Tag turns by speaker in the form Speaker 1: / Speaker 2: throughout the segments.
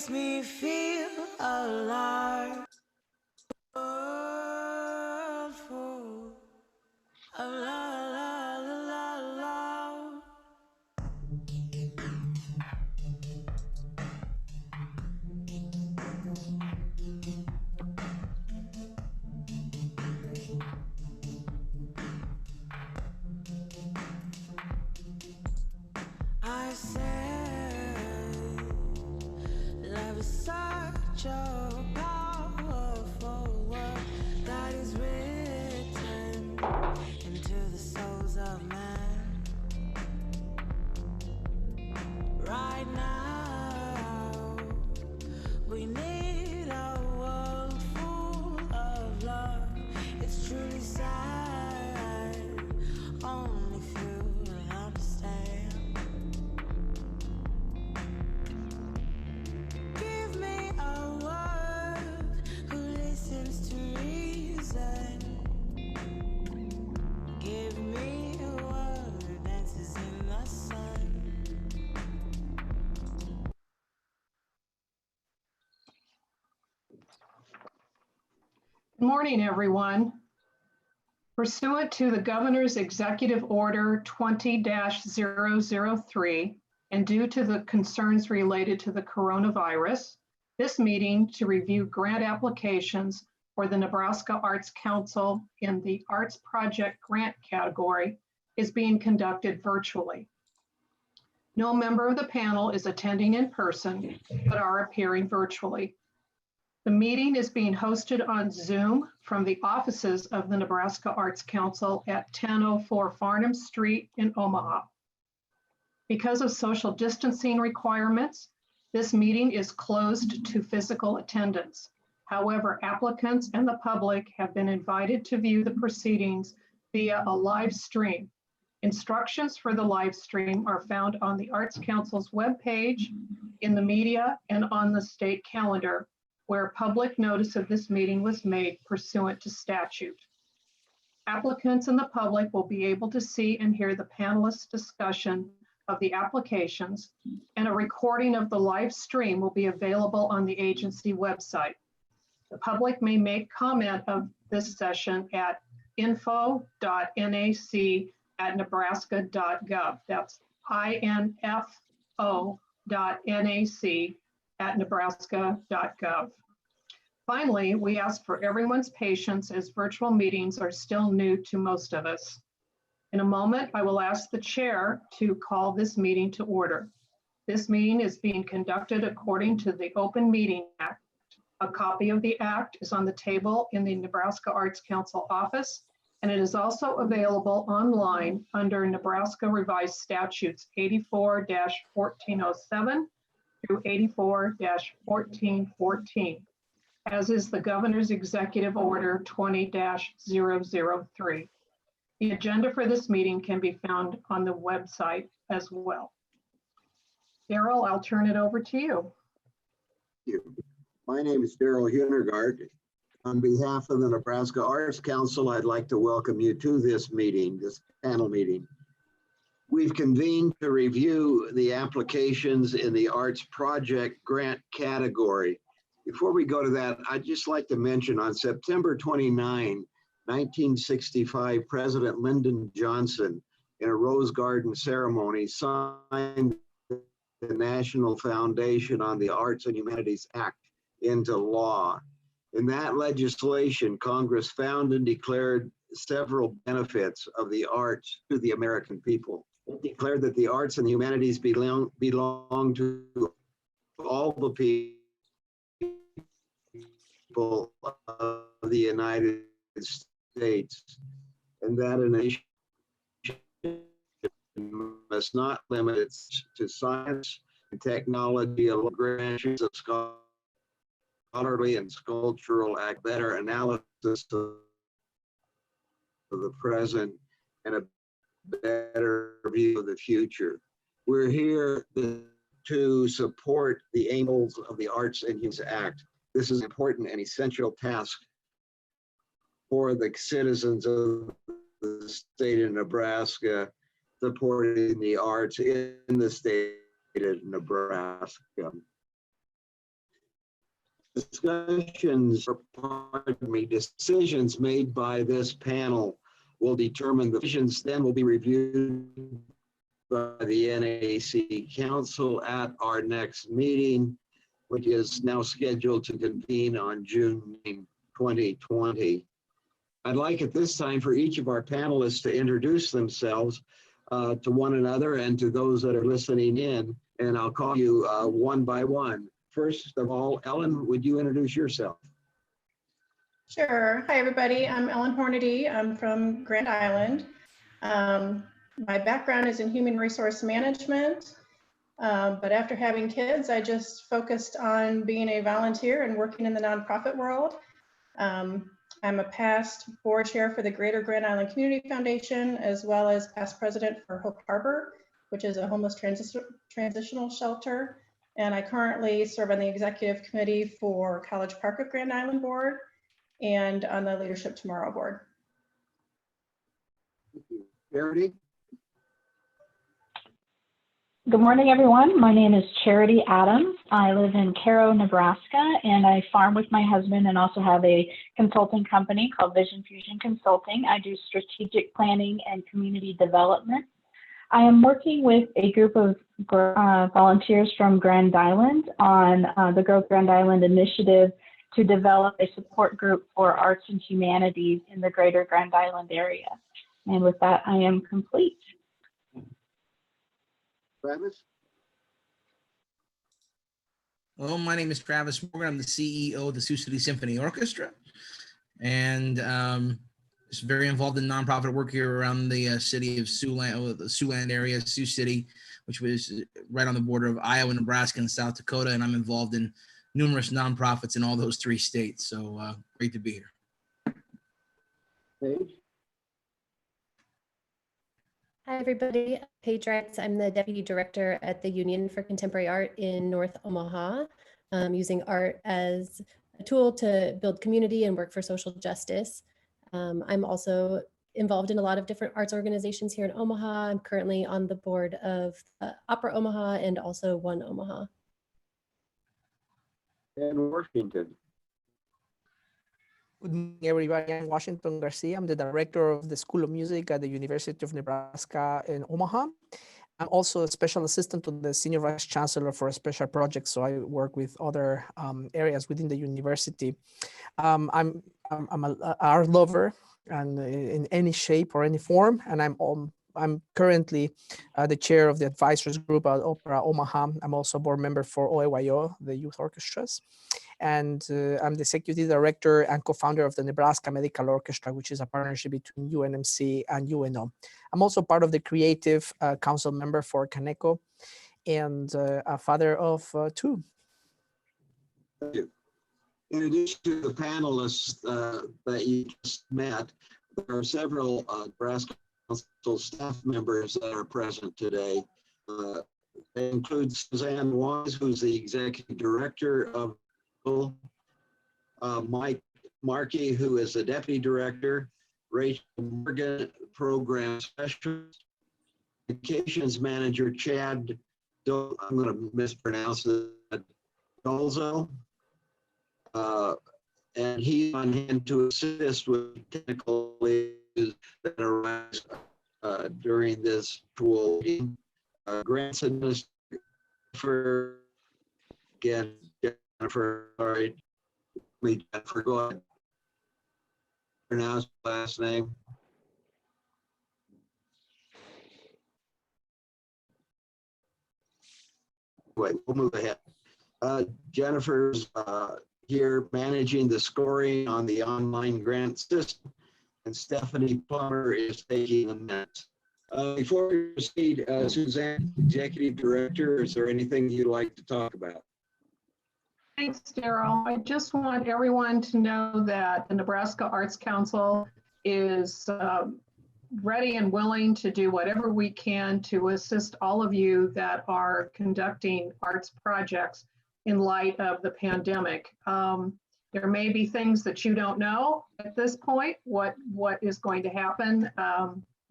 Speaker 1: makes me feel alive. I said, love is such a powerful word that is written into the souls of man. Right now, we need a world full of love. It's truly sad, only few will understand. Give me a word who listens to reason. Give me a word that dances in the sun.
Speaker 2: Good morning, everyone. Pursuant to the Governor's Executive Order 20-003, and due to the concerns related to the coronavirus, this meeting to review grant applications for the Nebraska Arts Council in the Arts Project Grant category is being conducted virtually. No member of the panel is attending in person, but are appearing virtually. The meeting is being hosted on Zoom from the offices of the Nebraska Arts Council at 1004 Farnham Street in Omaha. Because of social distancing requirements, this meeting is closed to physical attendance. However, applicants and the public have been invited to view the proceedings via a live stream. Instructions for the live stream are found on the Arts Council's webpage, in the media, and on the state calendar, where public notice of this meeting was made pursuant to statute. Applicants and the public will be able to see and hear the panelists' discussion of the applications, and a recording of the live stream will be available on the agency website. The public may make comment of this session at info.nac@nebraska.gov. That's info.nac@nebraska.gov. Finally, we ask for everyone's patience as virtual meetings are still new to most of us. In a moment, I will ask the chair to call this meeting to order. This meeting is being conducted according to the Open Meeting Act. A copy of the act is on the table in the Nebraska Arts Council office, and it is also available online under Nebraska Revised Statutes 84-1407 through 84-1414. as is the Governor's Executive Order 20-003. The agenda for this meeting can be found on the website as well. Daryl, I'll turn it over to you.
Speaker 3: Thank you. My name is Daryl Hundergaard. On behalf of the Nebraska Arts Council, I'd like to welcome you to this meeting, this panel meeting. We've convened to review the applications in the Arts Project Grant category. Before we go to that, I'd just like to mention on September 29, 1965, President Lyndon Johnson, in a Rose Garden ceremony, signed the National Foundation on the Arts and Humanities Act into law. In that legislation, Congress found and declared several benefits of the arts to the American people. It declared that the arts and the humanities belong to all the people of the United States, and that a nation must not limit it to science and technology, branches of scholarly and sculptural better analysis of the present and a better view of the future. We're here to support the aims of the Arts and Humanities Act. This is an important and essential task for the citizens of the state of Nebraska, supporting the arts in the state of Nebraska. Decisions made by this panel will determine the decisions, then will be reviewed by the NAC Council at our next meeting, which is now scheduled to convene on June 9, 2020. I'd like at this time for each of our panelists to introduce themselves to one another and to those that are listening in, and I'll call you one by one. First of all, Ellen, would you introduce yourself?
Speaker 4: Sure. Hi, everybody. I'm Ellen Hornady. I'm from Grand Island. My background is in human resource management, but after having kids, I just focused on being a volunteer and working in the nonprofit world. I'm a past board chair for the Greater Grand Island Community Foundation, as well as past president for Hope Harbor, which is a homeless transitional shelter. And I currently serve on the executive committee for College Park of Grand Island Board and on the Leadership Tomorrow board.
Speaker 3: Charity?
Speaker 5: Good morning, everyone. My name is Charity Adams. I live in Cairo, Nebraska, and I farm with my husband and also have a consulting company called Vision Fusion Consulting. I do strategic planning and community development. I am working with a group of volunteers from Grand Island on the Grow Grand Island initiative to develop a support group for arts and humanities in the Greater Grand Island area. And with that, I am complete.
Speaker 3: Travis?
Speaker 6: Hello, my name is Travis Morgan. I'm the CEO of the Sioux City Symphony Orchestra, and just very involved in nonprofit work here around the city of Siouxland, the Siouxland area, Sioux City, which was right on the border of Iowa, Nebraska, and South Dakota. And I'm involved in numerous nonprofits in all those 3 states. So great to be here.
Speaker 3: Paige?
Speaker 7: Hi, everybody. Paige Wrights. I'm the Deputy Director at the Union for Contemporary Art in North Omaha, using art as a tool to build community and work for social justice. I'm also involved in a lot of different arts organizations here in Omaha. I'm currently on the board of Opera Omaha and also One Omaha.
Speaker 3: And Washington.
Speaker 8: Good morning, everybody. I'm Washington Garcia. I'm the director of the School of Music at the University of Nebraska in Omaha. I'm also a special assistant to the senior vice chancellor for a special project. So I work with other areas within the university. I'm an art lover, and in any shape or any form, and I'm currently the chair of the advisors group at Opera Omaha. I'm also a board member for OAYO, the youth orchestras. And I'm the executive director and co-founder of the Nebraska Medical Orchestra, which is a partnership between UNMC and UNO. I'm also part of the creative council member for Kaneko and a father of 2.
Speaker 3: Thank you. In addition to the panelists that you just met, there are several Nebraska Council staff members that are present today. They include Suzanne Wise, who's the executive director of Mike Markey, who is the deputy director, Rachel Morgan, program specialist, communications manager, Chad, I'm going to mispronounce it, Dolzo, and he's on hand to assist with technical issues that arise during this tool meeting. Grants administrator, again, Jennifer, sorry, Jennifer, go ahead. Pronounce the last name. Wait, we'll move ahead. Jennifer's here managing the scoring on the online grant system, and Stephanie Plummer is taking the minutes. Before we proceed, Suzanne, Executive Director, is there anything you'd like to talk about?
Speaker 2: Thanks, Daryl. I just want everyone to know that the Nebraska Arts Council is ready and willing to do whatever we can to assist all of you that are conducting arts projects in light of the pandemic. There may be things that you don't know at this point, what is going to happen,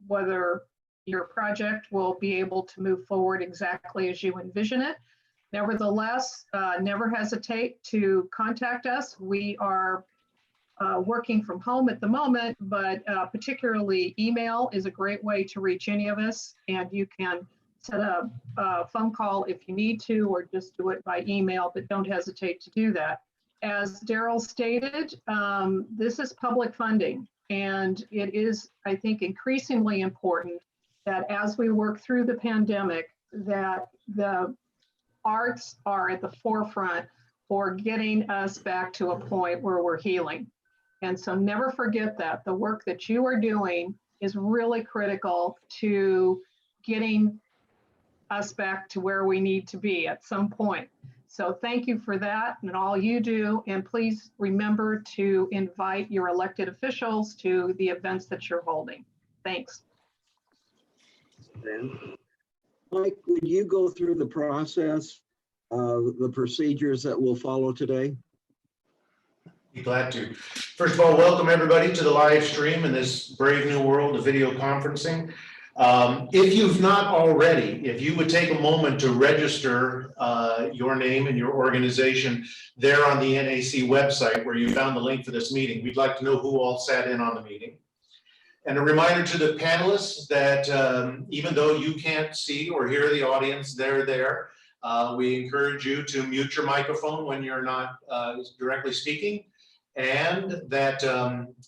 Speaker 2: whether your project will be able to move forward exactly as you envision it. Nevertheless, never hesitate to contact us. We are working from home at the moment, but particularly email is a great way to reach any of us. And you can set a phone call if you need to, or just do it by email, but don't hesitate to do that. As Daryl stated, this is public funding, and it is, I think, increasingly important that as we work through the pandemic, that the arts are at the forefront for getting us back to a point where we're healing. And so never forget that the work that you are doing is really critical to getting us back to where we need to be at some point. So thank you for that and all you do. And please remember to invite your elected officials to the events that you're holding. Thanks.
Speaker 3: Mike, would you go through the process, the procedures that we'll follow today?
Speaker 9: Be glad to. First of all, welcome everybody to the live stream in this brave new world of video conferencing. If you've not already, if you would take a moment to register your name and your organization there on the NAC website where you found the link for this meeting, we'd like to know who all sat in on the meeting. And a reminder to the panelists that even though you can't see or hear the audience, they're there. We encourage you to mute your microphone when you're not directly speaking. And that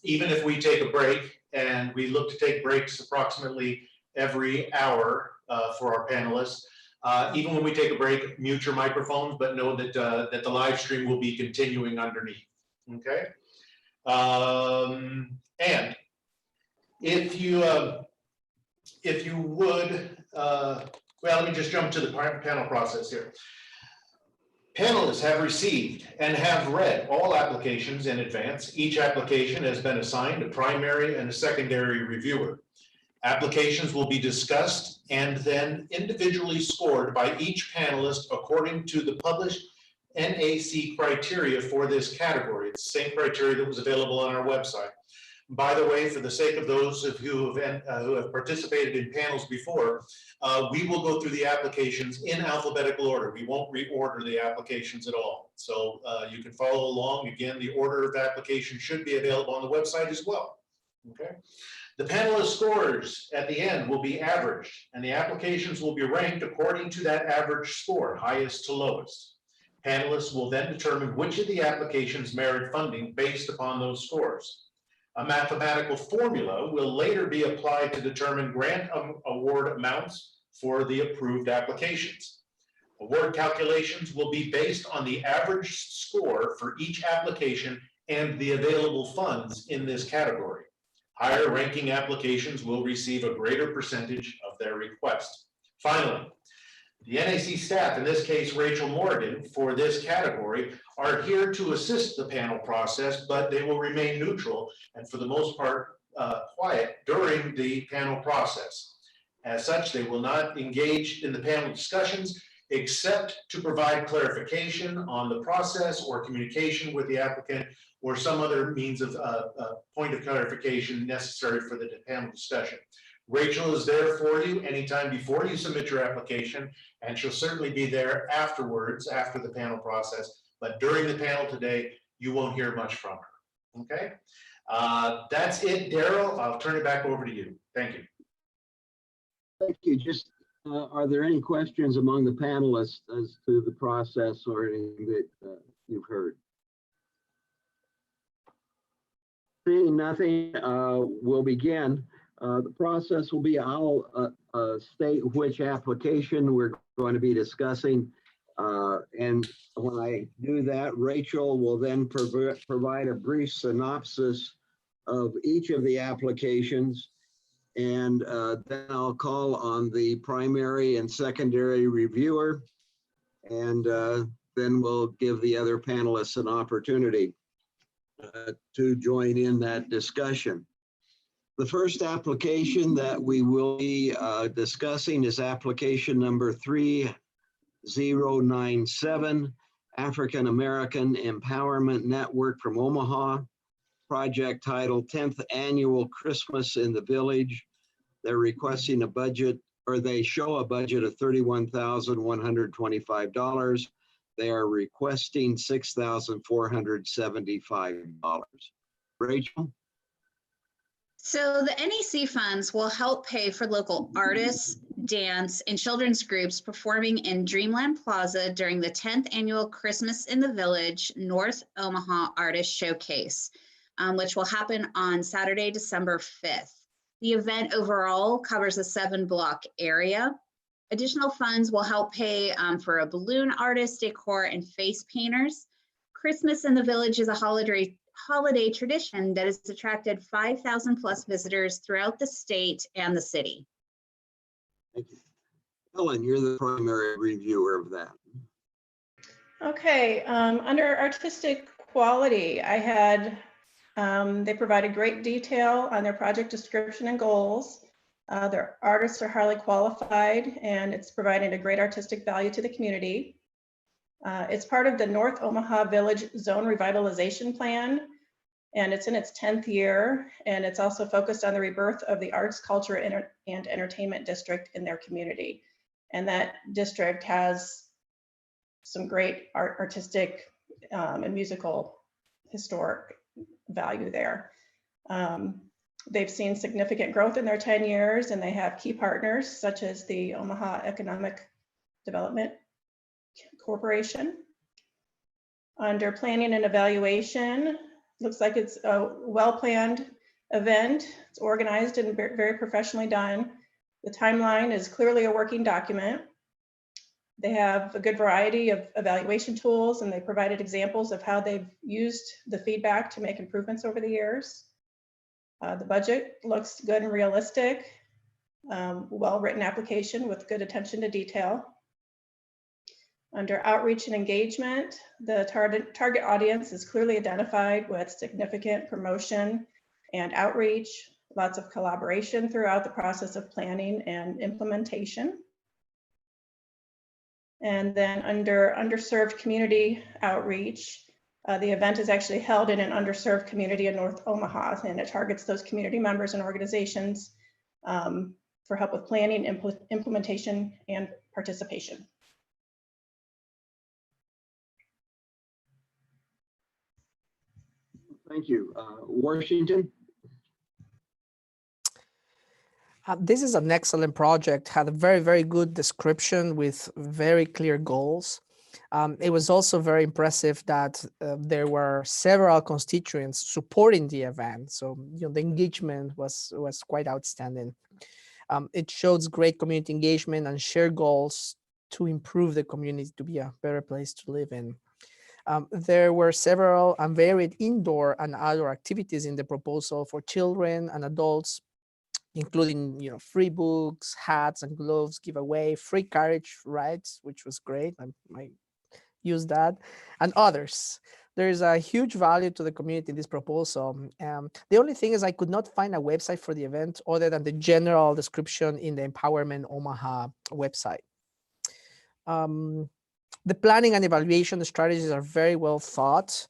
Speaker 9: even if we take a break, and we look to take breaks approximately every hour for our panelists, even when we take a break, mute your microphones, but know that, that the live stream will be continuing underneath, okay? And if you would, well, let me just jump to the panel process here. Panelists have received and have read all applications in advance. Each application has been assigned a primary and a secondary reviewer. Applications will be discussed and then individually scored by each panelist according to the published NAC criteria for this category. It's the same criteria that was available on our website. By the way, for the sake of those of you who have participated in panels before, we will go through the applications in alphabetical order. We won't reorder the applications at all. So you can follow along. Again, the order of application should be available on the website as well. Okay. The panelist scores at the end will be averaged, and the applications will be ranked according to that average score, highest to lowest. Panelists will then determine which of the applications merit funding based upon those scores. A mathematical formula will later be applied to determine grant award amounts for the approved applications. Award calculations will be based on the average score for each application and the available funds in this category. Higher ranking applications will receive a greater percentage of their request. Finally, the NAC staff, in this case Rachel Morgan, for this category, are here to assist the panel process, but they will remain neutral and for the most part quiet during the panel process. As such, they will not engage in the panel discussions except to provide clarification on the process or communication with the applicant or some other means of point of clarification necessary for the panel discussion. Rachel is there for you anytime before you submit your application, and she'll certainly be there afterwards, after the panel process. But during the panel today, you won't hear much from her. Okay, that's it, Daryl. I'll turn it back over to you. Thank you.
Speaker 3: Thank you. Just are there any questions among the panelists as to the process or anything that you've heard? Seeing nothing, we'll begin. The process will be, I'll state which application we're going to be discussing. And when I do that, Rachel will then provide a brief synopsis of each of the applications. And then I'll call on the primary and secondary reviewer. And then we'll give the other panelists an opportunity to join in that discussion. The first application that we will be discussing is application number 3097, African American Empowerment Network from Omaha, project title 10th Annual Christmas in the Village. They're requesting a budget or they show a budget of $31,125. They are requesting $6,475. Rachel?
Speaker 10: So the NEC funds will help pay for local artists, dance, and children's groups performing in Dreamland Plaza during the 10th annual Christmas in the Village North Omaha Artist Showcase, which will happen on Saturday, December 5th. The event overall covers a 7-block area. Additional funds will help pay for a balloon artist, decor, and face painters. Christmas in the Village is a holiday tradition that has attracted 5,000 plus visitors throughout the state and the city.
Speaker 3: Thank you. Helen, you're the primary reviewer of that.
Speaker 4: Okay, under artistic quality, I had, they provided great detail on their project description and goals. Their artists are highly qualified, and it's providing a great artistic value to the community. It's part of the North Omaha Village Zone Revitalization Plan, and it's in its 10th year, and it's also focused on the rebirth of the arts, culture, and entertainment district in their community. And that district has some great artistic and musical historic value there. They've seen significant growth in their 10 years, and they have key partners such as the Omaha Economic Development Corporation. Under planning and evaluation, looks like it's a well-planned event. It's organized and very professionally done. The timeline is clearly a working document. They have a good variety of evaluation tools, and they provided examples of how they've used the feedback to make improvements over the years. The budget looks good and realistic, well-written application with good attention to detail. Under outreach and engagement, the target audience is clearly identified with significant promotion and outreach, lots of collaboration throughout the process of planning and implementation. And then under underserved community outreach, the event is actually held in an underserved community in North Omaha, and it targets those community members and organizations for help with planning, implementation, and participation.
Speaker 3: Thank you. Washington?
Speaker 8: This is an excellent project, had a very, very good description with very clear goals. It was also very impressive that there were several constituents supporting the event. So the engagement was quite outstanding. It shows great community engagement and shared goals to improve the community to be a better place to live in. There were several and varied indoor and outdoor activities in the proposal for children and adults, including free books, hats and gloves giveaway, free carriage rides, which was great. I might use that, and others. There is a huge value to the community in this proposal. The only thing is I could not find a website for the event other than the general description in the Empowerment Omaha website. The planning and evaluation strategies are very well thought,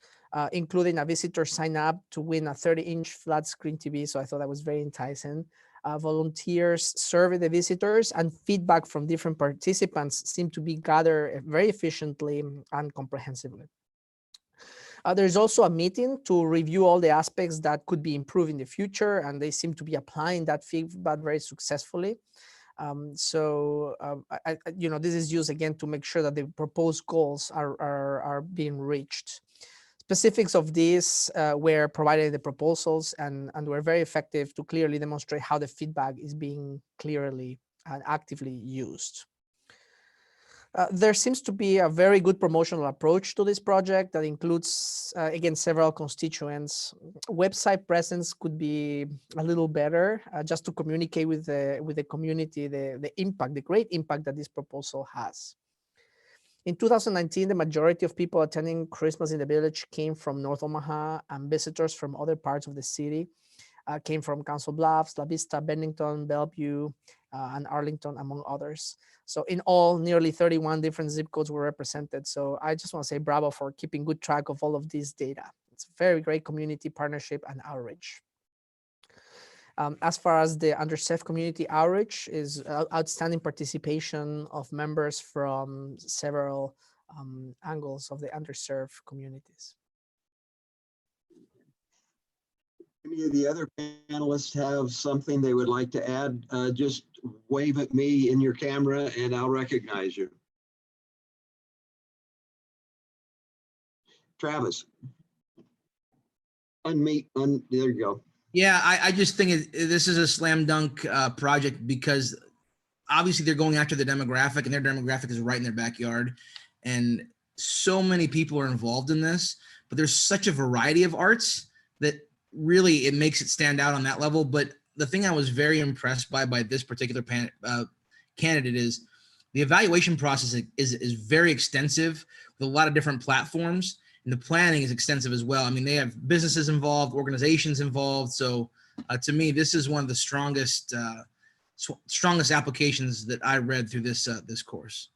Speaker 8: including a visitor sign up to win a 30-inch flat screen TV. So I thought that was very enticing. Volunteers survey the visitors, and feedback from different participants seem to be gathered very efficiently and comprehensively. There's also a meeting to review all the aspects that could be improved in the future, and they seem to be applying that feedback very successfully. This is used again to make sure that the proposed goals are being reached. Specifics of these were provided in the proposals and were very effective to clearly demonstrate how the feedback is being clearly and actively used. There seems to be a very good promotional approach to this project that includes, again, several constituents. Website presence could be a little better, just to communicate with the community the great impact that this proposal has. In 2019, the majority of people attending Christmas in the Village came from North Omaha, and visitors from other parts of the city came from Council Bluffs, La Vista, Bennington, Bellevue, and Arlington, among others. So in all, nearly 31 different zip codes were represented. So I just want to say bravo for keeping good track of all of these data. It's a very great community partnership and outreach. As far as the underserved community outreach is outstanding participation of members from several angles of the underserved communities.
Speaker 3: Any of the other panelists have something they would like to add? Just wave at me in your camera and I'll recognize you. Travis. Unmute, there you go.
Speaker 6: Yeah, I just think this is a slam dunk project because obviously they're going after the demographic, and their demographic is right in their backyard. And so many people are involved in this, but there's such a variety of arts that really it makes it stand out on that level. But the thing I was very impressed by this particular candidate is the evaluation process is very extensive with a lot of different platforms. And the planning is extensive as well. I mean, they have businesses involved, organizations involved. So to me, this is one of the strongest applications that I read through this course.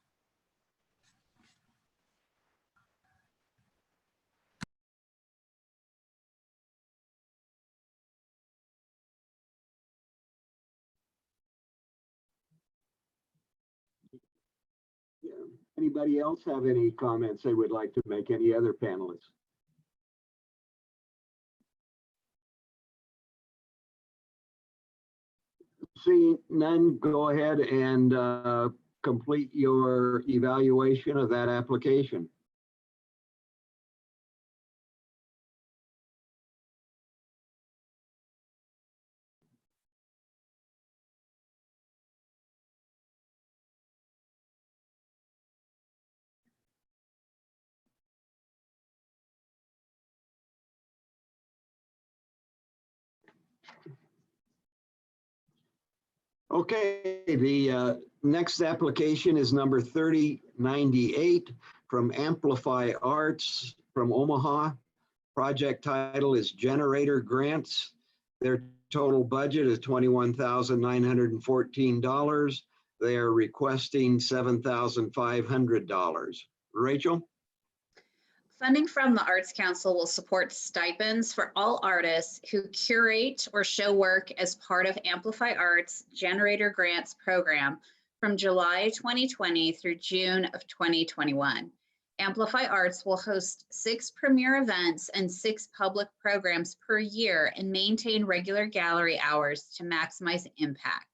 Speaker 3: Yeah. Anybody else have any comments they would like to make? Any other panelists? Seeing none, go ahead and complete your evaluation of that application. Okay, the next application is number 3098 from Amplify Arts from Omaha. Project title is Generator Grants. Their total budget is $21,914. They are requesting $7,500. Rachel?
Speaker 10: Funding from the Arts Council will support stipends for all artists who curate or show work as part of Amplify Arts Generator Grants program from July 2020 through June of 2021. Amplify Arts will host 6 premier events and 6 public programs per year and maintain regular gallery hours to maximize impact.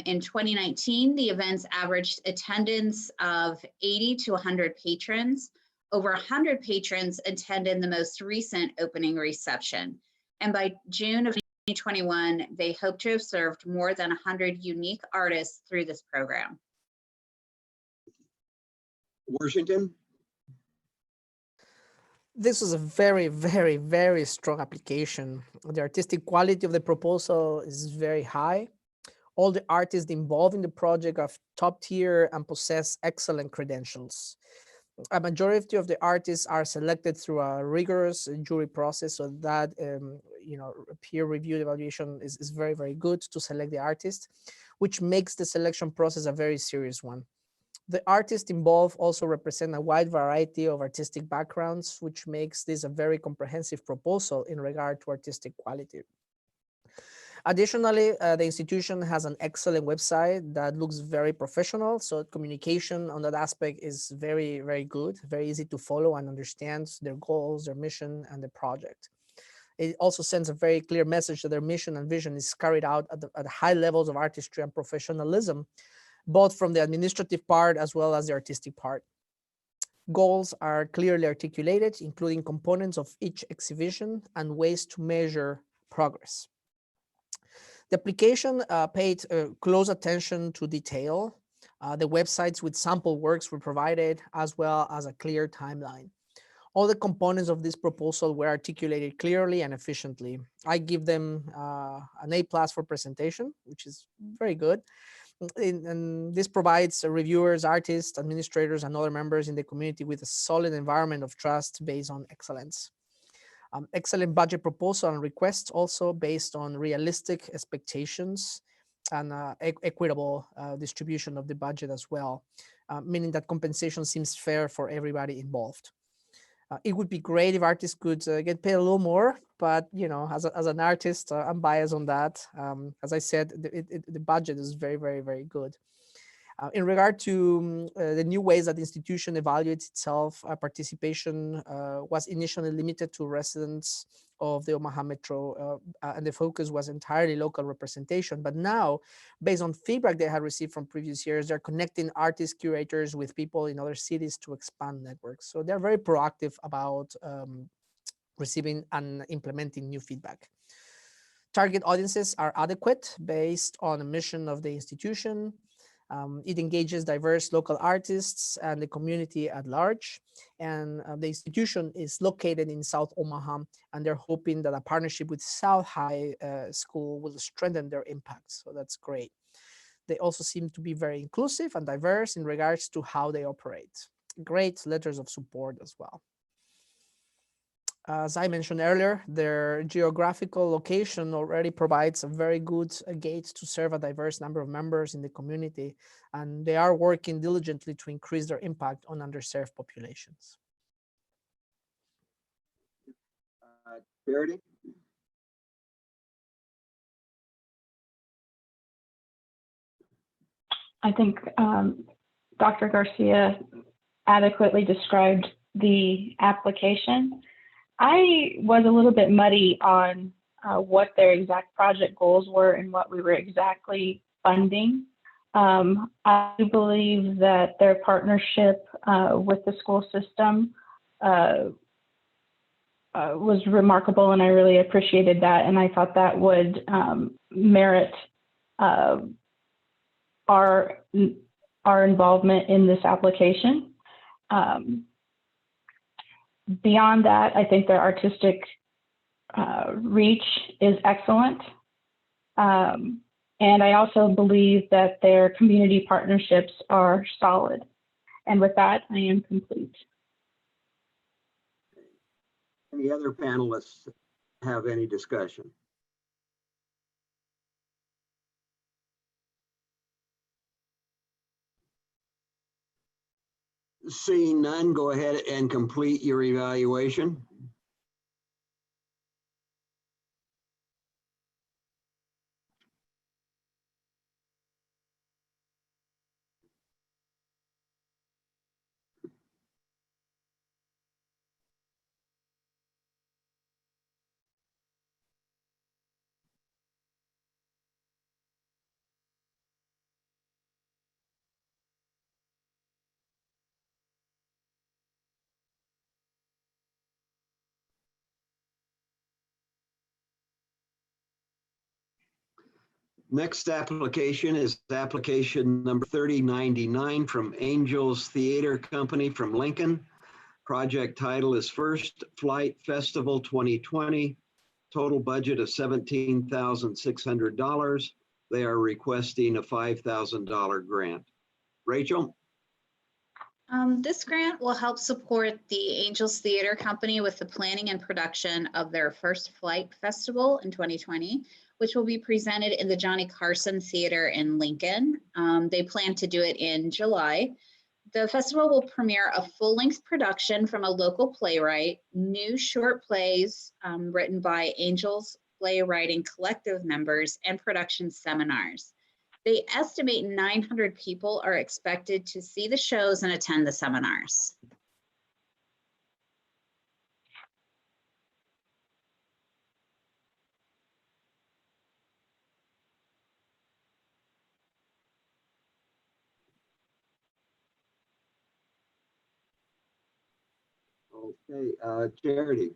Speaker 10: In 2019, the events averaged attendance of 80 to 100 patrons. Over 100 patrons attended the most recent opening reception. And by June of 2021, they hope to have served more than 100 unique artists through this program.
Speaker 3: Washington?
Speaker 8: This is a very, very, very strong application. The artistic quality of the proposal is very high. All the artists involved in the project are top tier and possess excellent credentials. A majority of the artists are selected through a rigorous jury process, so that peer reviewed evaluation is very, very good to select the artist, which makes the selection process a very serious one. The artists involved also represent a wide variety of artistic backgrounds, which makes this a very comprehensive proposal in regard to artistic quality. Additionally, the institution has an excellent website that looks very professional. So communication on that aspect is very, very good, very easy to follow and understand their goals, their mission, and the project. It also sends a very clear message that their mission and vision is carried out at high levels of artistry and professionalism, both from the administrative part as well as the artistic part. Goals are clearly articulated, including components of each exhibition and ways to measure progress. The application paid close attention to detail. The websites with sample works were provided, as well as a clear timeline. All the components of this proposal were articulated clearly and efficiently. I give them an A+ for presentation, which is very good. And this provides reviewers, artists, administrators, and other members in the community with a solid environment of trust based on excellence. Excellent budget proposal and requests also based on realistic expectations and equitable distribution of the budget as well, meaning that compensation seems fair for everybody involved. It would be great if artists could get paid a little more, but as an artist, I'm biased on that. As I said, the budget is very, very, very good. In regard to the new ways that the institution evaluates itself, participation was initially limited to residents of the Omaha Metro, and the focus was entirely local representation. But now, based on feedback they had received from previous years, they're connecting artists, curators with people in other cities to expand networks. So they're very proactive about receiving and implementing new feedback. Target audiences are adequate based on the mission of the institution. It engages diverse local artists and the community at large. And the institution is located in South Omaha, and they're hoping that a partnership with South High School will strengthen their impact. So that's great. They also seem to be very inclusive and diverse in regards to how they operate. Great letters of support as well. As I mentioned earlier, their geographical location already provides a very good gate to serve a diverse number of members in the community, and they are working diligently to increase their impact on underserved populations.
Speaker 3: Charity?
Speaker 5: I think Dr. Garcia adequately described the application. I was a little bit muddy on what their exact project goals were and what we were exactly funding. I believe that their partnership with the school system was remarkable, and I really appreciated that. And I thought that would merit our involvement in this application. Beyond that, I think their artistic reach is excellent. And I also believe that their community partnerships are solid. And with that, I am complete.
Speaker 3: Any other panelists have any discussion? Seeing none, go ahead and complete your evaluation. Next application is application number 3099 from Angels Theater Company from Lincoln. Project title is First Flight Festival 2020. Total budget of $17,600. They are requesting a $5,000 grant. Rachel?
Speaker 10: This grant will help support the Angels Theater Company with the planning and production of their First Flight Festival in 2020, which will be presented in the Johnny Carson Theater in Lincoln. They plan to do it in July. The festival will premiere a full-length production from a local playwright, new short plays written by Angels Playwriting Collective members, and production seminars. They estimate 900 people are expected to see the shows and attend the seminars.
Speaker 3: Okay, Charity.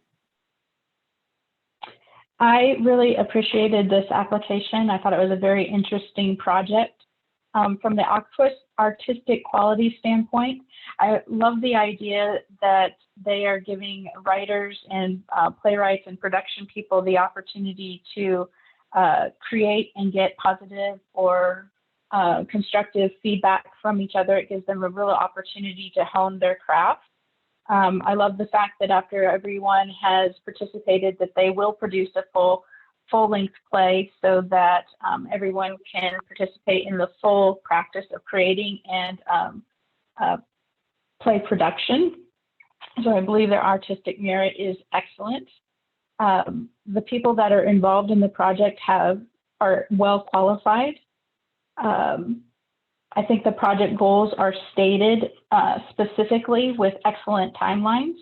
Speaker 5: I really appreciated this application. I thought it was a very interesting project. From the artistic quality standpoint, I love the idea that they are giving writers and playwrights and production people the opportunity to create and get positive or constructive feedback from each other. It gives them a real opportunity to hone their craft. I love the fact that after everyone has participated, that they will produce a full-length play so that everyone can participate in the full practice of creating and play production. So I believe their artistic merit is excellent. The people that are involved in the project are well qualified. I think the project goals are stated specifically with excellent timelines.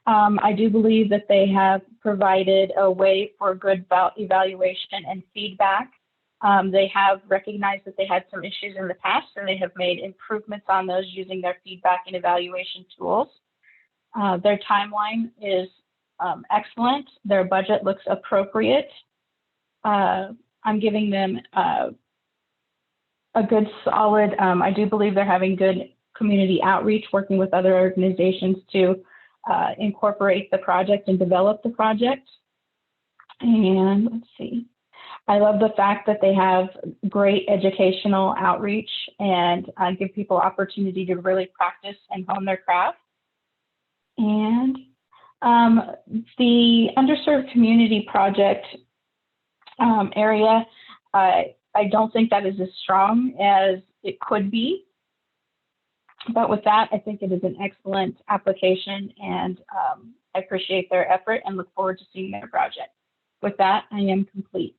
Speaker 5: I do believe that they have provided a way for good evaluation and feedback. They have recognized that they had some issues in the past, and they have made improvements on those using their feedback and evaluation tools. Their timeline is excellent. Their budget looks appropriate. I'm giving them a good solid, I do believe they're having good community outreach, working with other organizations to incorporate the project and develop the project. And let's see, I love the fact that they have great educational outreach and give people opportunity to really practice and hone their craft. And the underserved community project area, I don't think that is as strong as it could be. But with that, I think it is an excellent application, and I appreciate their effort and look forward to seeing their project. With that, I am complete.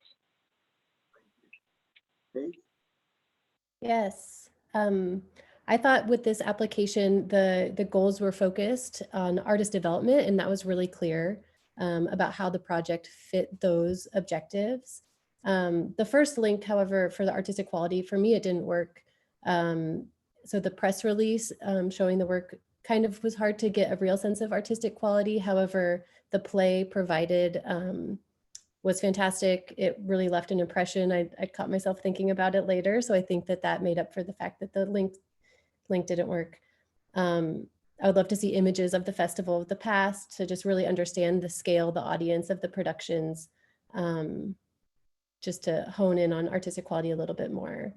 Speaker 7: Yes. I thought with this application, the goals were focused on artist development, and that was really clear about how the project fit those objectives. The first link, however, for the artistic quality, for me, it didn't work. So the press release showing the work kind of was hard to get a real sense of artistic quality. However, the play provided was fantastic. It really left an impression. I caught myself thinking about it later. So I think that that made up for the fact that the link didn't work. I would love to see images of the festival of the past to just really understand the scale, the audience of the productions, just to hone in on artistic quality a little bit more.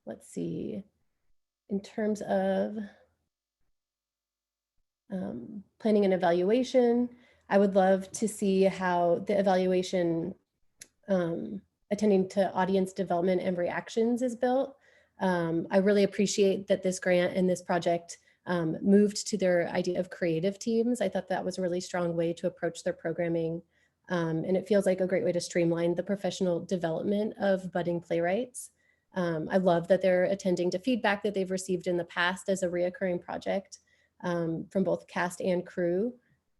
Speaker 7: Let's see, in terms of planning and evaluation, I would love to see how the evaluation attending to audience development and reactions is built. I really appreciate that this grant and this project moved to their idea of creative teams. I thought that was a really strong way to approach their programming. And it feels like a great way to streamline the professional development of budding playwrights. I love that they're attending to feedback that they've received in the past as a reoccurring project from both cast and crew.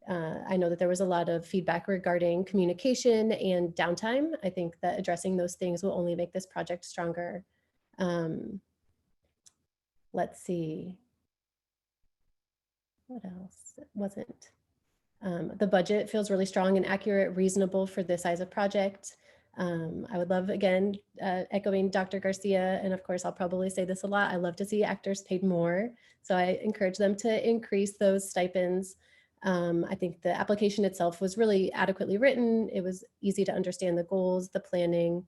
Speaker 7: I know that there was a lot of feedback regarding communication and downtime. I think that addressing those things will only make this project stronger. Let's see, what else wasn't? The budget feels really strong and accurate, reasonable for this size of project. I would love, again, echoing Dr. Garcia, and of course, I'll probably say this a lot, I love to see actors paid more. So I encourage them to increase those stipends. I think the application itself was really adequately written. It was easy to understand the goals, the planning,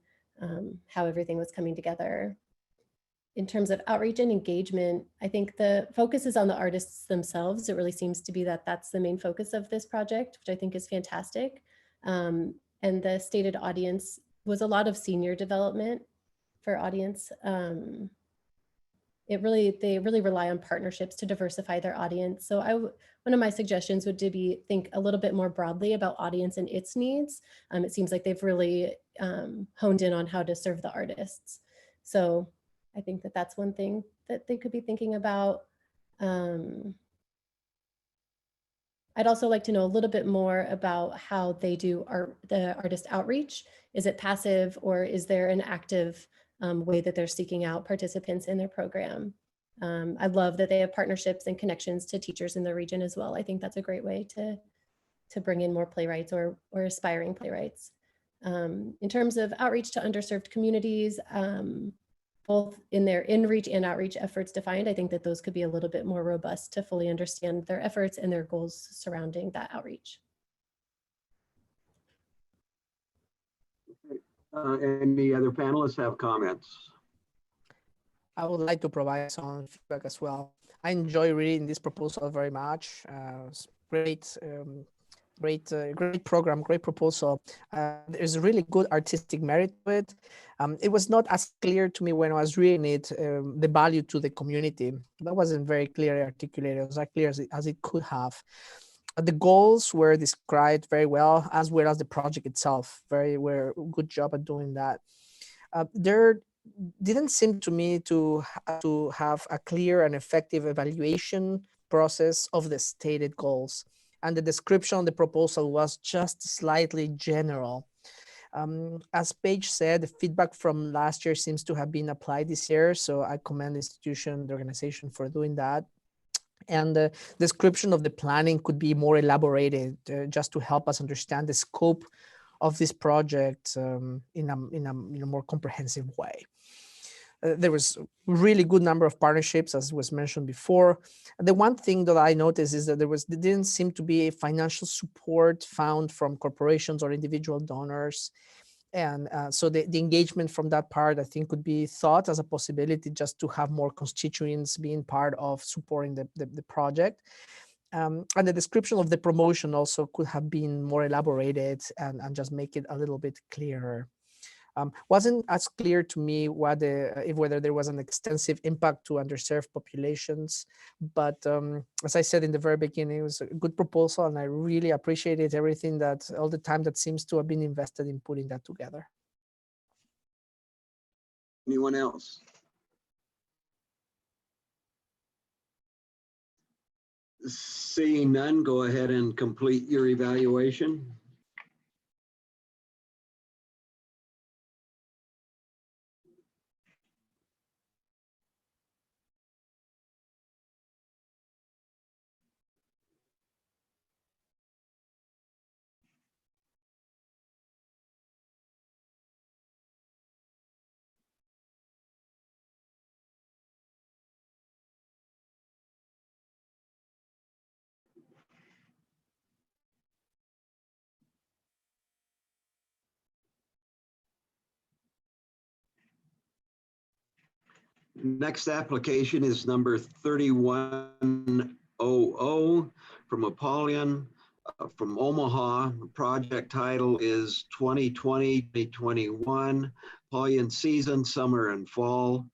Speaker 7: how everything was coming together. In terms of outreach and engagement, I think the focus is on the artists themselves. It really seems to be that that's the main focus of this project, which I think is fantastic. And the stated audience was a lot of senior development for audience. They really rely on partnerships to diversify their audience. So one of my suggestions would be think a little bit more broadly about audience and its needs. It seems like they've really honed in on how to serve the artists. So I think that that's one thing that they could be thinking about. I'd also like to know a little bit more about how they do the artist outreach. Is it passive, or is there an active way that they're seeking out participants in their program? I love that they have partnerships and connections to teachers in the region as well. I think that's a great way to bring in more playwrights or aspiring playwrights. In terms of outreach to underserved communities, both in their in-reach and outreach efforts defined, I think that those could be a little bit more robust to fully understand their efforts and their goals surrounding that outreach.
Speaker 3: Any other panelists have comments?
Speaker 8: I would like to provide some feedback as well. I enjoy reading this proposal very much. It's great great program, great proposal. There's a really good artistic merit to it. It was not as clear to me when I was reading it, the value to the community. That wasn't very clearly articulated, as clear as it could have. The goals were described very well, as well as the project itself. Were good job at doing that. There didn't seem to me to have a clear and effective evaluation process of the stated goals. And the description of the proposal was just slightly general. As Paige said, the feedback from last year seems to have been applied this year. So I commend the institution, the organization for doing that. And the description of the planning could be more elaborated just to help us understand the scope of this project in a more comprehensive way. There was a really good number of partnerships, as was mentioned before. The one thing that I noticed is that there didn't seem to be a financial support found from corporations or individual donors. And so the engagement from that part, I think, could be thought as a possibility just to have more constituents being part of supporting the project. And the description of the promotion also could have been more elaborated and just make it a little bit clearer. Wasn't as clear to me whether there was an extensive impact to underserved populations. But as I said in the very beginning, it was a good proposal, and I really appreciated all the time that seems to have been invested in putting that together.
Speaker 3: Anyone else? Seeing none, go ahead and complete your evaluation. Next application is number 3100 from Apollyon from Omaha. Project title is 2020-2021 Apollyon season, summer and fall.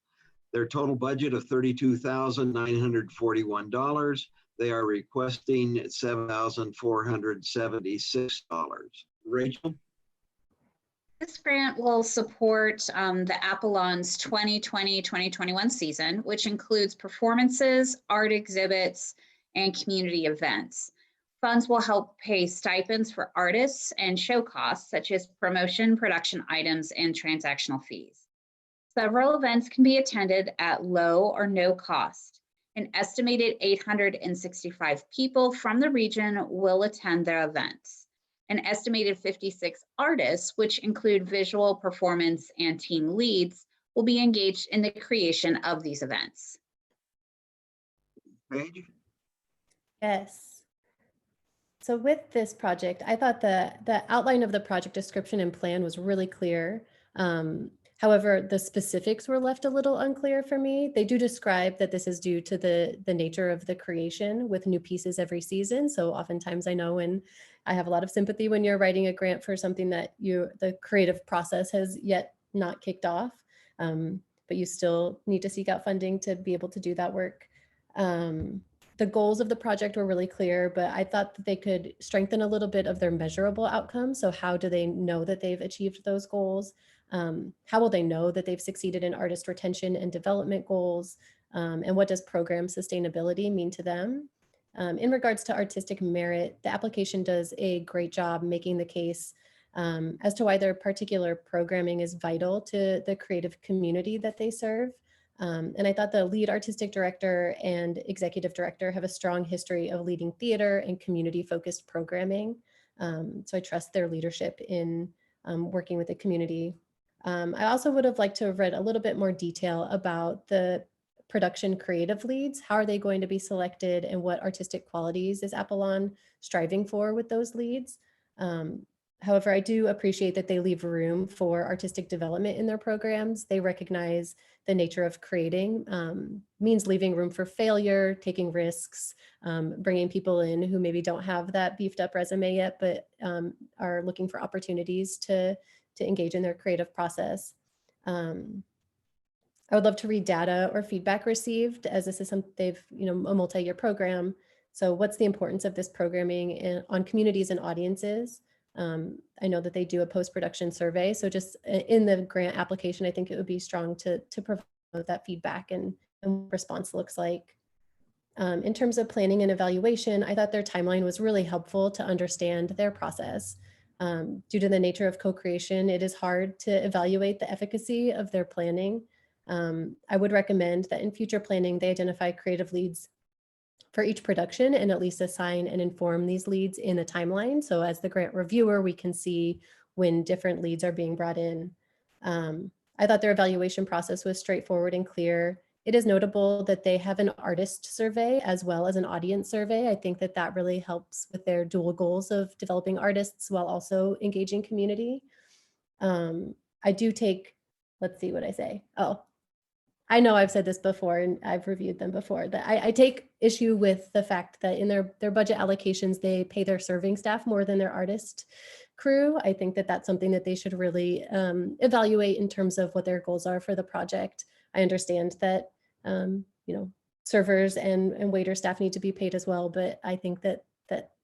Speaker 3: Their total budget of $32,941. They are requesting $7,476. Rachel?
Speaker 10: This grant will support the Apollon's 2020-2021 season, which includes performances, art exhibits, and community events. Funds will help pay stipends for artists and show costs, such as promotion, production items, and transactional fees. Several events can be attended at low or no cost. An estimated 865 people from the region will attend their events. An estimated 56 artists, which include visual, performance, and team leads, will be engaged in the creation of these events.
Speaker 3: Paige?
Speaker 7: Yes. So with this project, I thought the outline of the project description and plan was really clear. However, the specifics were left a little unclear for me. They do describe that this is due to the nature of the creation with new pieces every season. So oftentimes I know when I have a lot of sympathy when you're writing a grant for something that the creative process has yet not kicked off, but you still need to seek out funding to be able to do that work. The goals of the project were really clear, but I thought that they could strengthen a little bit of their measurable outcomes. So how do they know that they've achieved those goals? How will they know that they've succeeded in artist retention and development goals? And what does program sustainability mean to them? In regards to artistic merit, the application does a great job making the case as to why their particular programming is vital to the creative community that they serve. And I thought the lead artistic director and executive director have a strong history of leading theater and community-focused programming. So I trust their leadership in working with the community. I also would have liked to have read a little bit more detail about the production creative leads. How are they going to be selected, and what artistic qualities is Apollon striving for with those leads? However, I do appreciate that they leave room for artistic development in their programs. They recognize the nature of creating means leaving room for failure, taking risks, bringing people in who maybe don't have that beefed up resume yet, but are looking for opportunities to engage in their creative process. I would love to read data or feedback received, as this is something they've, a multi-year program. So what's the importance of this programming on communities and audiences? I know that they do a post-production survey. So just in the grant application, I think it would be strong to provide that feedback and what response looks like. In terms of planning and evaluation, I thought their timeline was really helpful to understand their process. Due to the nature of co-creation, it is hard to evaluate the efficacy of their planning. I would recommend that in future planning, they identify creative leads for each production and at least assign and inform these leads in a timeline. So as the grant reviewer, we can see when different leads are being brought in. I thought their evaluation process was straightforward and clear. It is notable that they have an artist survey as well as an audience survey. I think that that really helps with their dual goals of developing artists while also engaging community. I do take, let's see what I say. Oh, I know I've said this before and I've reviewed them before, that I take issue with the fact that in their budget allocations, they pay their serving staff more than their artist crew. I think that that's something that they should really evaluate in terms of what their goals are for the project. I understand that, servers and waiter staff need to be paid as well, but I think that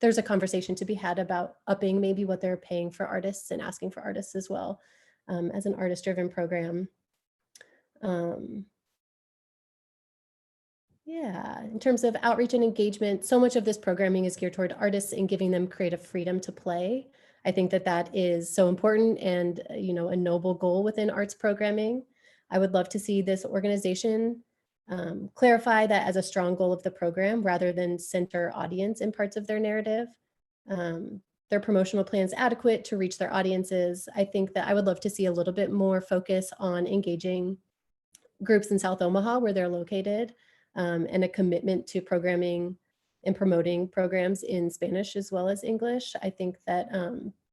Speaker 7: there's a conversation to be had about upping maybe what they're paying for artists and asking for artists as well as an artist-driven program. Yeah, in terms of outreach and engagement, so much of this programming is geared toward artists and giving them creative freedom to play. I think that that is so important and, a noble goal within arts programming. I would love to see this organization clarify that as a strong goal of the program rather than center audience in parts of their narrative. Their promotional plans adequate to reach their audiences. I think that I would love to see a little bit more focus on engaging groups in South Omaha where they're located. And a commitment to programming and promoting programs in Spanish as well as English. I think that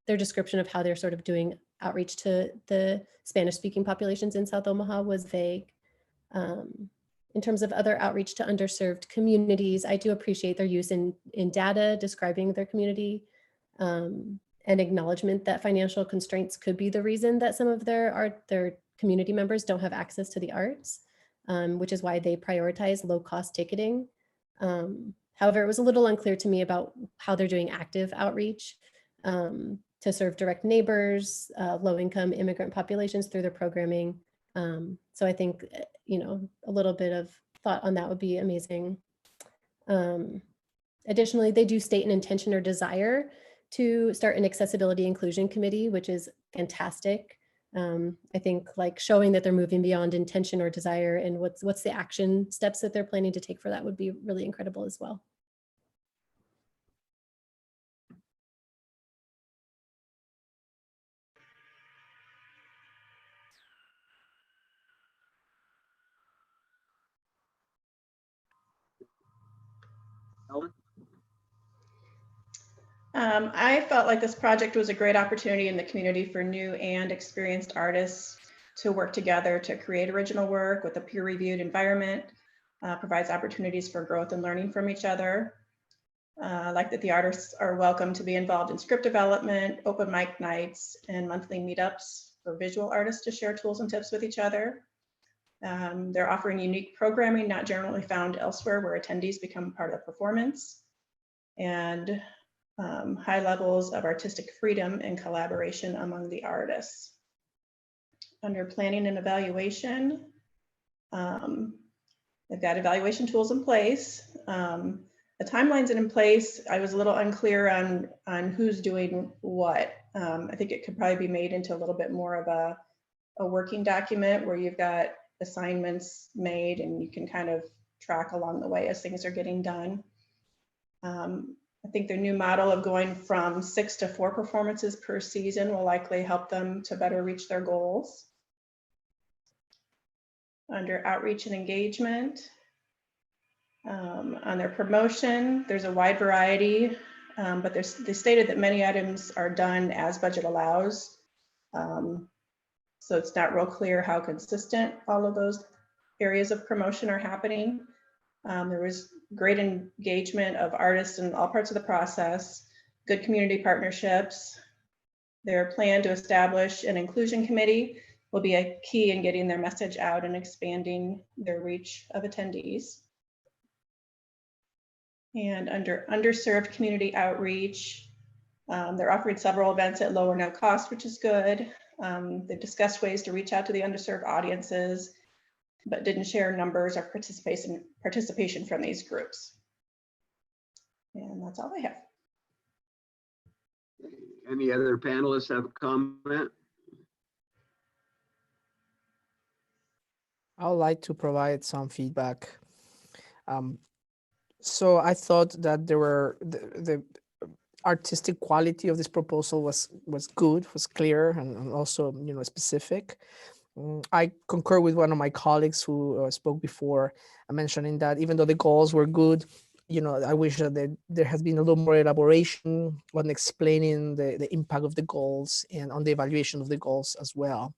Speaker 7: their description of how they're sort of doing outreach to the Spanish-speaking populations in South Omaha was vague. In terms of other outreach to underserved communities, I do appreciate their use in data describing their community and acknowledgement that financial constraints could be the reason that some of their community members don't have access to the arts. Which is why they prioritize low-cost ticketing. However, it was a little unclear to me about how they're doing active outreach to serve direct neighbors, low-income immigrant populations through their programming. So I think, a little bit of thought on that would be amazing. Additionally, they do state an intention or desire to start an accessibility inclusion committee, which is fantastic. I think like showing that they're moving beyond intention or desire and what's the action steps that they're planning to take for that would be really incredible as well.
Speaker 3: Ellen?
Speaker 4: I felt like this project was a great opportunity in the community for new and experienced artists to work together to create original work with a peer-reviewed environment, provides opportunities for growth and learning from each other. I like that the artists are welcome to be involved in script development, open mic nights, and monthly meetups for visual artists to share tools and tips with each other. They're offering unique programming not generally found elsewhere where attendees become part of the performance, and high levels of artistic freedom and collaboration among the artists. Under planning and evaluation, they've got evaluation tools in place. The timelines in place, I was a little unclear on who's doing what. I think it could probably be made into a little bit more of a working document where you've got assignments made and you can kind of track along the way as things are getting done. I think their new model of going from 6 to 4 performances per season will likely help them to better reach their goals. Under outreach and engagement, on their promotion, there's a wide variety but they stated that many items are done as budget allows. So it's not real clear how consistent all of those areas of promotion are happening. There was great engagement of artists in all parts of the process, good community partnerships. Their plan to establish an inclusion committee will be a key in getting their message out and expanding their reach of attendees. And under underserved community outreach, they're offering several events at low or no cost, which is good. They've discussed ways to reach out to the underserved audiences, but didn't share numbers or participation from these groups. And that's all I have.
Speaker 3: Any other panelists have a comment?
Speaker 8: I would like to provide some feedback. So I thought that there were the artistic quality of this proposal was good, was clear, and also specific. I concur with one of my colleagues who spoke before, mentioning that even though the goals were good, I wish that there has been a little more elaboration on explaining the impact of the goals and on the evaluation of the goals as well.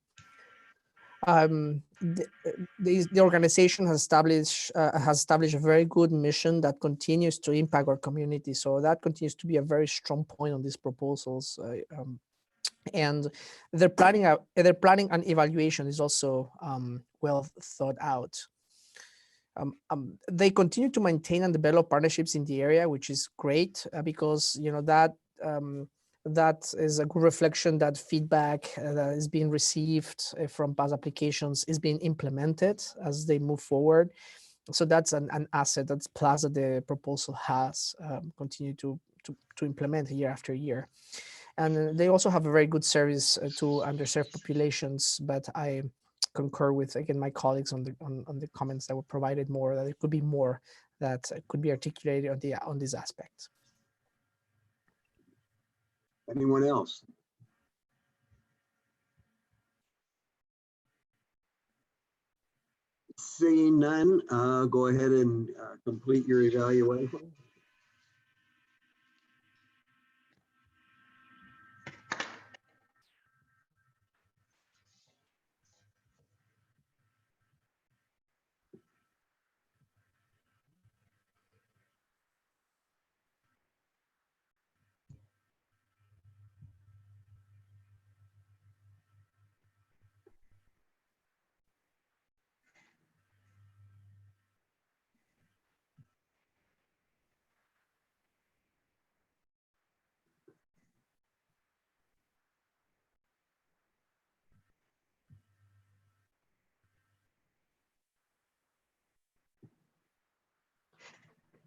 Speaker 8: The organization has established a very good mission that continues to impact our community. So that continues to be a very strong point on these proposals. And their planning and evaluation is also well thought out. They continue to maintain and develop partnerships in the area, which is great because that is a good reflection that feedback that is being received from past applications is being implemented as they move forward. So that's an asset, that's plus that the proposal has continue to implement year after year. And they also have a very good service to underserved populations, but I concur with, again, my colleagues on the comments that were provided more, that there could be more that could be articulated on this aspect.
Speaker 3: Anyone else? Seeing none, go ahead and complete your evaluation.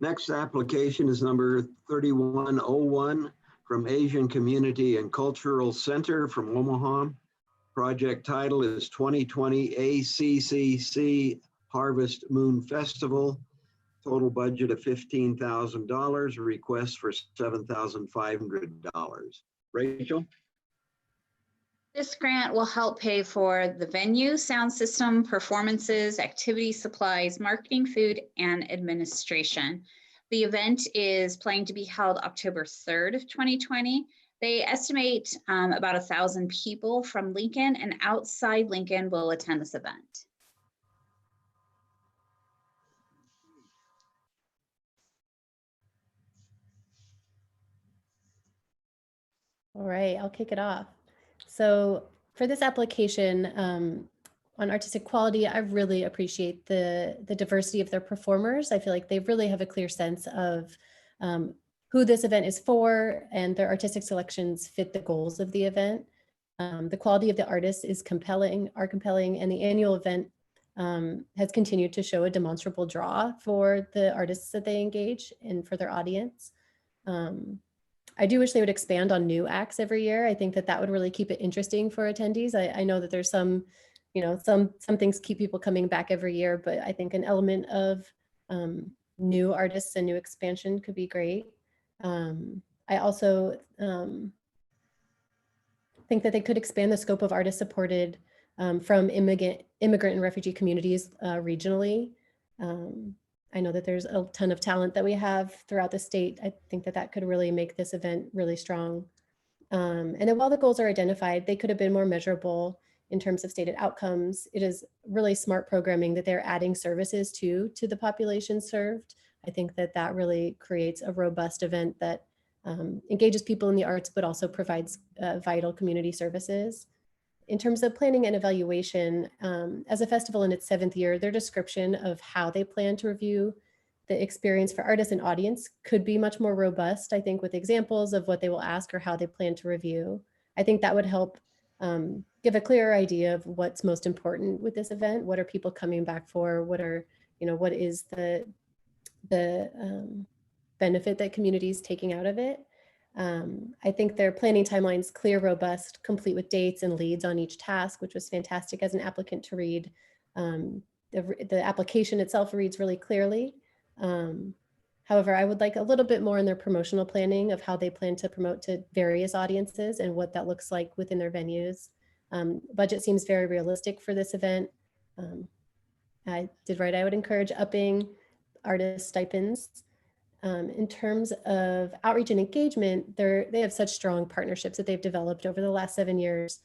Speaker 3: Next application is number 3101 from Asian Community and Cultural Center from Omaha. Project title is 2020 ACCC Harvest Moon Festival. Total budget of $15,000, request for $7,500. Rachel?
Speaker 10: This grant will help pay for the venue, sound system, performances, activity supplies, marketing, food, and administration. The event is planning to be held October 3rd of 2020. They estimate about 1,000 people from Lincoln and outside Lincoln will attend this event.
Speaker 7: All right, I'll kick it off. So for this application on artistic quality, I really appreciate the diversity of their performers. I feel like they really have a clear sense of who this event is for, and their artistic selections fit the goals of the event. The quality of the artists is compelling, and the annual event has continued to show a demonstrable draw for the artists that they engage and for their audience. I do wish they would expand on new acts every year. I think that would really keep it interesting for attendees. I know that there's some things keep people coming back every year, but I think an element of new artists and new expansion could be great. I also think that they could expand the scope of artists supported from immigrant and refugee communities regionally. I know that there's a ton of talent that we have throughout the state. I think that that could really make this event really strong. And then while the goals are identified, they could have been more measurable in terms of stated outcomes. It is really smart programming that they're adding services to the population served. I think that that really creates a robust event that engages people in the arts, but also provides vital community services. In terms of planning and evaluation, as a festival in its 7th year, their description of how they plan to review the experience for artists and audience could be much more robust, I think, with examples of what they will ask or how they plan to review. I think that would help give a clearer idea of what's most important with this event. What are people coming back for? What are, what is the benefit that communities taking out of it? I think their planning timelines clear, robust, complete with dates and leads on each task, which was fantastic as an applicant to read. The application itself reads really clearly. However, I would like a little bit more in their promotional planning of how they plan to promote to various audiences and what that looks like within their venues. Budget seems very realistic for this event. I did right. I would encourage upping artist stipends. In terms of outreach and engagement, they have such strong partnerships that they've developed over the last 7 years,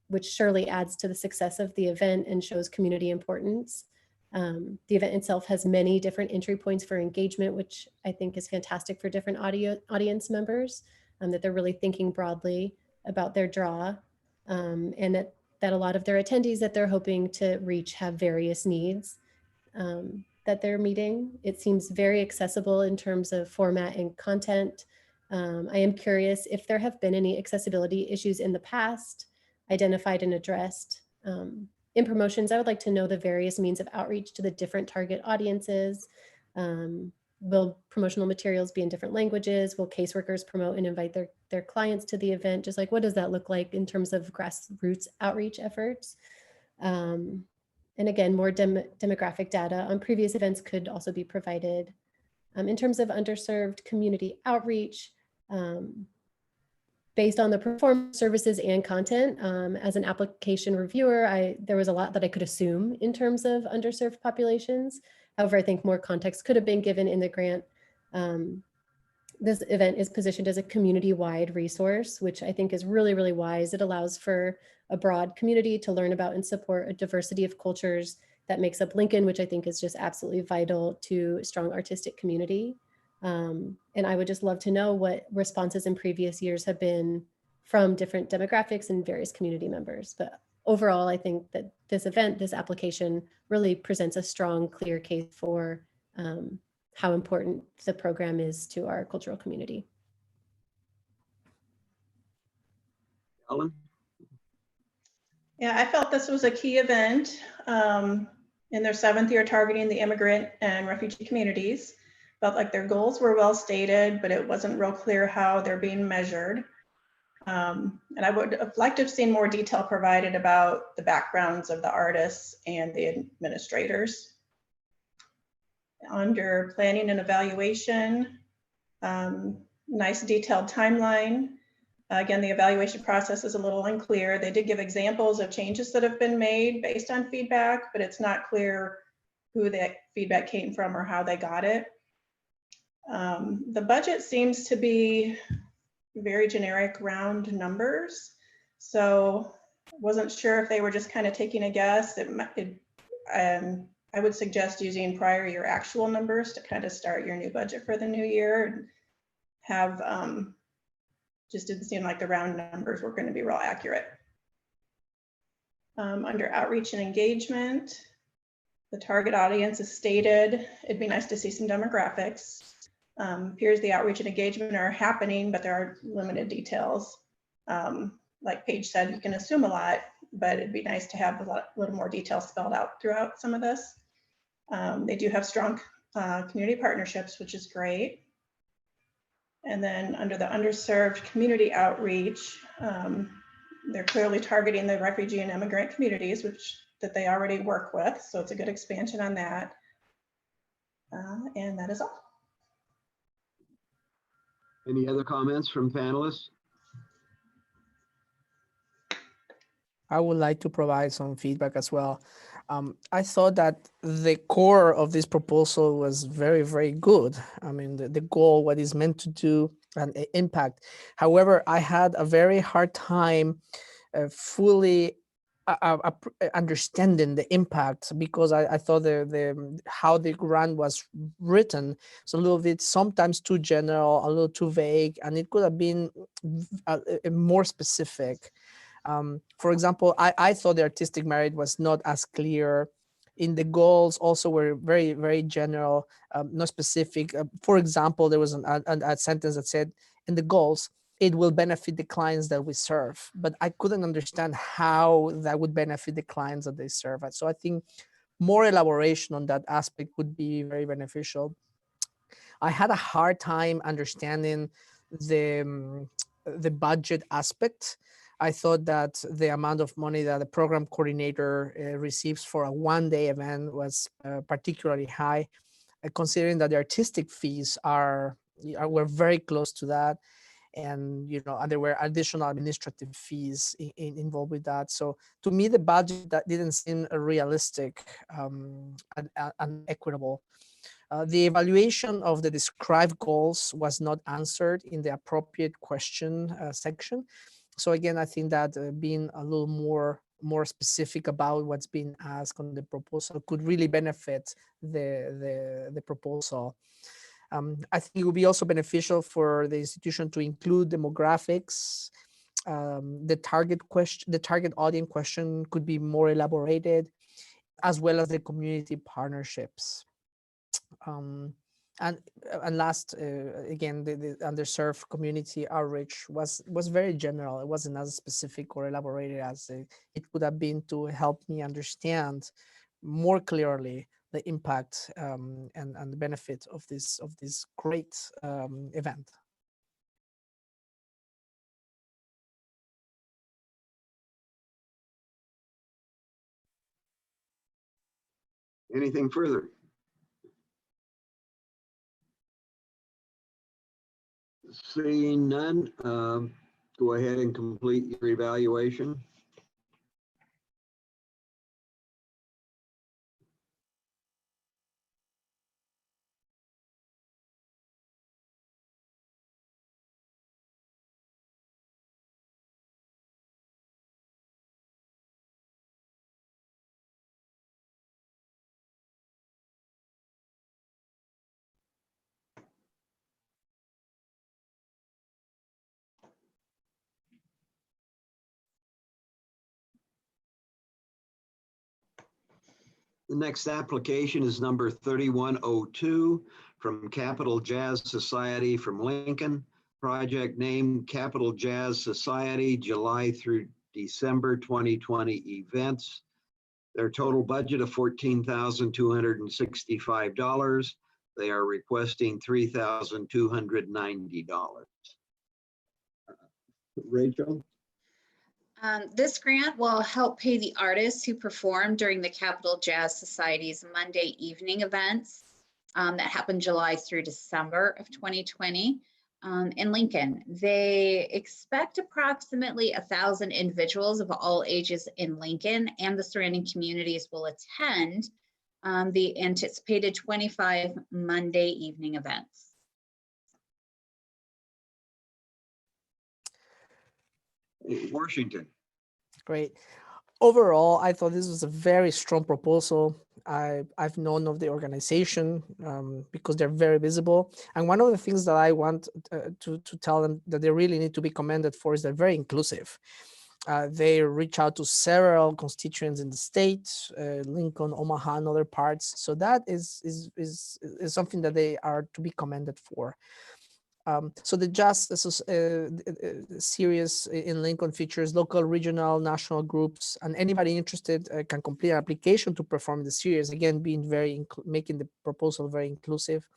Speaker 7: which surely adds to the success of the event and shows community importance. The event itself has many different entry points for engagement, which I think is fantastic for different audience members, that they're really thinking broadly about their draw, and that a lot of their attendees that they're hoping to reach have various needs that they're meeting. It seems very accessible in terms of format and content. I am curious if there have been any accessibility issues in the past identified and addressed. In promotions, I would like to know the various means of outreach to the different target audiences. Will promotional materials be in different languages? Will caseworkers promote and invite their clients to the event? Just like, what does that look like in terms of grassroots outreach efforts? And again, more demographic data on previous events could also be provided. In terms of underserved community outreach, based on the performance services and content, as an application reviewer, there was a lot that I could assume in terms of underserved populations. However, I think more context could have been given in the grant. This event is positioned as a community-wide resource, which I think is really, really wise. It allows for a broad community to learn about and support a diversity of cultures that makes up Lincoln, which I think is just absolutely vital to a strong artistic community. And I would just love to know what responses in previous years have been from different demographics and various community members. But overall, I think that this event, this application really presents a strong, clear case for how important the program is to our cultural community.
Speaker 3: Ellen?
Speaker 4: Yeah, I felt this was a key event in their 7th year targeting the immigrant and refugee communities. Felt like their goals were well stated, but it wasn't real clear how they're being measured. And I would have liked to have seen more detail provided about the backgrounds of the artists and the administrators. Under planning and evaluation, nice detailed timeline. Again, the evaluation process is a little unclear. They did give examples of changes that have been made based on feedback, but it's not clear who that feedback came from or how they got it. The budget seems to be very generic round numbers. So wasn't sure if they were just kind of taking a guess. I would suggest using prior year actual numbers to kind of start your new budget for the new year and have, just didn't seem like the round numbers were going to be real accurate. Under outreach and engagement, the target audience is stated. It'd be nice to see some demographics. Appears the outreach and engagement are happening, but there are limited details. Like Paige said, you can assume a lot, but it'd be nice to have a little more detail spelled out throughout some of this. They do have strong community partnerships, which is great. And then under the underserved community outreach, they're clearly targeting the refugee and immigrant communities, that they already work with. So it's a good expansion on that. And that is all.
Speaker 3: Any other comments from panelists?
Speaker 8: I would like to provide some feedback as well. I thought that the core of this proposal was very, very good. I mean, the goal, what is meant to do, and impact. However, I had a very hard time fully understanding the impact, because I thought the how the grant was written is a little bit sometimes too general, a little too vague, and it could have been more specific. For example, I thought the artistic merit was not as clear. In the goals also were very, very general, not specific. For example, there was a sentence that said, in the goals, it will benefit the clients that we serve. But I couldn't understand how that would benefit the clients that they serve. So I think more elaboration on that aspect would be very beneficial. I had a hard time understanding the budget aspect. I thought that the amount of money that the program coordinator receives for a one-day event was particularly high, considering that the artistic fees were very close to that, and and there were additional administrative fees involved with that. So to me, the budget that didn't seem realistic and equitable. The evaluation of the described goals was not answered in the appropriate question section. So again, I think that being a little more specific about what's being asked on the proposal could really benefit the proposal. I think it would be also beneficial for the institution to include demographics. The target audience question could be more elaborated, as well as the community partnerships. And last, again, the underserved community outreach was very general. It wasn't as specific or elaborated as it would have been to help me understand more clearly the impact and the benefit of this great event.
Speaker 3: Anything further? Seeing none, go ahead and complete your evaluation. The next application is number 3102 from Capital Jazz Society from Lincoln. Project name Capital Jazz Society, July through December 2020 events. Their total budget of $14,265. They are requesting $3,290. Rachel?
Speaker 10: This grant will help pay the artists who perform during the Capital Jazz Society's Monday evening events that happen July through December of 2020 in Lincoln. They expect approximately 1,000 individuals of all ages in Lincoln and the surrounding communities will attend the anticipated 25 Monday evening events.
Speaker 3: Washington.
Speaker 8: Great. Overall, I thought this was a very strong proposal. I've known of the organization because they're very visible. And one of the things that I want to tell them that they really need to be commended for is they're very inclusive. They reach out to several constituents in the state, Lincoln, Omaha, and other parts. So that is something that they are to be commended for. So the Jazz series in Lincoln features local, regional, national groups, and anybody interested can complete an application to perform the series. Again, making the proposal very inclusive.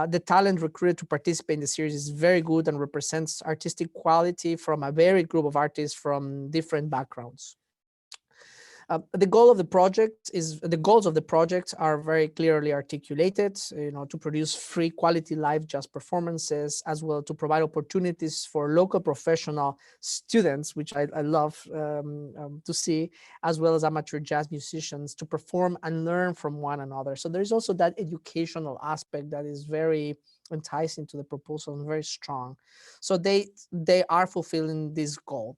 Speaker 8: The talent recruited to participate in the series is very good and represents artistic quality from a varied group of artists from different backgrounds. The goals of the project are very clearly articulated, to produce free quality live jazz performances, as well to provide opportunities for local professional students, which I love to see, as well as amateur jazz musicians to perform and learn from one another. So there's also that educational aspect that is very enticing to the proposal and very strong. So they are fulfilling this goal.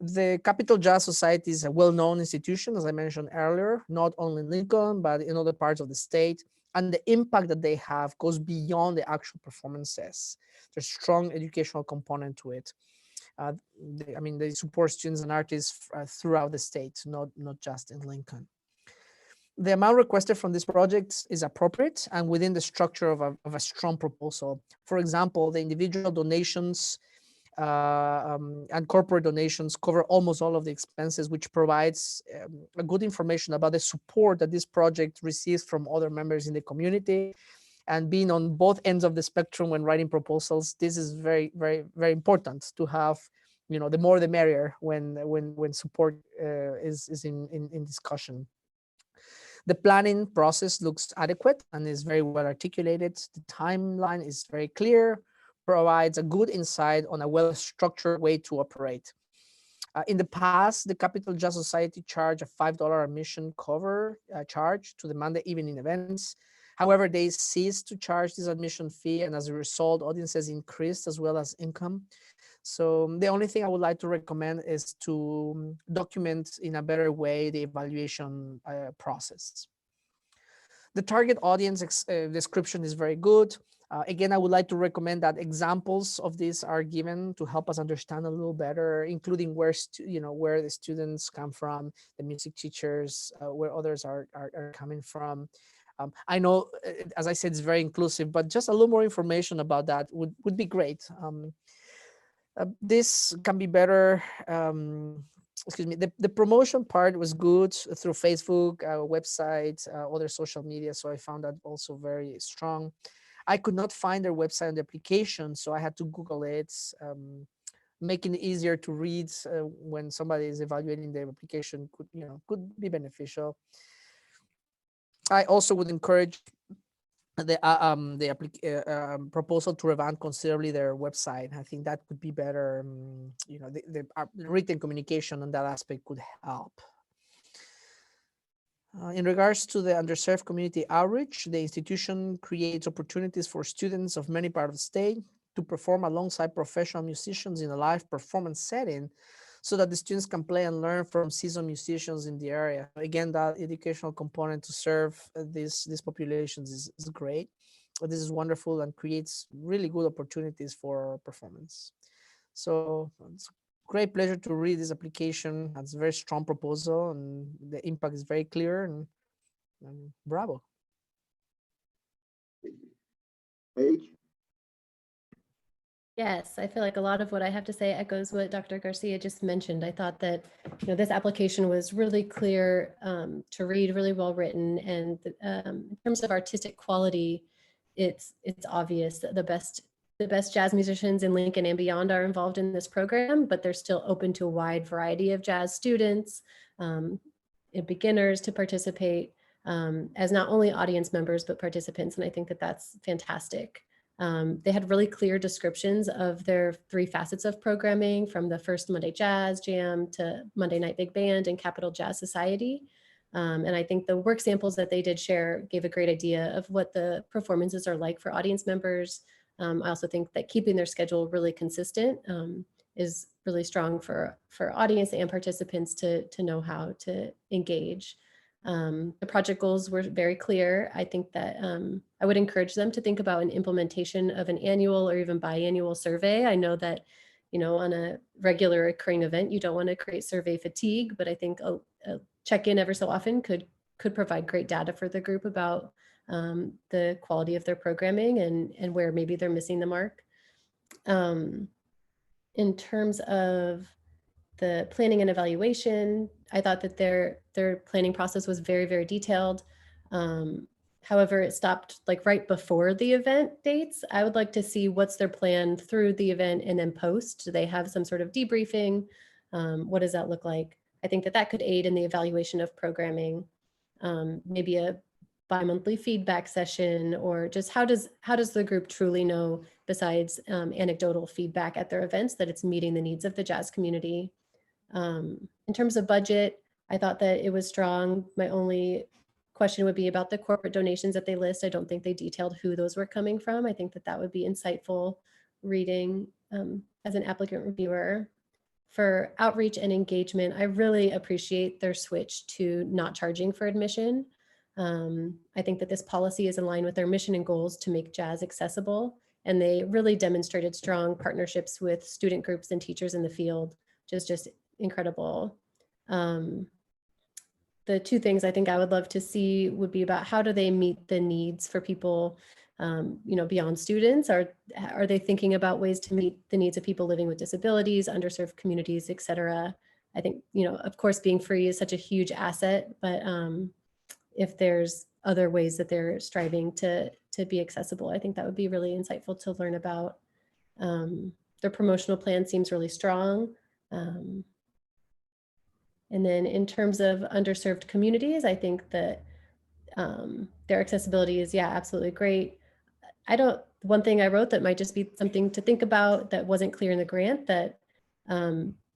Speaker 8: The Capital Jazz Society is a well-known institution, as I mentioned earlier, not only in Lincoln, but in other parts of the state. And the impact that they have goes beyond the actual performances. There's a strong educational component to it. They support students and artists throughout the state, not just in Lincoln. The amount requested from this project is appropriate and within the structure of a strong proposal. For example, the individual donations and corporate donations cover almost all of the expenses, which provides a good information about the support that this project receives from other members in the community. And being on both ends of the spectrum when writing proposals, this is very, very, very important to have. The more the merrier when support is in discussion. The planning process looks adequate and is very well articulated. The timeline is very clear, provides a good insight on a well-structured way to operate. In the past, the Capital Jazz Society charged a $5 admission cover charge to the Monday evening events. However, they ceased to charge this admission fee, and as a result, audiences increased as well as income. So the only thing I would like to recommend is to document in a better way the evaluation process. The target audience description is very good. Again, I would like to recommend that examples of this are given to help us understand a little better, including where the students come from, the music teachers, where others are coming from. I know, as I said, it's very inclusive, but just a little more information about that would be great. This can be better. Excuse me. The promotion part was good through Facebook, website, other social media. So I found that also very strong. I could not find their website and the application, so I had to Google it, making it easier to read when somebody is evaluating the application could be beneficial. I also would encourage the proposal to revamp considerably their website. I think that could be better. The written communication on that aspect could help. In regards to the underserved community outreach, the institution creates opportunities for students of many parts of the state to perform alongside professional musicians in a live performance setting, so that the students can play and learn from seasoned musicians in the area. Again, that educational component to serve these populations is great. This is wonderful and creates really good opportunities for performance. So it's a great pleasure to read this application. It's a very strong proposal and the impact is very clear and bravo.
Speaker 3: Paige?
Speaker 7: Yes, I feel like a lot of what I have to say echoes what Dr. Garcia just mentioned. I thought that this application was really clear to read, really well written, and in terms of artistic quality, it's obvious that the best jazz musicians in Lincoln and beyond are involved in this program, but they're still open to a wide variety of jazz students, beginners to participate as not only audience members but participants, and I think that that's fantastic. They had really clear descriptions of their 3 facets of programming, from the first Monday Jazz Jam to Monday Night Big Band and Capital Jazz Society. And I think the work samples that they did share gave a great idea of what the performances are like for audience members. I also think that keeping their schedule really consistent is really strong for audience and participants to know how to engage. The project goals were very clear. I think that I would encourage them to think about an implementation of an annual or even biannual survey. I know that, on a regular occurring event, you don't want to create survey fatigue, but I think a check-in every so often could provide great data for the group about the quality of their programming and where maybe they're missing the mark. In terms of the planning and evaluation, I thought that their planning process was very, very detailed. However, it stopped right before the event dates. I would like to see what's their plan through the event and then post. Do they have some sort of debriefing? What does that look like? I think that that could aid in the evaluation of programming. Maybe a bi-monthly feedback session, or just how does the group truly know, besides anecdotal feedback at their events, that it's meeting the needs of the jazz community. In terms of budget, I thought that it was strong. My only question would be about the corporate donations that they list. I don't think they detailed who those were coming from. I think that that would be insightful reading as an applicant reviewer. For outreach and engagement, I really appreciate their switch to not charging for admission. I think that this policy is in line with their mission and goals to make jazz accessible, and they really demonstrated strong partnerships with student groups and teachers in the field, which is just incredible. The two things I think I would love to see would be about how do they meet the needs for people, beyond students? Are they thinking about ways to meet the needs of people living with disabilities, underserved communities, et cetera? I think, of course, being free is such a huge asset, but if there's other ways that they're striving to be accessible, I think that would be really insightful to learn about. Their promotional plan seems really strong. And then in terms of underserved communities, I think that their accessibility is, absolutely great. One thing I wrote that might just be something to think about that wasn't clear in the grant, that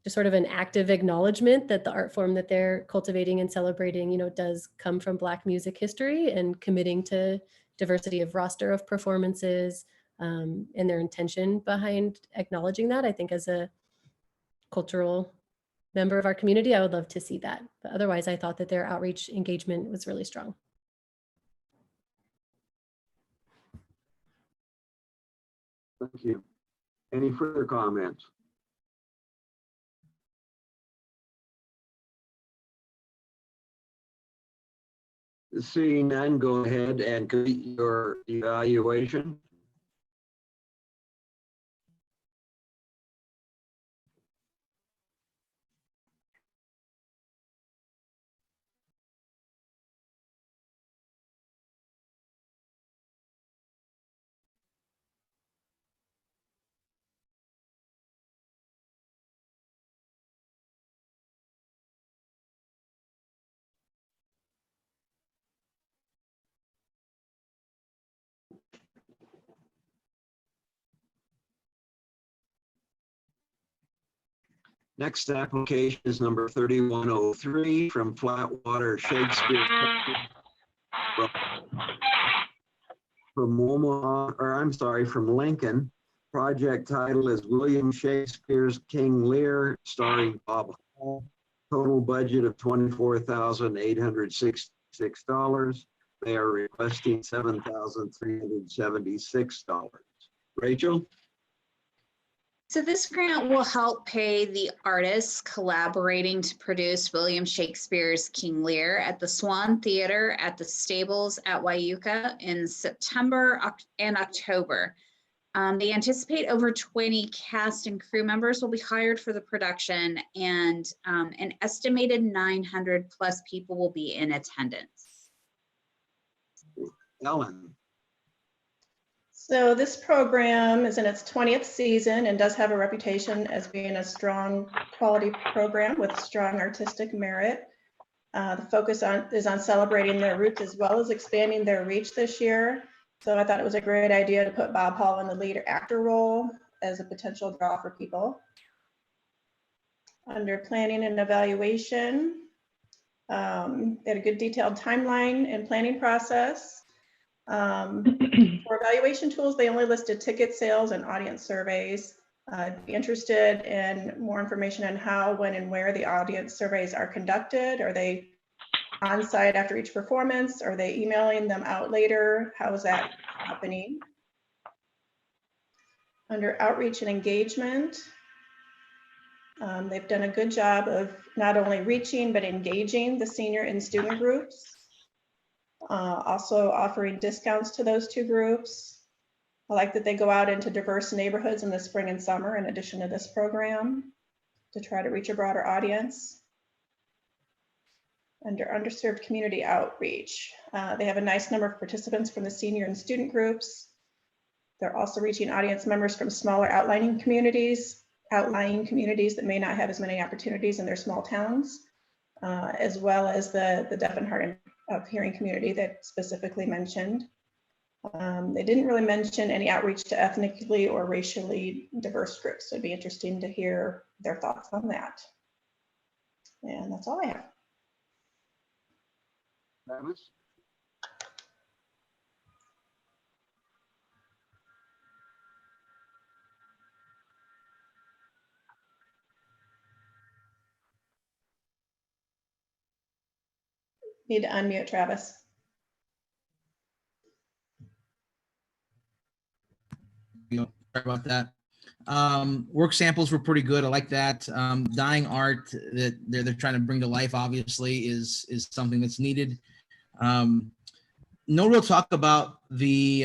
Speaker 7: just sort of an active acknowledgement that the art form that they're cultivating and celebrating, does come from Black music history, and committing to diversity of roster of performances, and their intention behind acknowledging that. I think as a cultural member of our community, I would love to see that. But otherwise, I thought that their outreach engagement was really strong.
Speaker 3: Thank you. Any further comments? Seeing none, go ahead and complete your evaluation. Next application is number 3103 from Flatwater Shakespeare. From Omaha, or I'm sorry, from Lincoln. Project title is William Shakespeare's King Lear, starring Bob Hall. Total budget of $24,866. They are requesting $7,376. Rachel?
Speaker 10: So this grant will help pay the artists collaborating to produce William Shakespeare's King Lear at the Swan Theater at the Stables at Wyuka in September and October. They anticipate over 20 cast and crew members will be hired for the production, and an estimated 900 plus people will be in attendance.
Speaker 3: Ellen?
Speaker 4: So this program is in its 20th season and does have a reputation as being a strong quality program with strong artistic merit. The focus is on celebrating their roots as well as expanding their reach this year. So I thought it was a great idea to put Bob Hall in the lead actor role as a potential draw for people. Under planning and evaluation, they had a good detailed timeline and planning process. For evaluation tools, they only listed ticket sales and audience surveys. I'd be interested in more information on how, when, and where the audience surveys are conducted. Are they on site after each performance? Are they emailing them out later? How is that happening? Under outreach and engagement, they've done a good job of not only reaching but engaging the senior and student groups. Also offering discounts to those two groups. I like that they go out into diverse neighborhoods in the spring and summer in addition to this program to try to reach a broader audience. Under underserved community outreach, they have a nice number of participants from the senior and student groups. They're also reaching audience members from smaller outlying communities that may not have as many opportunities in their small towns. as well as the deaf and hard of hearing community that specifically mentioned. They didn't really mention any outreach to ethnically or racially diverse groups. So it'd be interesting to hear their thoughts on that. And that's all I have.
Speaker 3: Travis?
Speaker 4: Need to unmute Travis.
Speaker 6: Sorry about that. Work samples were pretty good. I like that. Dying art that they're trying to bring to life, obviously, is something that's needed. No real talk about the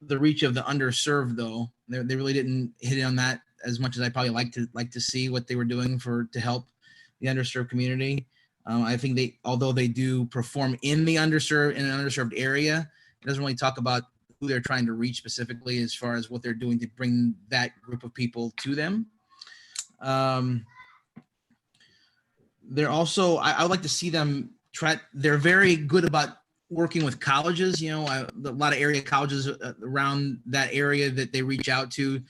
Speaker 6: reach of the underserved, though. They really didn't hit on that as much as I probably like to see what they were doing to help the underserved community. I think although they do perform in an underserved area, it doesn't really talk about who they're trying to reach specifically as far as what they're doing to bring that group of people to them. They're also, I would like to see them they're very good about working with colleges, a lot of area colleges around that area that they reach out to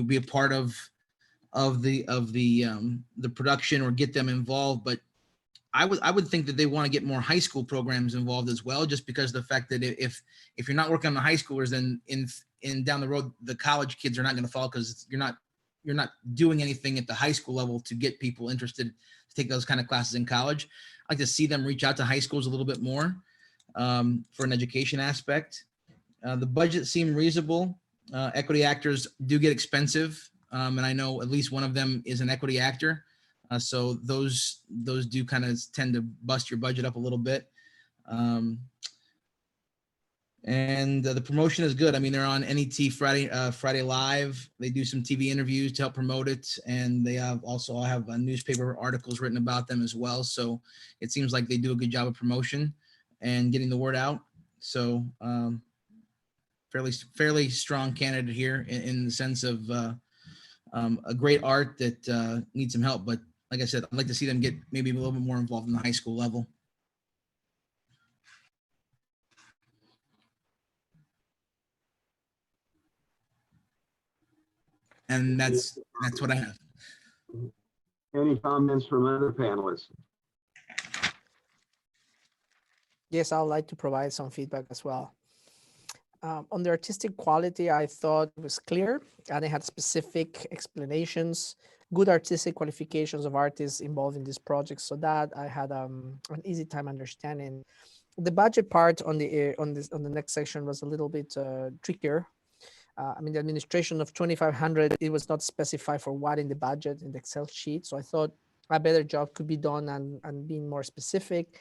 Speaker 6: be a part of the production or get them involved. But I would think that they want to get more high school programs involved as well, just because of the fact that if you're not working on the high schoolers, then in down the road, the college kids are not going to follow, because you're not doing anything at the high school level to get people interested to take those kind of classes in college. I'd like to see them reach out to high schools a little bit more for an education aspect. The budget seemed reasonable. Equity actors do get expensive, and I know at least one of them is an equity actor. So those do kind of tend to bust your budget up a little bit. And the promotion is good. I mean, they're on NET Friday Live. They do some TV interviews to help promote it. And they also have newspaper articles written about them as well. So it seems like they do a good job of promotion and getting the word out. So fairly strong candidate here in the sense of a great art that needs some help. But like I said, I'd like to see them get maybe a little bit more involved in the high school level. And that's what I have.
Speaker 3: Any comments from other panelists?
Speaker 8: Yes, I would like to provide some feedback as well. On the artistic quality, I thought it was clear and it had specific explanations, good artistic qualifications of artists involved in this project, so that I had an easy time understanding. The budget part on the next section was a little bit trickier. I mean, the administration of 2,500, it was not specified for what in the budget in the Excel sheet. So I thought a better job could be done and being more specific.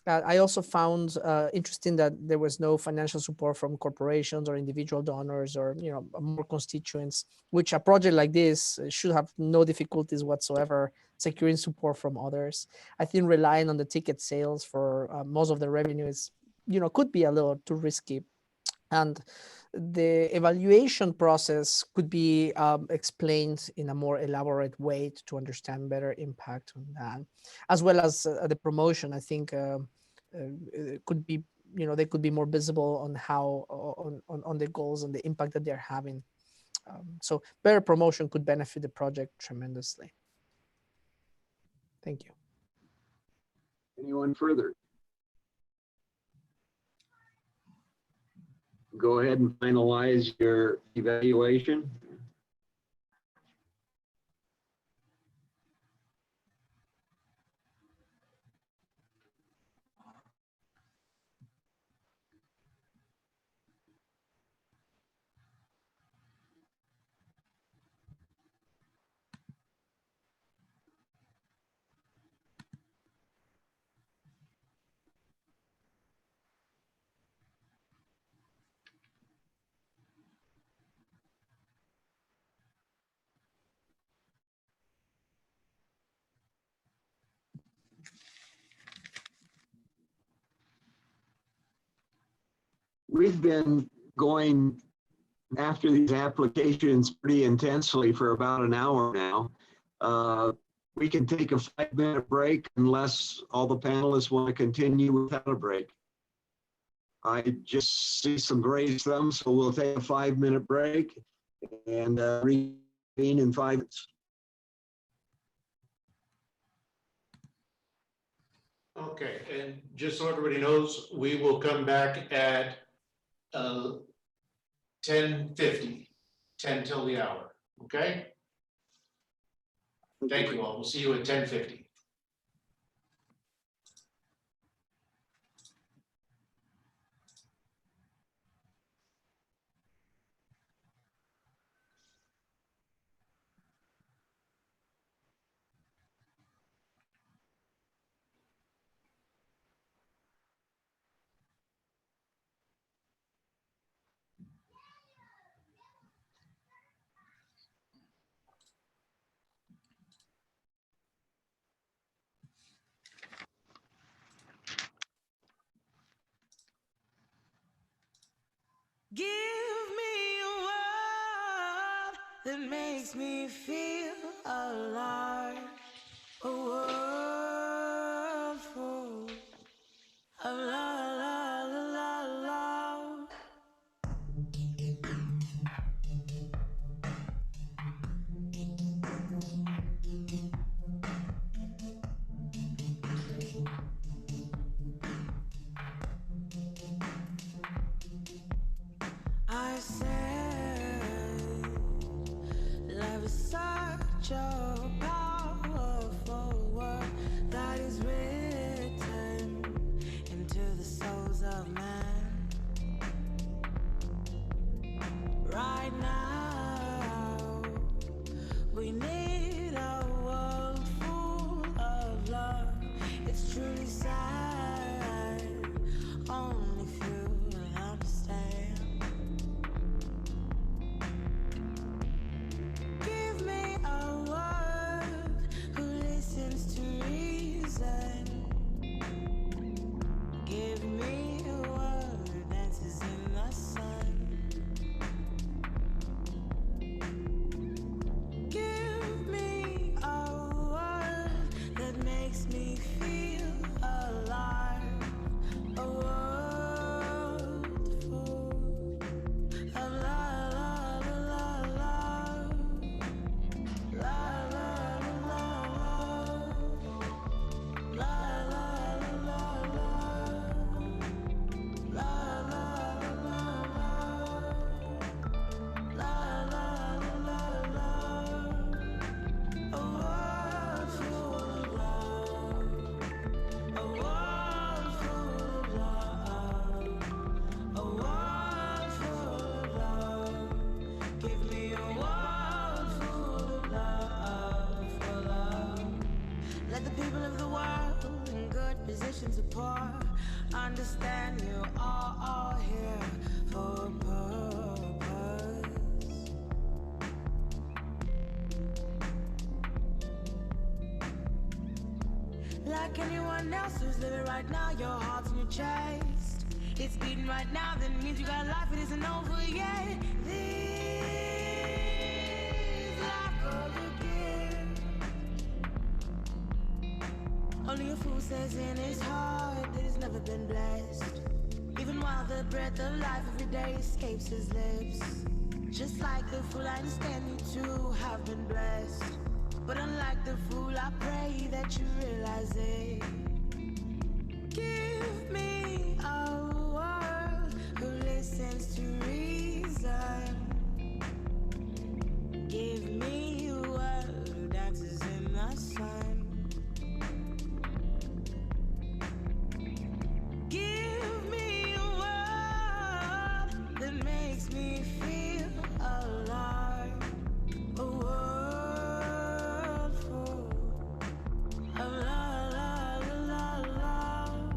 Speaker 8: I also found interesting that there was no financial support from corporations or individual donors or more constituents, which a project like this should have no difficulties whatsoever securing support from others. I think relying on the ticket sales for most of the revenue is, could be a little too risky. And the evaluation process could be explained in a more elaborate way to understand better impact on that, as well as the promotion. I think it could be, they could be more visible on how on the goals and the impact that they're having. So better promotion could benefit the project tremendously. Thank you.
Speaker 3: Anyone further? Go ahead and finalize your evaluation. We've been going after these applications pretty intensely for about an hour now. We can take a 5-minute break unless all the panelists want to continue without a break. I just see some raised thumbs, so we'll take a 5-minute break and reconvene in 5 minutes.
Speaker 9: Okay, and just so everybody knows, we will come back at 10:50, 10 till the hour, okay? Thank you all. We'll see you at 10:50.
Speaker 1: Give me a world that makes me feel alive. A world full of love, love, love, love. I said, love is such a powerful word that is written into the souls of man. Right now, we need a world full of love. It's truly sad, only few will understand. Give me a world who listens to reason. Give me a world that dances in the sun. Give me a world that makes me feel alive. A world full of love, love, love, love. Love, love, love, love. Love, love, love, love. Love, love, love, love. Love, love, love, love. A world full of love. A world full of love. A world full of love. Give me a world full of love, for love. Let the people of the world in good positions of poor understand you are all here for a purpose. Like anyone else who's living right now, your heart's in your chest. It's beating right now, that means you got life, it isn't over yet. This life goes again. Only a fool says in his heart that he's never been blessed. Even while the breath of life every day escapes his lips. Just like the fool, I understand you too have been blessed. But unlike the fool, I pray that you realize it. Give me a world who listens to reason. Give me a world who dances in the sun. Give me a world that makes me feel alive. A world full of love, love, love, love.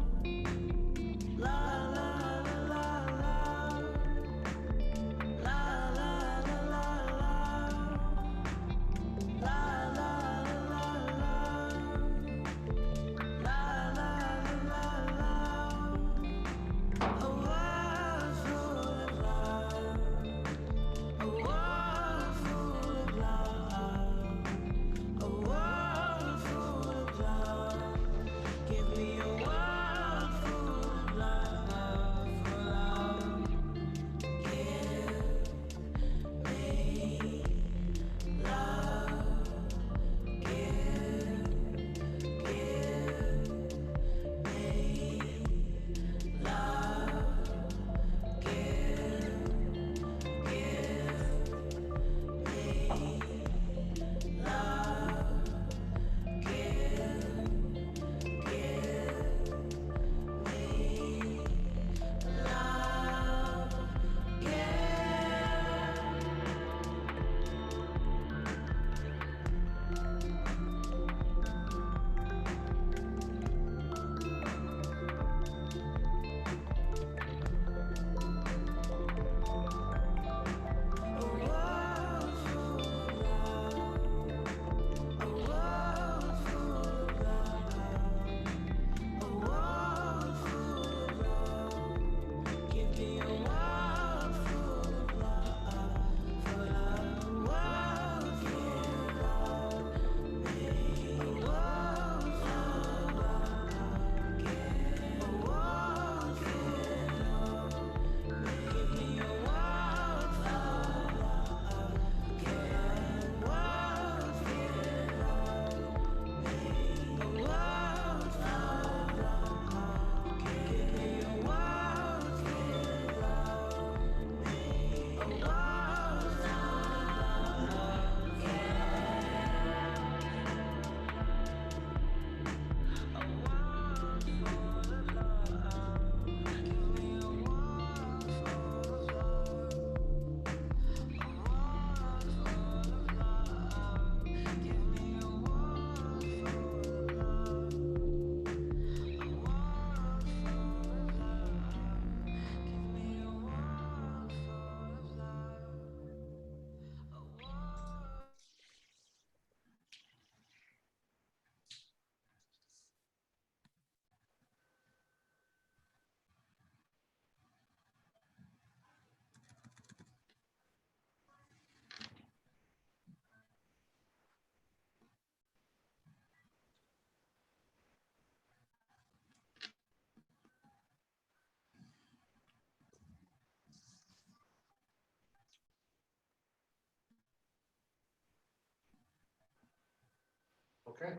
Speaker 9: Okay,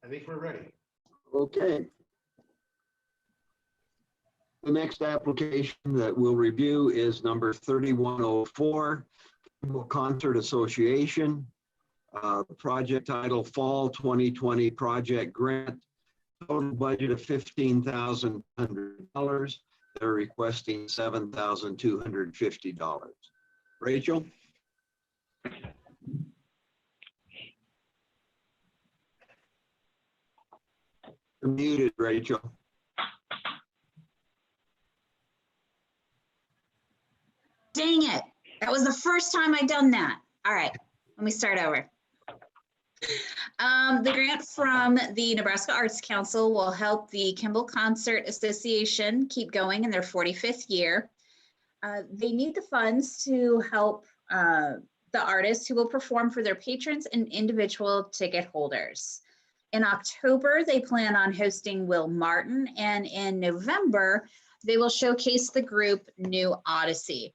Speaker 9: I think we're ready.
Speaker 3: Okay. The next application that we'll review is number 3104, Kimball Concert Association. Project title Fall 2020 Project Grant. Total budget of $15,100. They're requesting $7,250. Rachel? You're muted, Rachel.
Speaker 10: Dang it. That was the first time I'd done that. All right, let me start over. The grant from the Nebraska Arts Council will help the Kimball Concert Association keep going in their 45th year. They need the funds to help the artists who will perform for their patrons and individual ticket holders. In October, they plan on hosting Will Martin, and in November, they will showcase the group New Odyssey.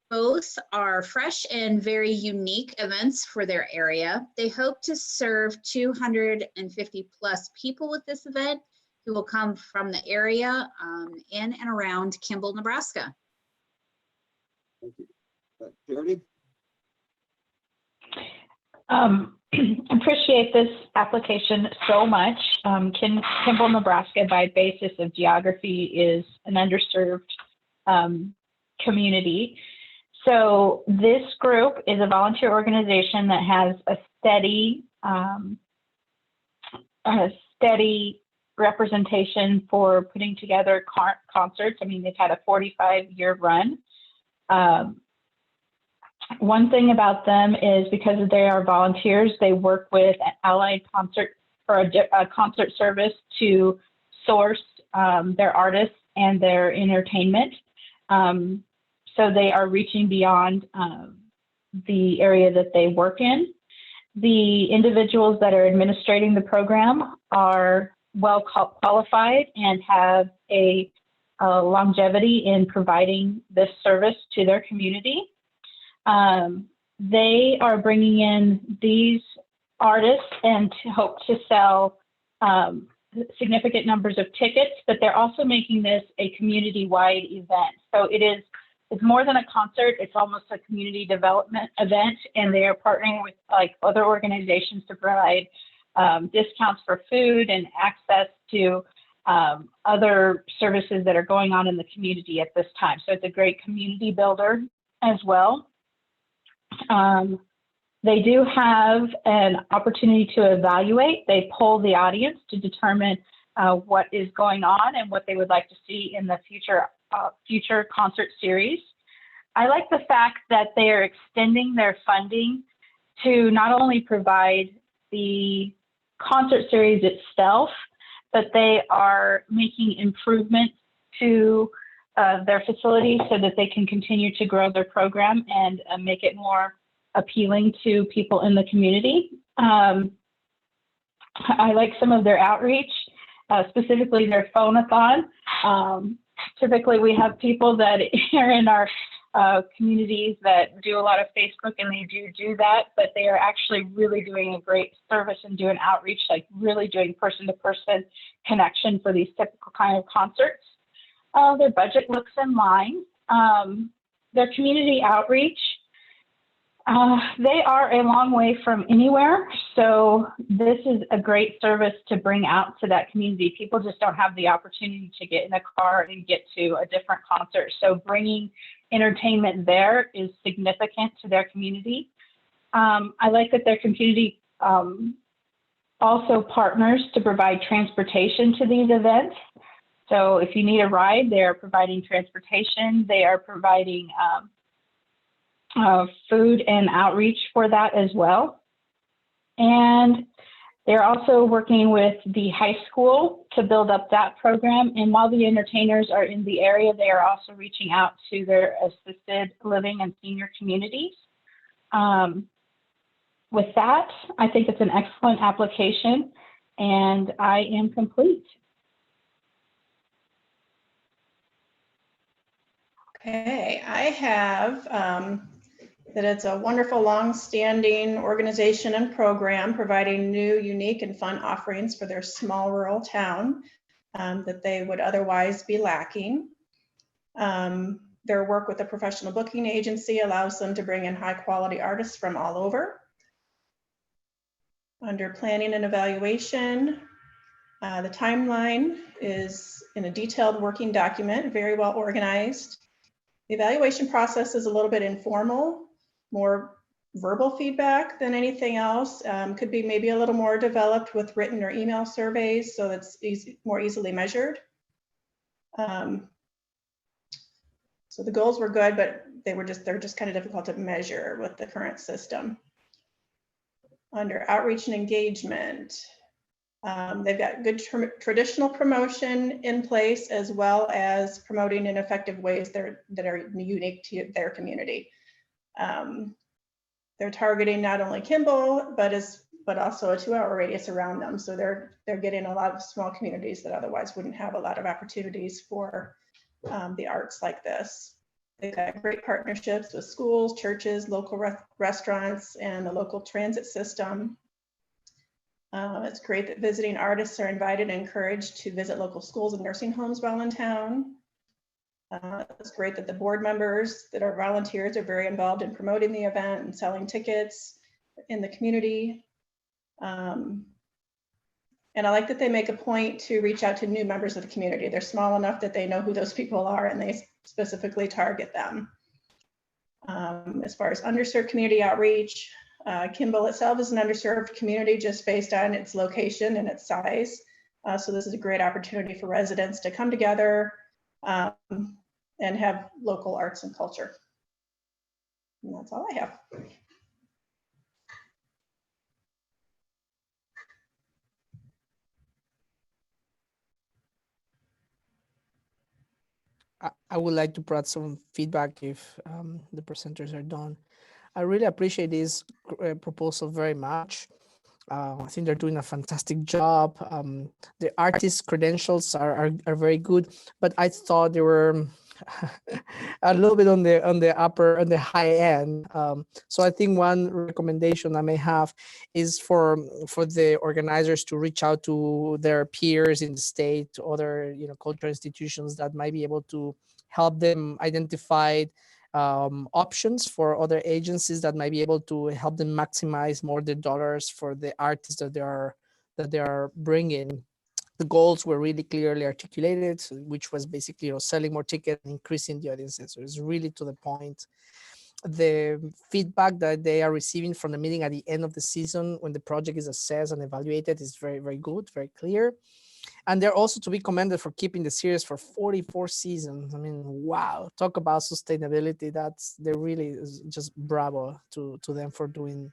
Speaker 10: Both are fresh and very unique events for their area. They hope to serve 250 plus people with this event who will come from the area in and around Kimball, Nebraska.
Speaker 3: Thank you. Charity?
Speaker 5: Appreciate this application so much. Kimball, Nebraska, by basis of geography, is an underserved community. So this group is a volunteer organization that has a steady representation for putting together concerts. I mean, they've had a 45-year run. One thing about them is because they are volunteers, they work with an allied concert or a concert service to source their artists and their entertainment. So they are reaching beyond the area that they work in. The individuals that are administrating the program are well qualified and have a longevity in providing this service to their community. They are bringing in these artists and hope to sell significant numbers of tickets, but they're also making this a community-wide event. So it's more than a concert, it's almost a community development event, and they are partnering with like other organizations to provide discounts for food and access to other services that are going on in the community at this time. So it's a great community builder as well. They do have an opportunity to evaluate. They poll the audience to determine what is going on and what they would like to see in the future concert series. I like the fact that they are extending their funding to not only provide the concert series itself, but they are making improvements to their facilities so that they can continue to grow their program and make it more appealing to people in the community. I like some of their outreach, specifically their phone-a-thon. Typically, we have people that are in our communities that do a lot of Facebook, and they do that, but they are actually really doing a great service and doing outreach, like really doing person-to-person connection for these typical kind of concerts. Their budget looks in line. Their community outreach, they are a long way from anywhere, so this is a great service to bring out to that community. People just don't have the opportunity to get in a car and get to a different concert, so bringing entertainment there is significant to their community. I like that their community also partners to provide transportation to these events. So if you need a ride, they are providing transportation. They are providing food and outreach for that as well. And they're also working with the high school to build up that program. And while the entertainers are in the area, they are also reaching out to their assisted living and senior communities. With that, I think it's an excellent application, and I am complete.
Speaker 4: Okay, I have that it's a wonderful, long-standing organization and program providing new, unique, and fun offerings for their small rural town that they would otherwise be lacking. Their work with a professional booking agency allows them to bring in high-quality artists from all over. Under planning and evaluation, the timeline is in a detailed working document, very well organized. The evaluation process is a little bit informal, more verbal feedback than anything else. Could be maybe a little more developed with written or email surveys, so it's more easily measured. So the goals were good, but they're just kind of difficult to measure with the current system. Under outreach and engagement, they've got good traditional promotion in place, as well as promoting in effective ways that are unique to their community. They're targeting not only Kimball, but also a 2-hour radius around them. So they're getting a lot of small communities that otherwise wouldn't have a lot of opportunities for the arts like this. They've got great partnerships with schools, churches, local restaurants, and the local transit system. It's great that visiting artists are invited and encouraged to visit local schools and nursing homes while in town. It's great that the board members that are volunteers are very involved in promoting the event and selling tickets in the community. And I like that they make a point to reach out to new members of the community. They're small enough that they know who those people are and they specifically target them. As far as underserved community outreach, Kimball itself is an underserved community just based on its location and its size. So this is a great opportunity for residents to come together and have local arts and culture. And that's all I have.
Speaker 8: I would like to provide some feedback if the presenters are done. I really appreciate this proposal very much. I think they're doing a fantastic job. The artist credentials are very good, but I thought they were a little bit on the high end. So I think one recommendation I may have is for the organizers to reach out to their peers in the state, to other cultural institutions that might be able to help them identify options for other agencies that might be able to help them maximize more the dollars for the artists that they are bringing. The goals were really clearly articulated, which was basically selling more tickets and increasing the audiences. So it's really to the point. The feedback that they are receiving from the meeting at the end of the season when the project is assessed and evaluated is very, very good, very clear. And they're also to be commended for keeping the series for 44 seasons. I mean, wow, talk about sustainability. They're really just bravo to them for doing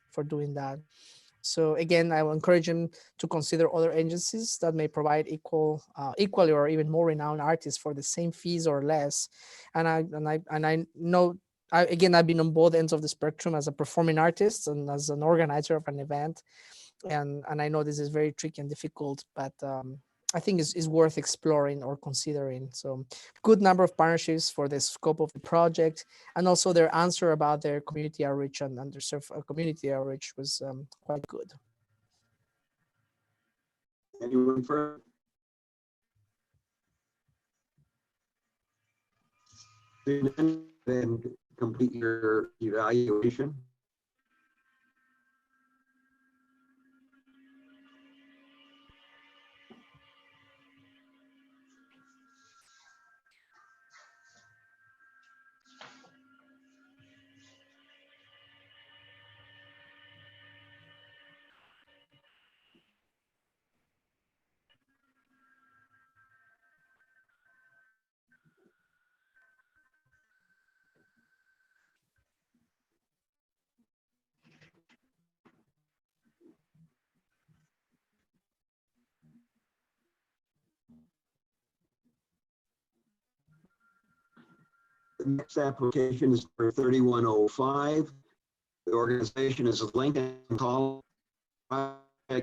Speaker 8: that. So again, I will encourage them to consider other agencies that may provide equally or even more renowned artists for the same fees or less. And I know, again, I've been on both ends of the spectrum as a performing artist and as an organizer of an event. And I know this is very tricky and difficult, but I think is worth exploring or considering. So good number of partnerships for the scope of the project, and also their answer about their community outreach and underserved community outreach was quite good.
Speaker 3: Anyone further? Then complete your evaluation. The next application is for 3105. The organization is Lincoln Calling.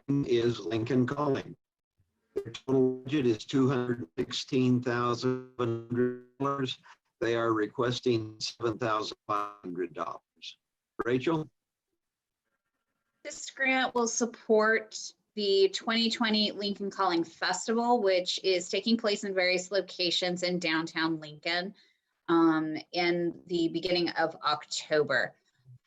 Speaker 3: Is Lincoln Calling. Their total budget is $216,700. They are requesting $7,500. Rachel?
Speaker 10: This grant will support the 2020 Lincoln Calling Festival, which is taking place in various locations in downtown Lincoln in the beginning of October.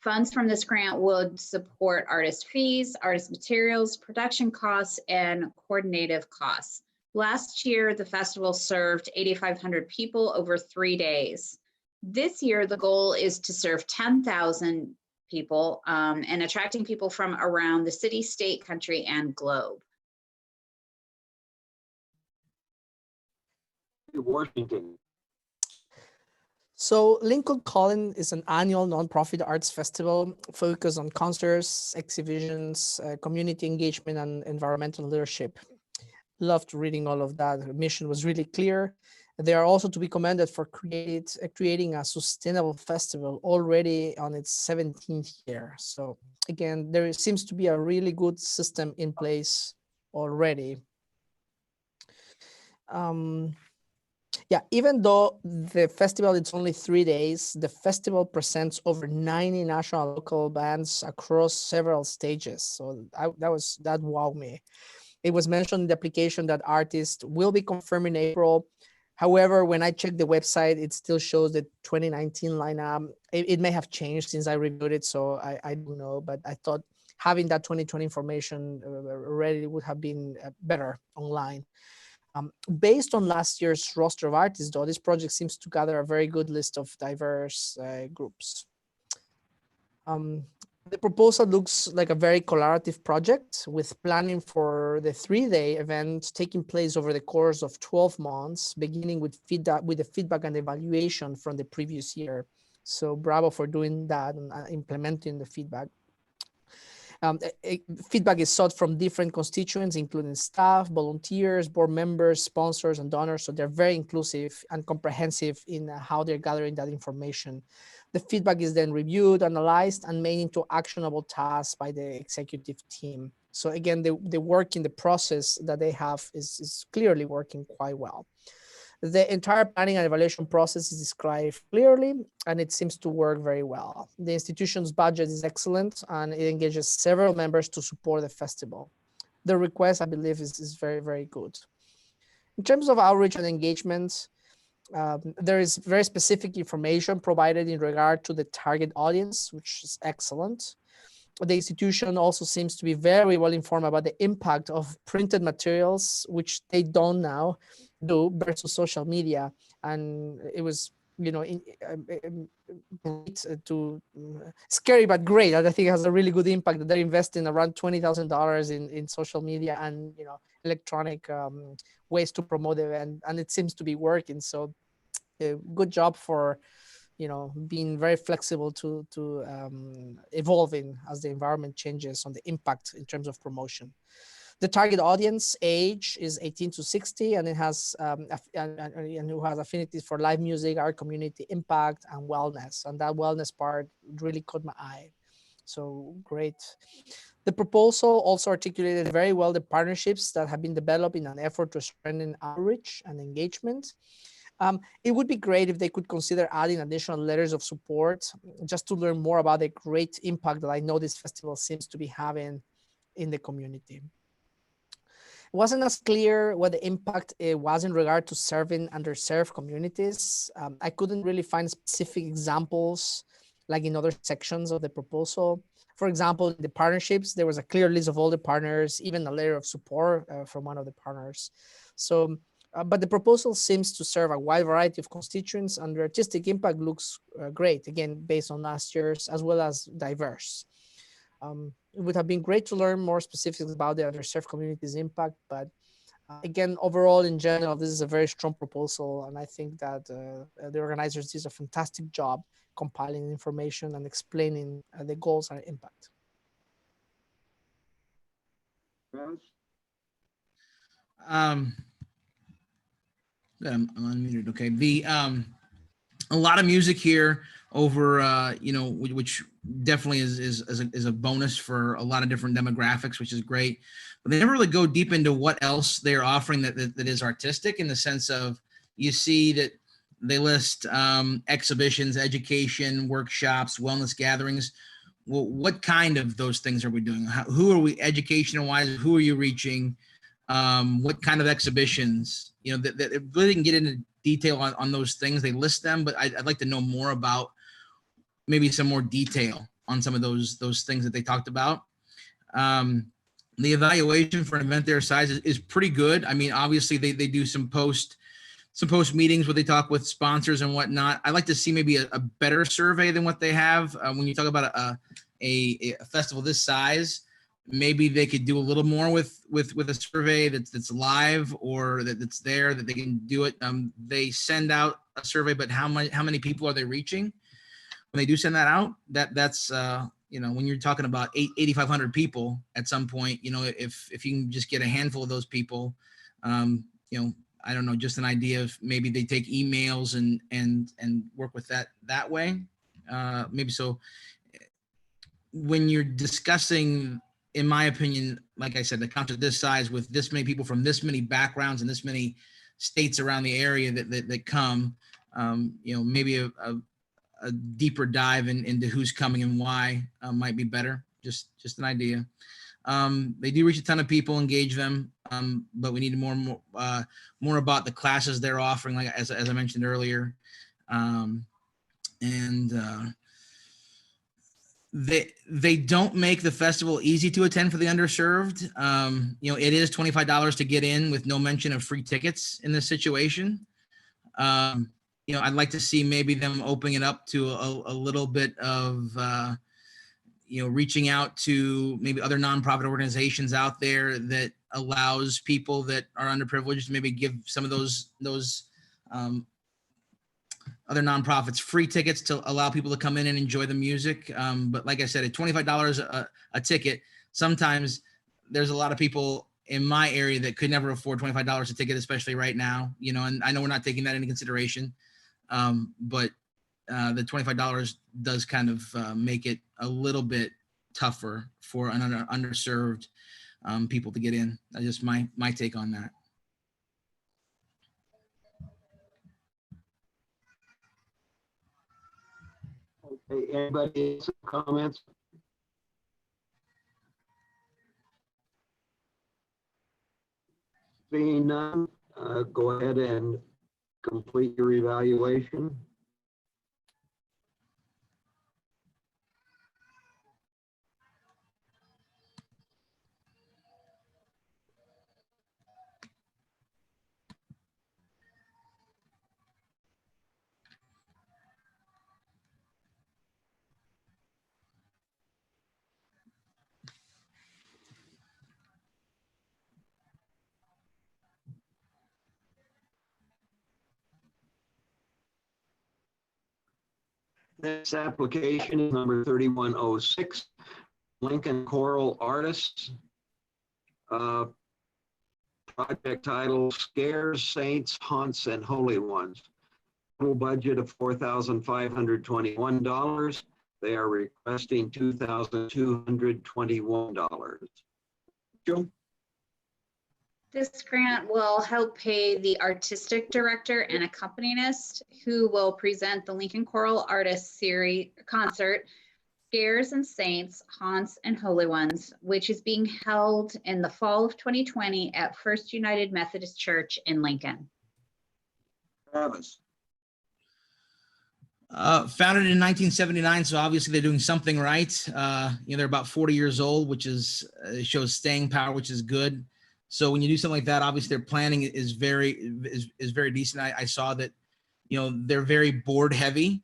Speaker 10: Funds from this grant would support artist fees, artist materials, production costs, and coordinative costs. Last year, the festival served 8,500 people over 3 days. This year, the goal is to serve 10,000 people and attracting people from around the city, state, country, and globe.
Speaker 3: Washington.
Speaker 8: So Lincoln Calling is an annual nonprofit arts festival focused on concerts, exhibitions, community engagement, and environmental leadership. Loved reading all of that. The mission was really clear. They are also to be commended for creating a sustainable festival already on its 17th year. So again, there seems to be a really good system in place already. Yeah, even though the festival it's only 3 days, the festival presents over 90 national and local bands across several stages. So that wowed me. It was mentioned in the application that artists will be confirmed in April. However, when I checked the website, it still shows the 2019 lineup. It may have changed since I reviewed it, so I don't know. But I thought having that 2020 information already would have been better online. Based on last year's roster of artists, though, this project seems to gather a very good list of diverse groups. The proposal looks like a very collaborative project with planning for the 3-day event taking place over the course of 12 months, beginning with the feedback and evaluation from the previous year. So bravo for doing that and implementing the feedback. Feedback is sought from different constituents, including staff, volunteers, board members, sponsors, and donors. So they're very inclusive and comprehensive in how they're gathering that information. The feedback is then reviewed, analyzed, and made into actionable tasks by the executive team. So again, the work in the process that they have is clearly working quite well. The entire planning and evaluation process is described clearly, and it seems to work very well. The institution's budget is excellent, and it engages several members to support the festival. The request, I believe, is very, very good. In terms of outreach and engagement, there is very specific information provided in regard to the target audience, which is excellent. The institution also seems to be very well informed about the impact of printed materials, which they don't now do, versus social media. And it was, great scary, but great. I think it has a really good impact that they're investing around $20,000 in social media and, electronic ways to promote the event. And it seems to be working. So good job for, being very flexible to evolving as the environment changes on the impact in terms of promotion. The target audience age is 18 to 60, and it has and who has affinities for live music, art, community impact, and wellness. And that wellness part really caught my eye. So great. The proposal also articulated very well the partnerships that have been developed in an effort to strengthen outreach and engagement. It would be great if they could consider adding additional letters of support just to learn more about the great impact that I know this festival seems to be having in the community. It wasn't as clear what the impact was in regard to serving underserved communities. I couldn't really find specific examples like in other sections of the proposal. For example, in the partnerships, there was a clear list of all the partners, even a letter of support from one of the partners. So, but the proposal seems to serve a wide variety of constituents, and the artistic impact looks great, again, based on last year's, as well as diverse. It would have been great to learn more specifics about the underserved community's impact, but again, overall, in general, this is a very strong proposal, and I think that the organizers did a fantastic job compiling information and explaining the goals and impact.
Speaker 6: I'm unmuted. Okay. A lot of music here over, which definitely is a bonus for a lot of different demographics, which is great. But they never really go deep into what else they're offering that is artistic, in the sense of, you see that they list exhibitions, education, workshops, wellness gatherings. well, what kind of those things are we doing? Who are we educational wise? Who are you reaching? What kind of exhibitions? You know, that really didn't get into detail on those things. They list them, but I'd like to know more about maybe some more detail on some of those things that they talked about. The evaluation for an event their size is pretty good. I mean, obviously they do some post meetings where they talk with sponsors and whatnot. I'd like to see maybe a better survey than what they have. When you talk about a festival this size, maybe they could do a little more with a survey that's live or that's there, that they can do it. They send out a survey, but how many people are they reaching when they do send that out? That's you know, when you're talking about 8,500 people at some point, you know, if you can just get a handful of those people, you know, I don't know, just an idea of maybe they take emails and work with that way. Maybe so. When you're discussing, in my opinion, like I said, the concert this size with this many people from this many backgrounds and this many states around the area that come, you know, maybe a deeper dive into who's coming and why might be better. Just an idea. They do reach a ton of people, engage them, but we need more about the classes they're offering, like as I mentioned earlier, they don't make the festival easy to attend for the underserved. You know, it is $25 to get in with no mention of free tickets in this situation. You know, I'd like to see maybe them opening it up to a little bit of, you know, reaching out to maybe other nonprofit organizations out there that allows people that are underprivileged to maybe give some of those other nonprofits free tickets to allow people to come in and enjoy the music. But like I said, at $25 a ticket, sometimes there's a lot of people in my area that could never afford $25 a ticket, especially right now, you know, and I know we're not taking that into consideration. But the $25 does kind of make it a little bit tougher for an underserved people to get in. That's just my take on that.
Speaker 3: Okay, anybody have some comments? Seeing none, go ahead and complete your evaluation. This application is number 3106, Lincoln Choral Artists. Project title, Scares, Saints, Haunts, and Holy Ones. Total budget of $4,521. They are requesting $2,221. Joe?
Speaker 10: This grant will help pay the artistic director and accompanist who will present the Lincoln Choral Artists series concert, Scares and Saints, Haunts and Holy Ones, which is being held in the fall of 2020 at First United Methodist Church in Lincoln.
Speaker 3: Travis.
Speaker 6: Founded in 1979, so obviously they're doing something right. You know, they're about 40 years old, which is shows staying power, which is good. So when you do something like that, obviously their planning is very decent. I saw that, you know, they're very board heavy.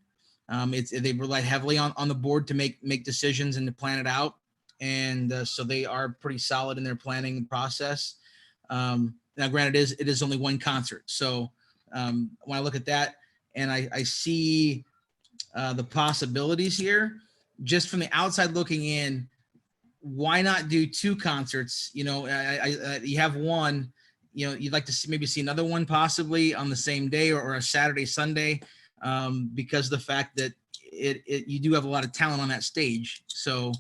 Speaker 6: They rely heavily on the board to make decisions and to plan it out, and so they are pretty solid in their planning process. Now, granted, it is only one concert, so when I look at that and I see the possibilities here, just from the outside looking in, why not do two concerts? You know, you have one, you know, you'd like to maybe see another one possibly on the same day or a Saturday, Sunday, because of the fact that you do have a lot of talent on that stage. So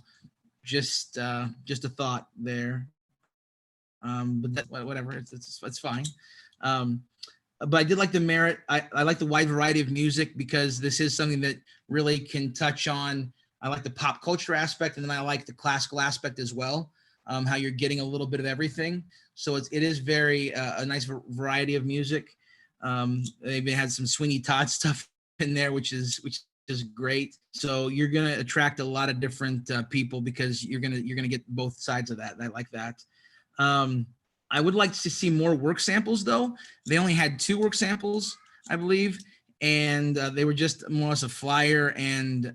Speaker 6: just a thought there. But that, whatever, it's fine. But I did like the merit. I like the wide variety of music because this is something that really can touch on I like the pop culture aspect, and then I like the classical aspect as well. How you're getting a little bit of everything. So it is very a nice variety of music. They even had some Sweeney Todd stuff in there, which is great. So you're gonna attract a lot of different people because you're gonna get both sides of that. I like that. I would like to see more work samples though. They only had 2 work samples, I believe, and they were just more or less a flyer and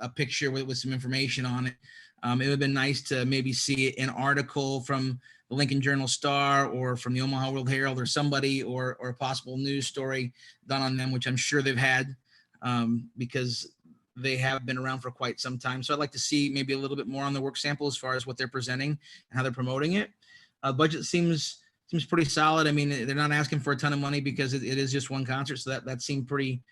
Speaker 6: a picture with some information on it. It would have been nice to maybe see an article from the Lincoln Journal Star or from the Omaha World Herald or somebody, or a possible news story done on them, which I'm sure they've had, because they have been around for quite some time. So I'd like to see maybe a little bit more on the work sample as far as what they're presenting and how they're promoting it. Budget seems pretty solid. I mean, they're not asking for a ton of money because it is just one concert. So that seemed pretty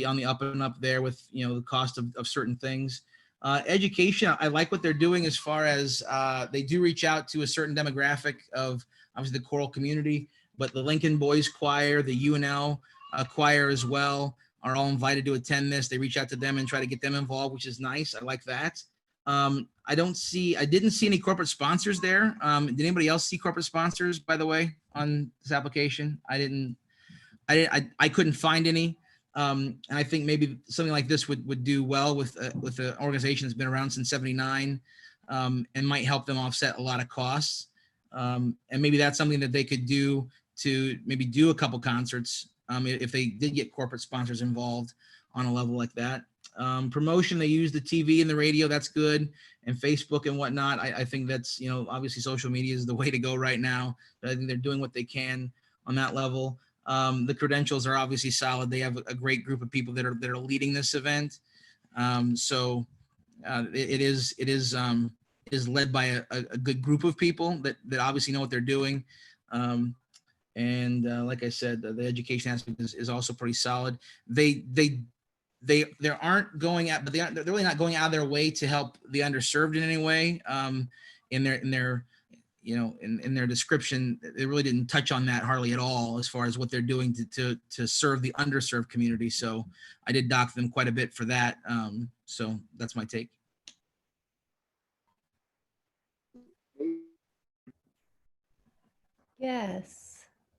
Speaker 6: on the up and up there with, the cost of certain things. Education, I like what they're doing as far as they do reach out to a certain demographic of obviously the choral community, but the Lincoln Boys Choir, the UNL choir as well are all invited to attend this. They reach out to them and try to get them involved, which is nice. I like that. I didn't see any corporate sponsors there. Did anybody else see corporate sponsors, by the way, on this application? I couldn't find any. And I think maybe something like this would do well with an organization that's been around since '79, and might help them offset a lot of costs. And maybe that's something that they could do to maybe do a couple concerts if they did get corporate sponsors involved on a level like that. Promotion, they use the TV and the radio, that's good, and Facebook and whatnot. I think that's, obviously social media is the way to go right now. But I think they're doing what they can on that level. The credentials are obviously solid. They have a great group of people that are leading this event. So it is led by a good group of people that obviously know what they're doing. And like I said, the education aspect is also pretty solid. They aren't going out, but they're really not going out of their way to help the underserved in any way. In their description, they really didn't touch on that hardly at all as far as what they're doing to serve the underserved community. So I did dock them quite a bit for that. So that's my take.
Speaker 7: Yes.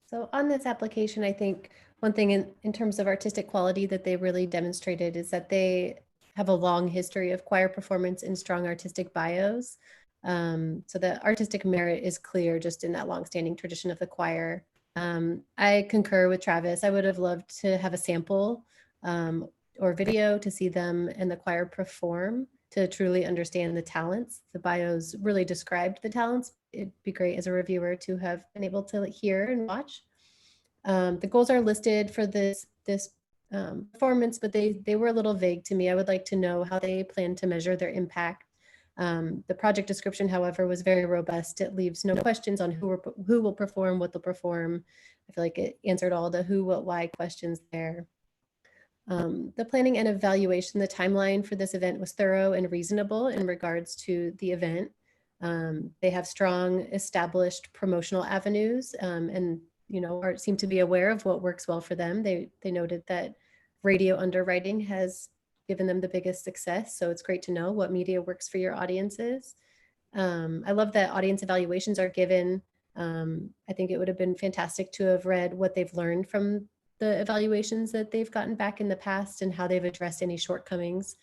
Speaker 7: So on this application, I think one thing in terms of artistic quality that they really demonstrated is that they have a long history of choir performance and strong artistic bios. So the artistic merit is clear just in that longstanding tradition of the choir. I concur with Travis. I would have loved to have a sample or video to see them and the choir perform to truly understand the talents. The bios really described the talents. It'd be great as a reviewer to have been able to hear and watch. The goals are listed for this performance, but they were a little vague to me. I would like to know how they plan to measure their impact. The project description, however, was very robust. It leaves no questions on who will perform, what they'll perform. I feel like it answered all the who, what, why questions there. The planning and evaluation, the timeline for this event was thorough and reasonable in regards to the event. They have strong established promotional avenues and seem to be aware of what works well for them. They noted that radio underwriting has given them the biggest success. So it's great to know what media works for your audiences. I love that audience evaluations are given. I think it would have been fantastic to have read what they've learned from the evaluations that they've gotten back in the past and how they've addressed any shortcomings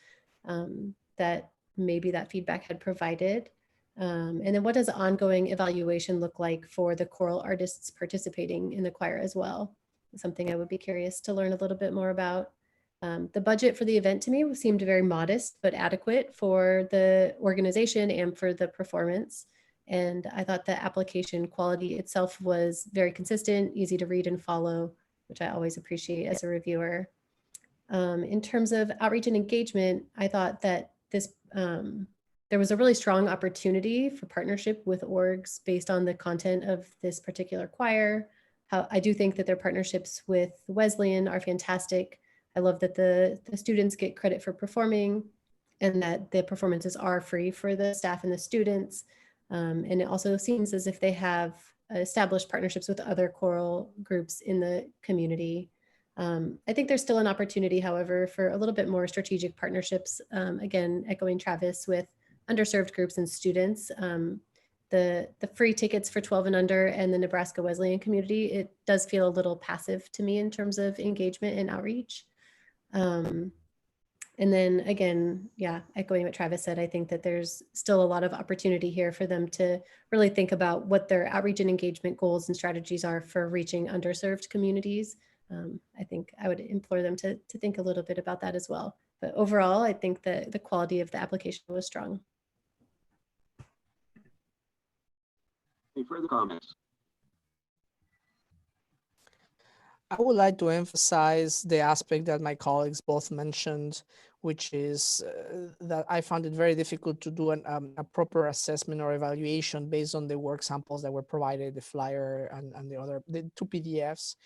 Speaker 7: that maybe that feedback had provided. And then what does ongoing evaluation look like for the choral artists participating in the choir as well? Something I would be curious to learn a little bit more about. The budget for the event to me seemed very modest, but adequate for the organization and for the performance. And I thought the application quality itself was very consistent, easy to read and follow, which I always appreciate as a reviewer. In terms of outreach and engagement, I thought that this there was a really strong opportunity for partnership with orgs based on the content of this particular choir. I do think that their partnerships with Wesleyan are fantastic. I love that the students get credit for performing and that the performances are free for the staff and the students. And it also seems as if they have established partnerships with other choral groups in the community. I think there's still an opportunity, however, for a little bit more strategic partnerships, again, echoing Travis, with underserved groups and students. The free tickets for 12 and under and the Nebraska Wesleyan community, it does feel a little passive to me in terms of engagement and outreach. And then again, yeah, echoing what Travis said, I think that there's still a lot of opportunity here for them to really think about what their outreach and engagement goals and strategies are for reaching underserved communities. I think I would implore them to think a little bit about that as well. But overall, I think that the quality of the application was strong.
Speaker 3: Any further comments?
Speaker 8: I would like to emphasize the aspect that my colleagues both mentioned, which is that I found it very difficult to do a proper assessment or evaluation based on the work samples that were provided, the flyer and the two PDFs.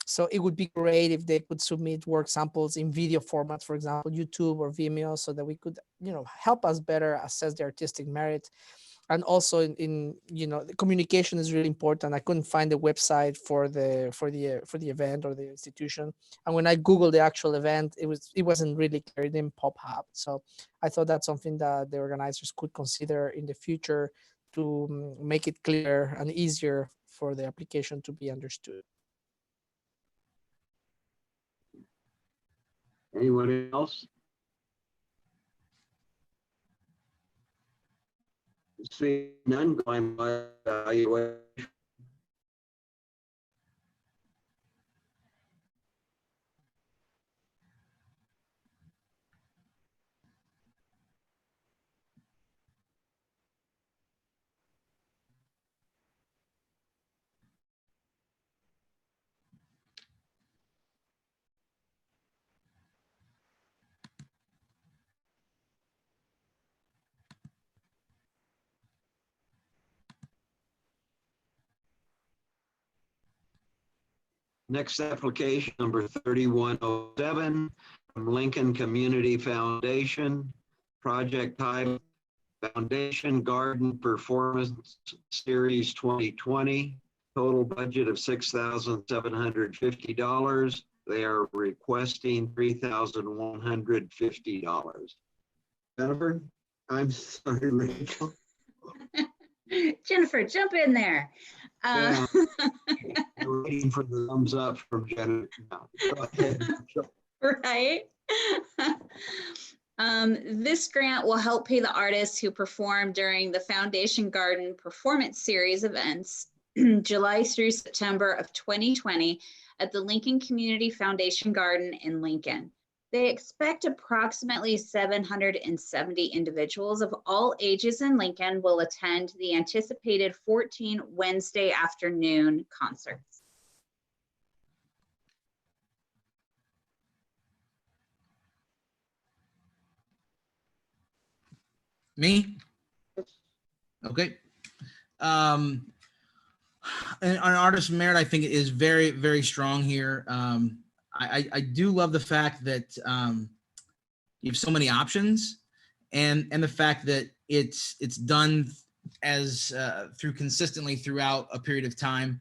Speaker 8: So it would be great if they could submit work samples in video formats, for example, YouTube or Vimeo, so that we could, help us better assess the artistic merit. And also in the communication is really important. I couldn't find the website for the event or the institution, and when I Googled the actual event, it wasn't really clear. It didn't pop up. So I thought that's something that the organizers could consider in the future to make it clear and easier for the application to be understood.
Speaker 3: Anyone else? See none, going by evaluation. Next application, number 3107, from Lincoln Community Foundation, project title, Foundation Garden Performance Series 2020, total budget of $6,750. They are requesting $3,150. Jennifer, I'm sorry, Rachel.
Speaker 10: Jennifer, jump in there.
Speaker 3: Yeah. I'm waiting for the thumbs up from Jennifer. Go ahead.
Speaker 10: Right. This grant will help pay the artists who perform during the Foundation Garden Performance Series events, July through September of 2020 at the Lincoln Community Foundation Garden in Lincoln. They expect approximately 770 individuals of all ages in Lincoln will attend the anticipated 14 Wednesday afternoon concerts.
Speaker 6: Me? Okay. And on artist merit, I think it is very, very strong here. I do love the fact that you have so many options, and the fact that it's done as through consistently throughout a period of time.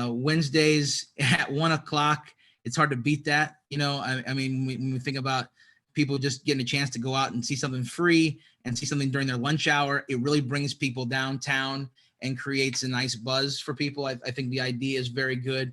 Speaker 6: Wednesdays at 1 o'clock, it's hard to beat that. I mean, when we think about people just getting a chance to go out and see something free and see something during their lunch hour, it really brings people downtown and creates a nice buzz for people. I think the idea is very good.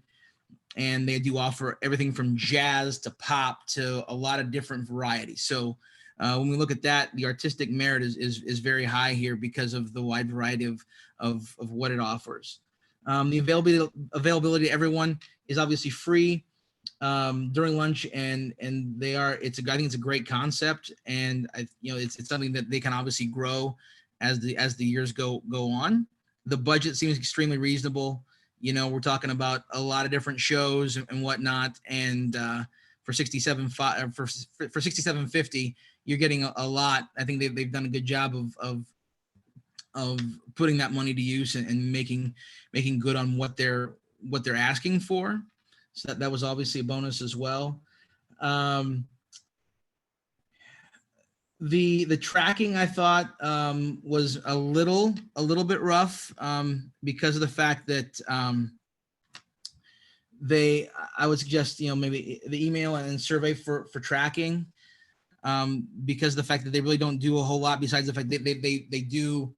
Speaker 6: And they do offer everything from jazz to pop to a lot of different varieties. So when we look at that, the artistic merit is very high here because of the wide variety of what it offers. The availability to everyone is obviously free during lunch, and I think it's a great concept, and it's something that they can obviously grow as the years go on. The budget seems extremely reasonable. We're talking about a lot of different shows and whatnot, and for $67.50, you're getting a lot. I think they've done a good job of putting that money to use and making good on what they're asking for. So that was obviously a bonus as well. The tracking, I thought, was a little bit rough because of the fact that I would suggest, maybe the email and survey for tracking, because the fact that they really don't do a whole lot besides the fact that they do.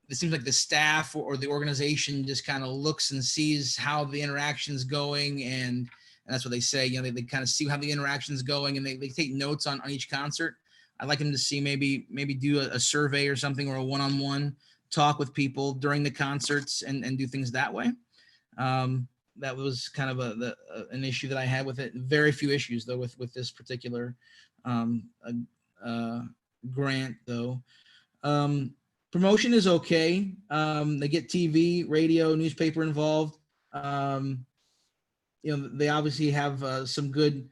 Speaker 6: It seems like the staff or the organization just kind of looks and sees how the interaction's going, and that's what they say. They kind of see how the interaction's going, and they take notes on each concert. I'd like them to see maybe do a survey or something, or a one-on-one talk with people during the concerts, and do things that way. That was kind of an issue that I had with it. Very few issues though with this particular grant though. Promotion is okay. They get TV, radio, newspaper involved. They obviously have some good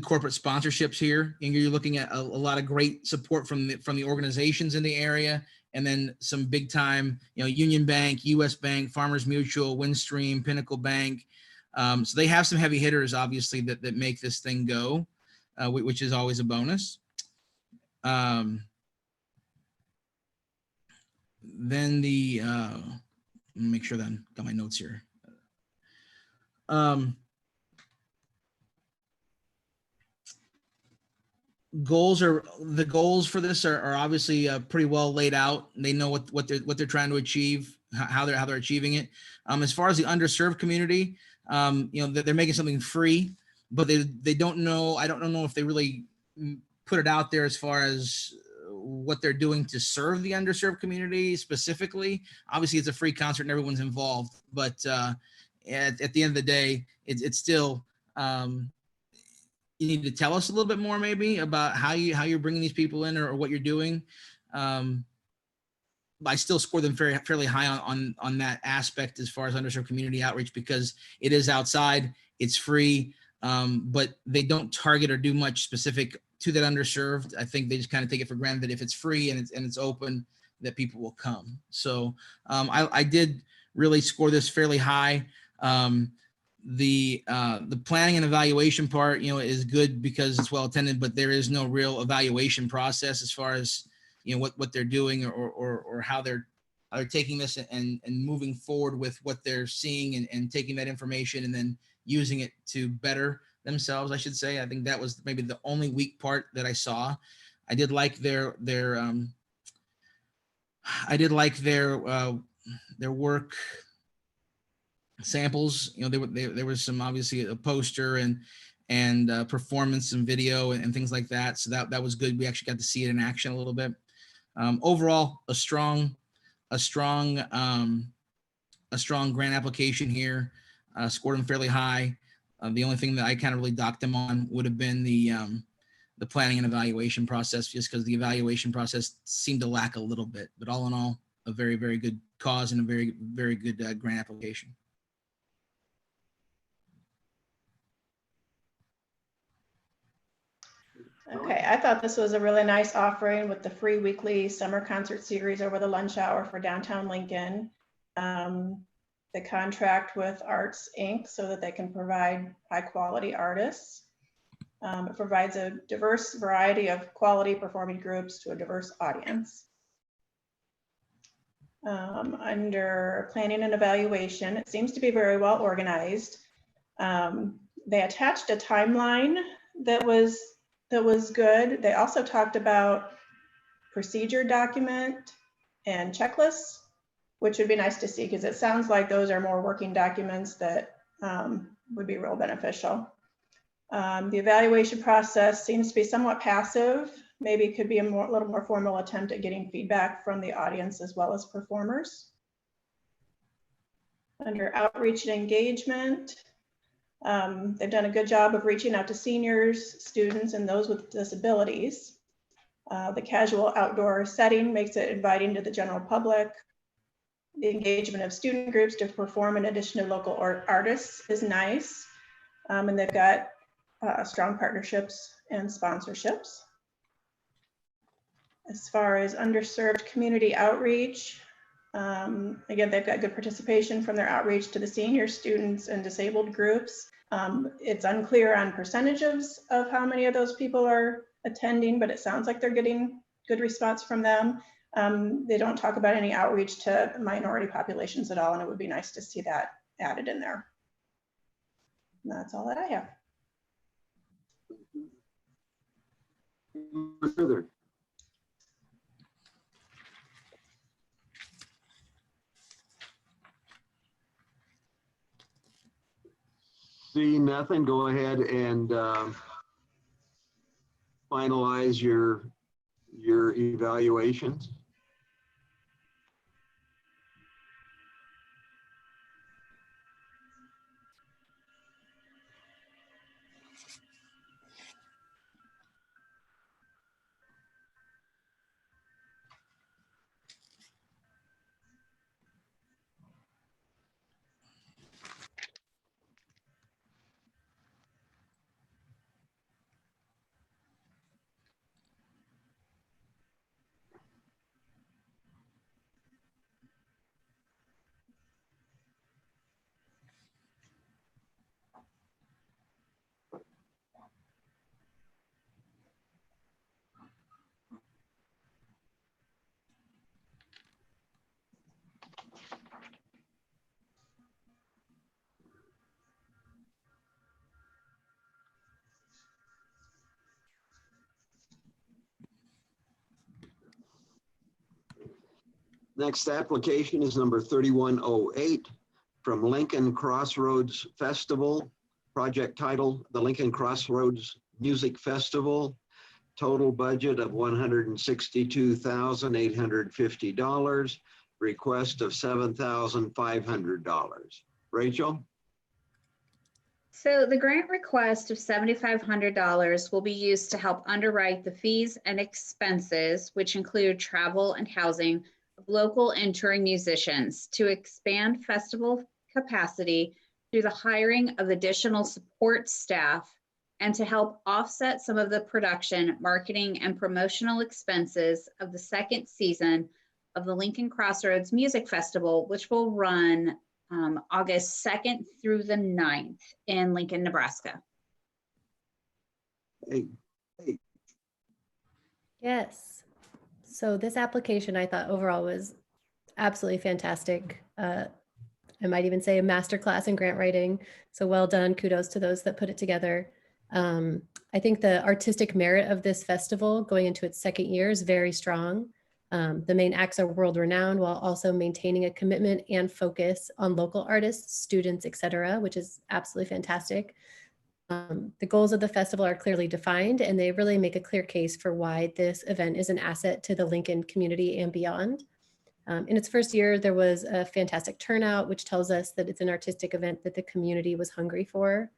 Speaker 6: corporate sponsorships here, and you're looking at a lot of great support from the organizations in the area, and then some big time, Union Bank, US Bank, Farmers Mutual, Windstream, Pinnacle Bank. So they have some heavy hitters, obviously, that make this thing go, which is always a bonus. Then make sure that I've got my notes here. The goals for this are obviously pretty well laid out. They know what they're trying to achieve, how they're achieving it. As far as the underserved community, they're making something free, but they don't know. I don't know if they really put it out there as far as what they're doing to serve the underserved community specifically. Obviously, it's a free concert and everyone's involved, but at the end of the day, it's still. You need to tell us a little bit more maybe about how you're bringing these people in, or what you're doing. I still score them fairly high on that aspect as far as underserved community outreach, because it is outside, it's free, but they don't target or do much specific to that underserved. I think they just kind of take it for granted that if it's free and it's open, that people will come. So I did really score this fairly high. The planning and evaluation part, is good because it's well attended, but there is no real evaluation process as far as, what they're doing or how they're taking this and moving forward with what they're seeing, and taking that information and then using it to better themselves, I should say. I think that was maybe the only weak part that I saw. I did like their work samples. There was some, obviously, a poster and performance and video and things like that. So that was good. We actually got to see it in action a little bit. Overall, a strong grant application here. Scored them fairly high. The only thing that I kind of really docked them on would have been the planning and evaluation process, just because the evaluation process seemed to lack a little bit. But all in all, a very, very good cause and a very, very good grant application.
Speaker 4: Okay, I thought this was a really nice offering with the free weekly summer concert series over the lunch hour for downtown Lincoln. The contract with Arts Inc. so that they can provide high quality artists. It provides a diverse variety of quality performing groups to a diverse audience. Under planning and evaluation, it seems to be very well organized. They attached a timeline that was good. They also talked about procedure document and checklists, which would be nice to see, because it sounds like those are more working documents that would be real beneficial. The evaluation process seems to be somewhat passive. Maybe it could be a little more formal attempt at getting feedback from the audience as well as performers. Under outreach and engagement, they've done a good job of reaching out to seniors, students, and those with disabilities. The casual outdoor setting makes it inviting to the general public. The engagement of student groups to perform in addition to local artists is nice. And they've got strong partnerships and sponsorships. As far as underserved community outreach, again, they've got good participation from their outreach to the senior, students, and disabled groups. It's unclear on percentages of how many of those people are attending, but it sounds like they're getting good response from them. They don't talk about any outreach to minority populations at all, and it would be nice to see that added in there. That's all that I have.
Speaker 3: Further. See nothing, go ahead and finalize your evaluations. Next application is number 3108 from Lincoln Crossroads Festival. Project title, the Lincoln Crossroads Music Festival. Total budget of $162,850. Request of $7,500. Rachel?
Speaker 10: So the grant request of $7,500 will be used to help underwrite the fees and expenses, which include travel and housing of local and touring musicians, to expand festival capacity through the hiring of additional support staff, and to help offset some of the production, marketing, and promotional expenses of the second season of the Lincoln Crossroads Music Festival, which will run August 2nd through the 9th in Lincoln, Nebraska.
Speaker 3: Hey.
Speaker 7: Yes. So this application I thought overall was absolutely fantastic. I might even say a masterclass in grant writing. So well done. Kudos to those that put it together. I think the artistic merit of this festival going into its second year is very strong. The main acts are world renowned while also maintaining a commitment and focus on local artists, students, etc., which is absolutely fantastic. The goals of the festival are clearly defined, and they really make a clear case for why this event is an asset to the Lincoln community and beyond. In its first year, there was a fantastic turnout, which tells us that it's an artistic event that the community was hungry for.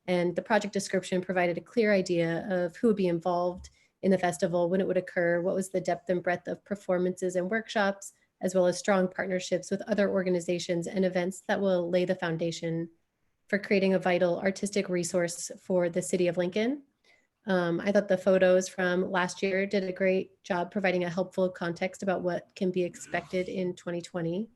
Speaker 7: And the project description provided a clear idea of who would be involved in the festival, when it would occur, what was the depth and breadth of performances and workshops, as well as strong partnerships with other organizations and events that will lay the foundation for creating a vital artistic resource for the city of Lincoln. I thought the photos from last year did a great job providing a helpful context about what can be expected in 2020.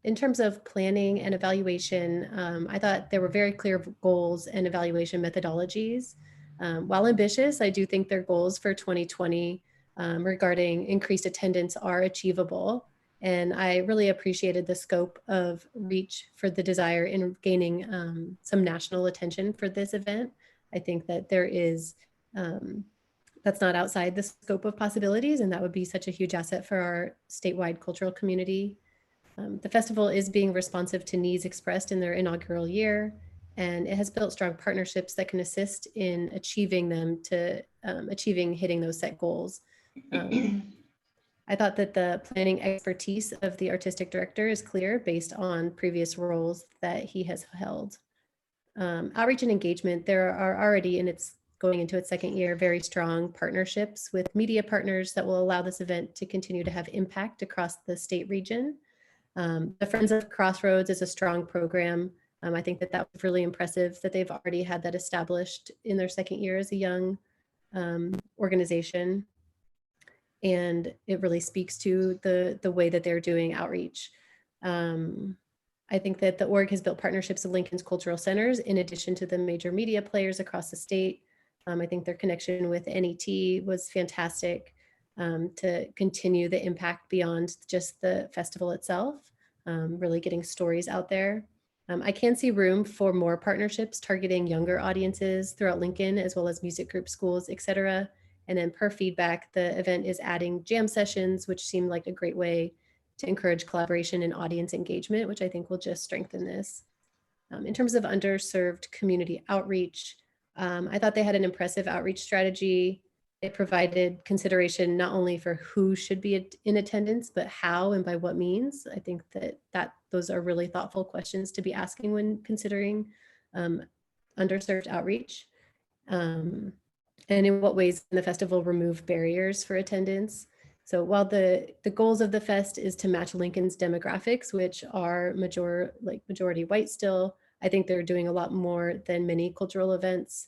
Speaker 7: In terms of planning and evaluation, I thought there were very clear goals and evaluation methodologies. While ambitious, I do think their goals for 2020 regarding increased attendance are achievable. And I really appreciated the scope of reach for the desire in gaining some national attention for this event. I think that there is, that's not outside the scope of possibilities, and that would be such a huge asset for our statewide cultural community. The festival is being responsive to needs expressed in their inaugural year, and it has built strong partnerships that can assist in achieving them to hitting those set goals. I thought that the planning expertise of the artistic director is clear based on previous roles that he has held. Outreach and engagement, there are already, and it's going into its second year, very strong partnerships with media partners that will allow this event to continue to have impact across the state region. The Friends of Crossroads is a strong program. I think that was really impressive that they've already had that established in their second year as a young organization. And it really speaks to the way that they're doing outreach. I think that the org has built partnerships with Lincoln's cultural centers in addition to the major media players across the state. I think their connection with NET was fantastic to continue the impact beyond just the festival itself, really getting stories out there. I can see room for more partnerships targeting younger audiences throughout Lincoln, as well as music group schools, et cetera. And then per feedback, the event is adding jam sessions, which seem like a great way to encourage collaboration and audience engagement, which I think will just strengthen this. In terms of underserved community outreach, I thought they had an impressive outreach strategy. It provided consideration not only for who should be in attendance, but how and by what means. I think that those are really thoughtful questions to be asking when considering underserved outreach. And in what ways can the festival remove barriers for attendance? So while the goals of the fest is to match Lincoln's demographics, which are majority white still, I think they're doing a lot more than many cultural events,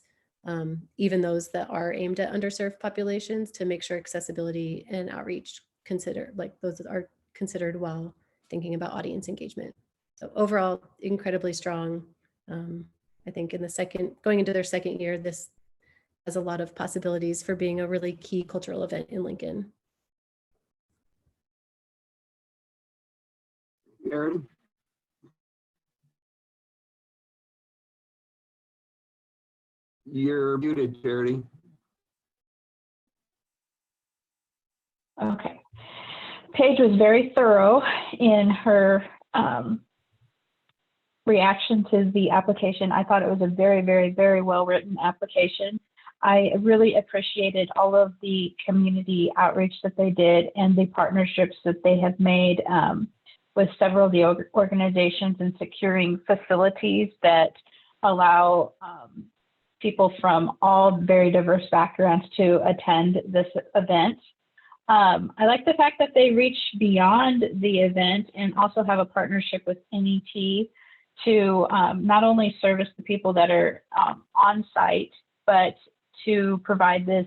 Speaker 7: even those that are aimed at underserved populations, to make sure accessibility and outreach those are considered while thinking about audience engagement. So overall, incredibly strong. I think going into their second year, this has a lot of possibilities for being a really key cultural event in Lincoln.
Speaker 3: Charity? You're muted, Charity.
Speaker 5: Okay. Paige was very thorough in her reaction to the application. I thought it was a very, very, very well written application. I really appreciated all of the community outreach that they did and the partnerships that they have made with several of the organizations in securing facilities that allow people from all very diverse backgrounds to attend this event. I like the fact that they reach beyond the event and also have a partnership with NET to not only service the people that are on site, but to provide this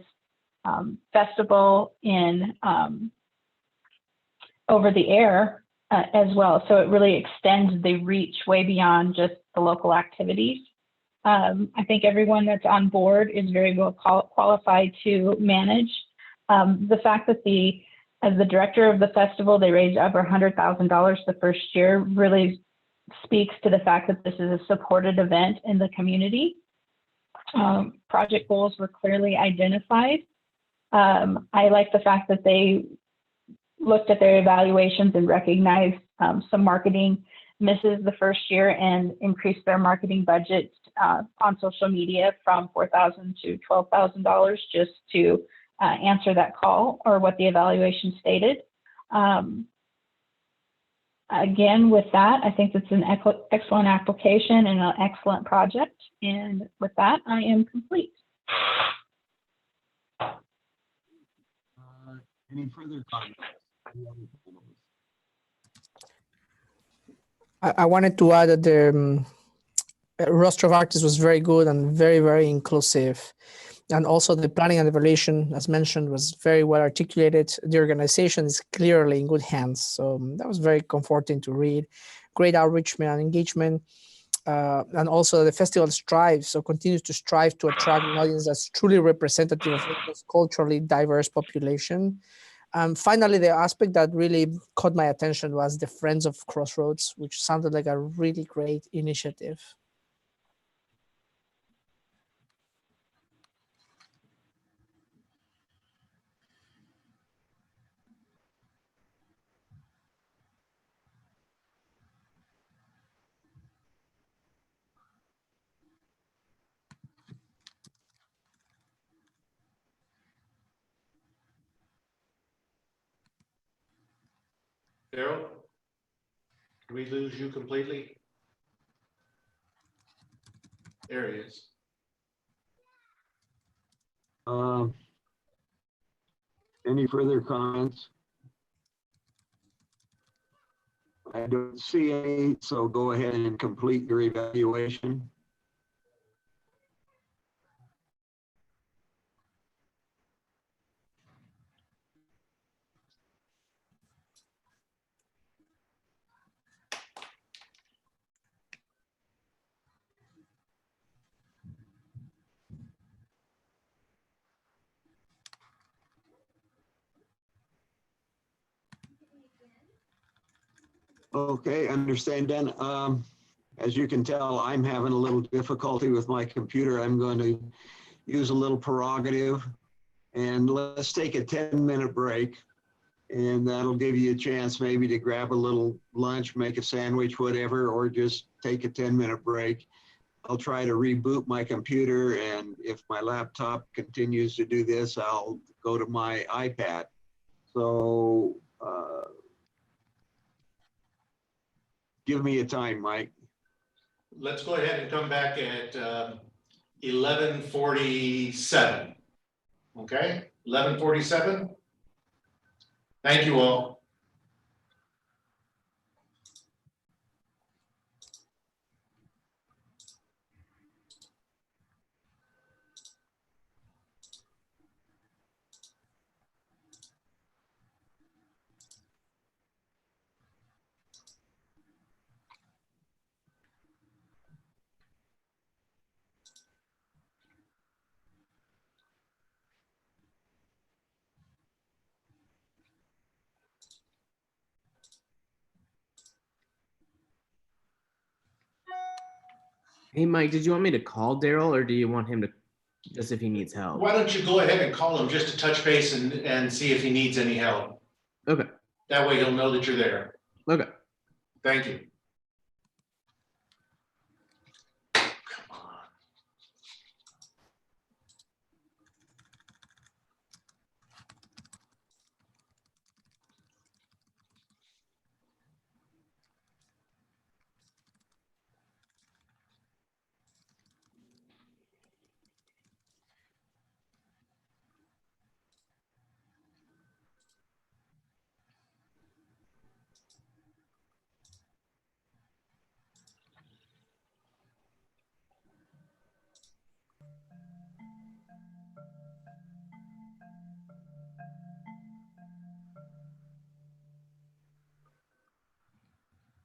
Speaker 5: festival in over the air as well. So it really extends the reach way beyond just the local activities. I think everyone that's on board is very well qualified to manage. The fact that as the director of the festival, they raised over $100,000 the first year really speaks to the fact that this is a supported event in the community. Project goals were clearly identified. I like the fact that they looked at their evaluations and recognized some marketing misses the first year and increased their marketing budget on social media from $4,000 to $12,000 just to answer that call or what the evaluation stated. Again, with that, I think it's an excellent application and an excellent project. And with that, I am complete.
Speaker 3: Any further comments?
Speaker 8: I wanted to add that the roster of artists was very good and very, very inclusive. And also the planning and evaluation, as mentioned, was very well articulated. The organization is clearly in good hands. So that was very comforting to read. Great outreach and engagement. And also the festival continues to strive to attract an audience that's truly representative of this culturally diverse population. Finally, the aspect that really caught my attention was the Friends of Crossroads, which sounded like a really great initiative.
Speaker 9: Daryl, did we lose you completely? There he is.
Speaker 3: Any further comments? I don't see any, so go ahead and complete your evaluation. Okay, understand then. As you can tell, I'm having a little difficulty with my computer. I'm going to use a little prerogative, and let's take a 10-minute break. And that'll give you a chance maybe to grab a little lunch, make a sandwich, whatever, or just take a 10-minute break. I'll try to reboot my computer, and if my laptop continues to do this, I'll go to my iPad. So give me a time, Mike.
Speaker 9: Let's go ahead and come back at 11:47. Okay, 11:47. Thank you all.
Speaker 11: Hey, Mike, did you want me to call Daryl or do you want him to just if he needs help?
Speaker 9: Why don't you go ahead and call him just to touch base and see if he needs any help?
Speaker 11: Okay.
Speaker 9: That way he'll know that you're there.
Speaker 11: Okay.
Speaker 9: Thank you. Come on.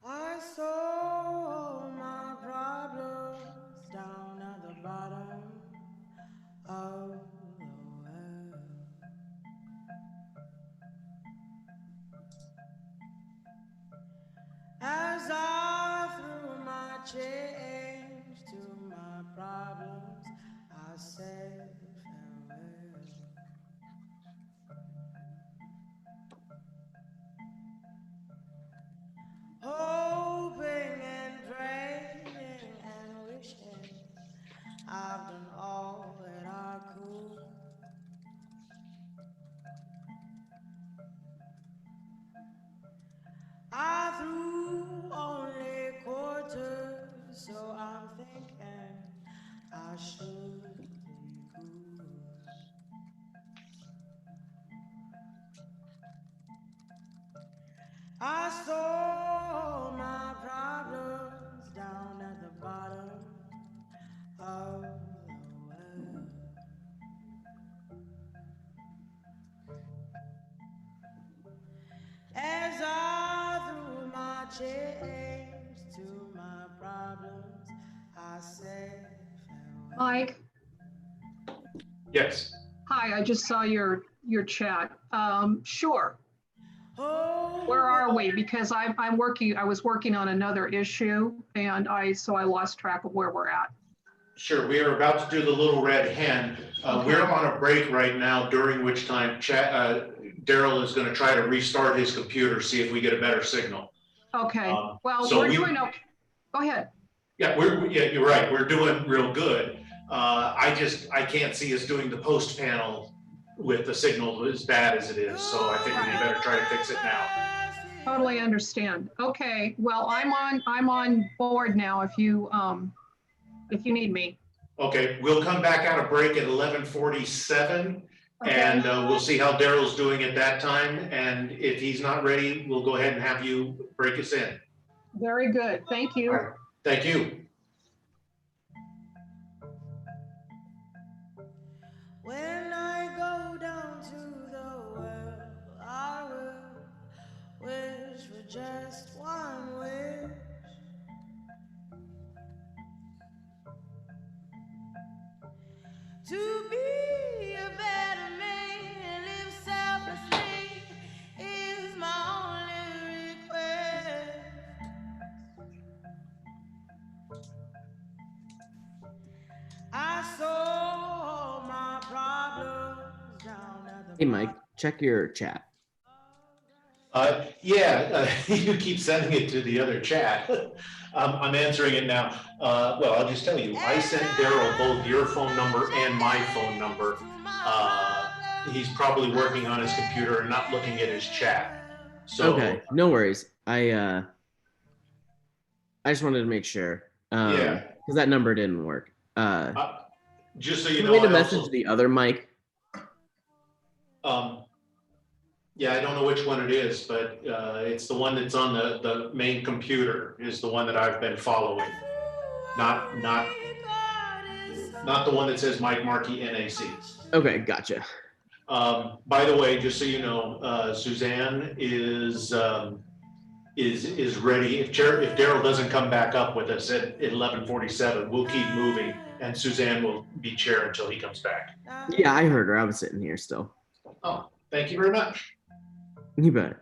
Speaker 1: I saw my problems down at the bottom of the well. As I threw my change to my problems, I said farewell. Hoping and praying and wishing I've done all that I could. I threw only quarters, so I'm thinking I should be good. I saw my problems down at the bottom of the well. As I threw my change to my problems, I said farewell.
Speaker 2: Mike,
Speaker 9: Yes.
Speaker 2: hi, I just saw your chat. Sure. Where
Speaker 1: Oh,
Speaker 2: are we? Because I was working on another issue and so I lost track of where we're at.
Speaker 9: Sure, we are about to do the little red hen.
Speaker 2: Okay.
Speaker 9: We're on a break right now, during which time Daryl is going to try to restart his computer, see if we get a better signal.
Speaker 2: Okay, well,
Speaker 9: so
Speaker 2: we're doing okay. Go ahead.
Speaker 9: Yeah, you're right. We're doing real good. I can't see us doing the post panel with the signal as bad as it is. So I think we better try to fix it now.
Speaker 2: Totally understand. Okay, well, I'm on board now if you need me.
Speaker 9: Okay, we'll come back out of break at 11:47,
Speaker 2: Okay.
Speaker 9: and we'll see how Daryl's doing at that time. And if he's not ready, we'll go ahead and have you break us in.
Speaker 2: Very good. Thank you.
Speaker 9: All right. Thank you.
Speaker 1: when I go down to the well, I will wish for just one wish. To be a better man, live selflessly is my only request.
Speaker 11: Hey, Mike, check your chat.
Speaker 9: You keep sending it to the other chat. I'm answering it now. Well, I'll just tell you, I sent Daryl both your phone number and my phone number. He's probably working on his computer and not looking at his chat. So
Speaker 11: Okay, no worries. I just wanted to make sure.
Speaker 9: Yeah.
Speaker 11: Because that number didn't work.
Speaker 9: Just so you
Speaker 11: Can
Speaker 9: know,
Speaker 11: we to
Speaker 9: I
Speaker 11: message
Speaker 9: also,
Speaker 11: the other Mike?
Speaker 9: yeah, I don't know which one it is, but it's the one that's on the main computer is the one that I've been following. Not the one that says Mike Markey NAC.
Speaker 11: Okay, gotcha.
Speaker 9: By the way, just so you know, Suzanne is ready. If Daryl doesn't come back up with us at 11:47, we'll keep moving, and Suzanne will be chair until he comes back.
Speaker 11: Yeah, I heard her. I was sitting here still.
Speaker 9: Oh, thank you very much.
Speaker 11: You bet.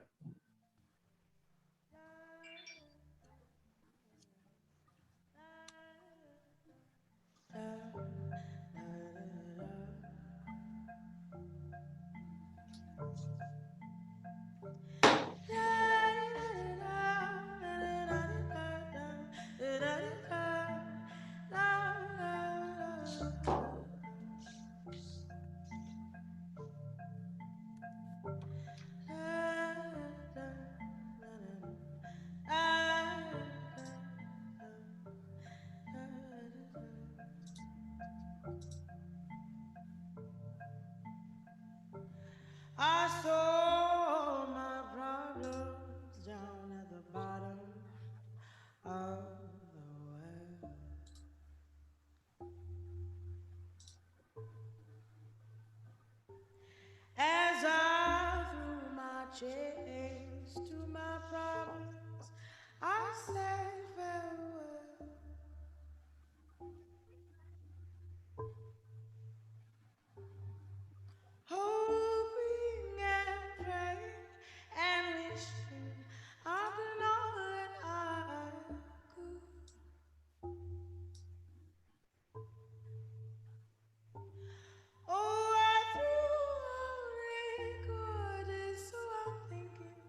Speaker 1: I saw my problems down at the bottom of the well. As I threw my chains to my problems, I said farewell. Hoping and praying and wishing I'd done all that I could. Oh, I threw only good, so I'm thinking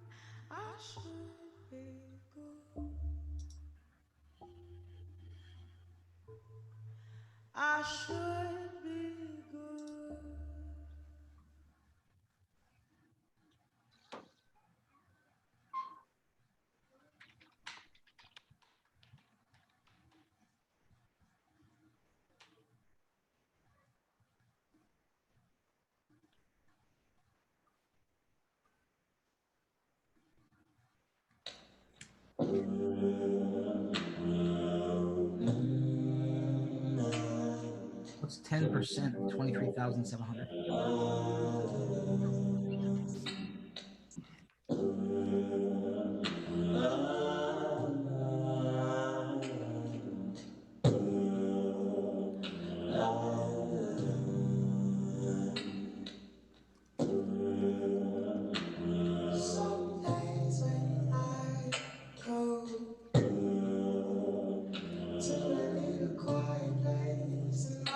Speaker 1: I should be good. I should be good.
Speaker 6: What's 10% of 23,700?
Speaker 1: Some days when I go to a little quiet place in my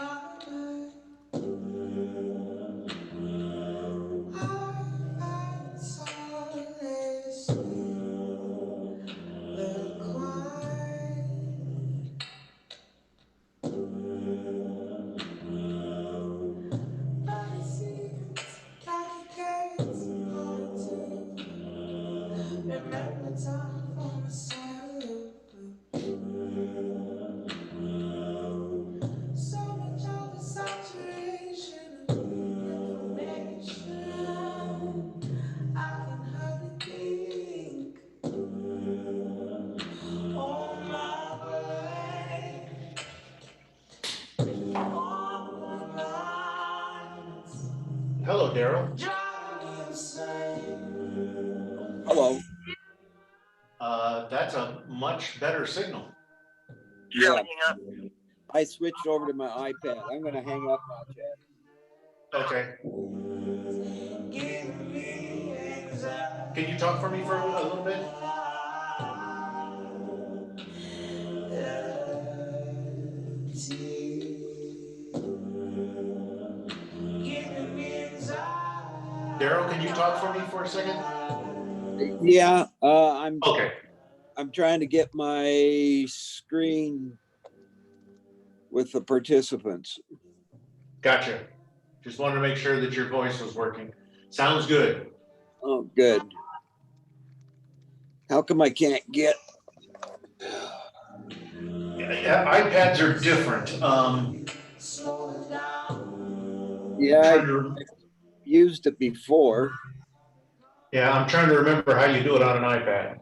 Speaker 1: mind, I find solace in the quiet. But it seems like it gets hard to remember time for myself. So much of the saturation of information, I can hardly think. Oh my brain, oh my mind's
Speaker 9: Hello, Daryl.
Speaker 1: driving me insane.
Speaker 12: Hello.
Speaker 9: That's a much better signal.
Speaker 12: Yeah. I switched over to my iPad. I'm going to hang up now, Chad.
Speaker 9: Okay.
Speaker 1: Give me anxiety.
Speaker 9: Can you talk for me for a little bit?
Speaker 1: Giving me anxiety.
Speaker 9: Daryl, can you talk for me for a second?
Speaker 12: Yeah,
Speaker 9: Okay.
Speaker 12: I'm trying to get my screen with the participants.
Speaker 9: Gotcha. Just wanted to make sure that your voice was working. Sounds good.
Speaker 12: Oh, good. How come I can't get?
Speaker 9: Yeah, iPads are different.
Speaker 12: Yeah,
Speaker 9: Trying
Speaker 12: I've
Speaker 9: to,
Speaker 12: used it before.
Speaker 9: yeah, I'm trying to remember how you do it on an iPad.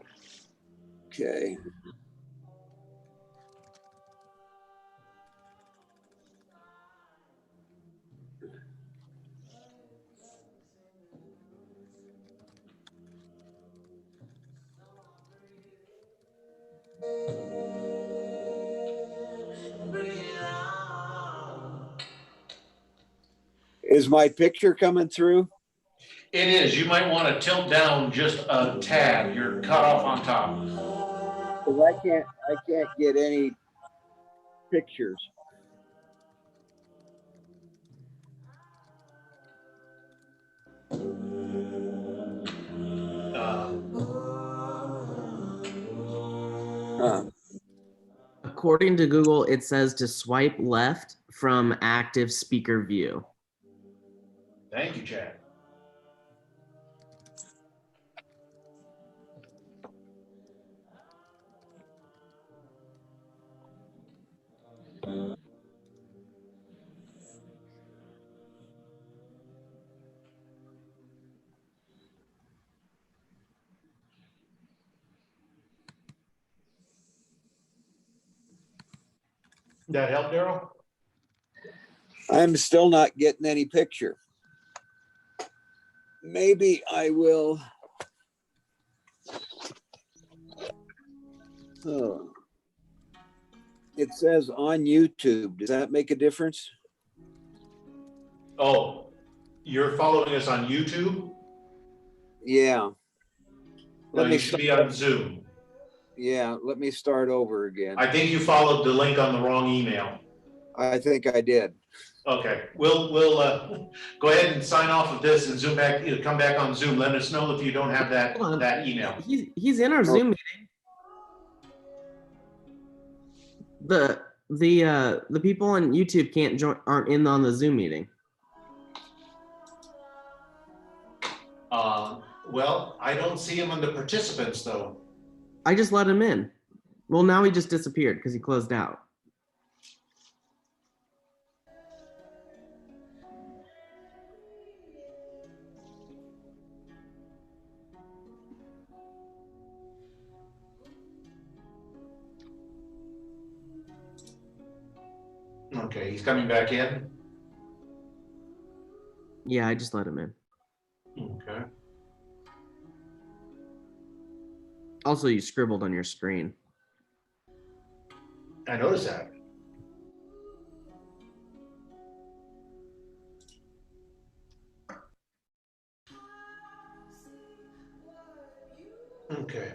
Speaker 12: Okay. Is my picture coming through?
Speaker 9: It is. You might want to tilt down just a tad. You're cut off on top.
Speaker 12: Because I can't get any pictures. Huh.
Speaker 11: According to Google, it says to swipe left from active speaker view.
Speaker 9: Thank you, Chad. That help, Daryl?
Speaker 12: I'm still not getting any picture. Maybe I will. Oh. It says on YouTube. Does that make a difference?
Speaker 9: Oh, you're following us on YouTube?
Speaker 12: Yeah.
Speaker 9: No, you should be on Zoom.
Speaker 12: Yeah, let me start over again.
Speaker 9: I think you followed the link on the wrong email.
Speaker 12: I think I did.
Speaker 9: Okay, we'll go ahead and sign off of this and zoom back, come back on Zoom. Let us know if you don't have that email.
Speaker 11: He's in our Zoom meeting. The people on YouTube can't join, aren't in on the Zoom meeting.
Speaker 9: Well, I don't see him on the participants though.
Speaker 11: I just let him in. Well, now he just disappeared because he closed out.
Speaker 9: Okay, he's coming back in.
Speaker 11: Yeah, I just let him in.
Speaker 9: Okay.
Speaker 11: Also, you scribbled on your screen.
Speaker 9: I noticed that. Okay.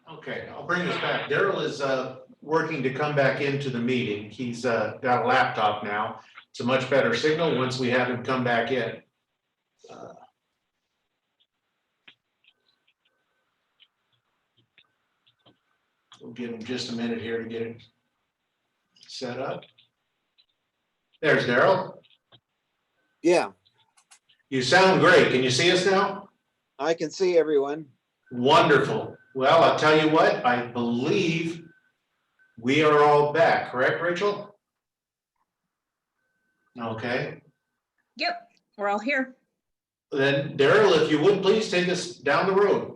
Speaker 9: Okay, I'll bring us back. Daryl is working to come back into the meeting. He's got a laptop now. It's a much better signal once we have him come back in. We'll give him just a minute here to get it set up. There's Daryl.
Speaker 12: Yeah.
Speaker 9: You sound great. Can you see us now?
Speaker 12: I can see everyone.
Speaker 9: Wonderful. Well, I'll tell you what, I believe we are all back, correct, Rachel? Okay.
Speaker 10: Yep, we're all here.
Speaker 9: Then Daryl, if you would please take us down the road.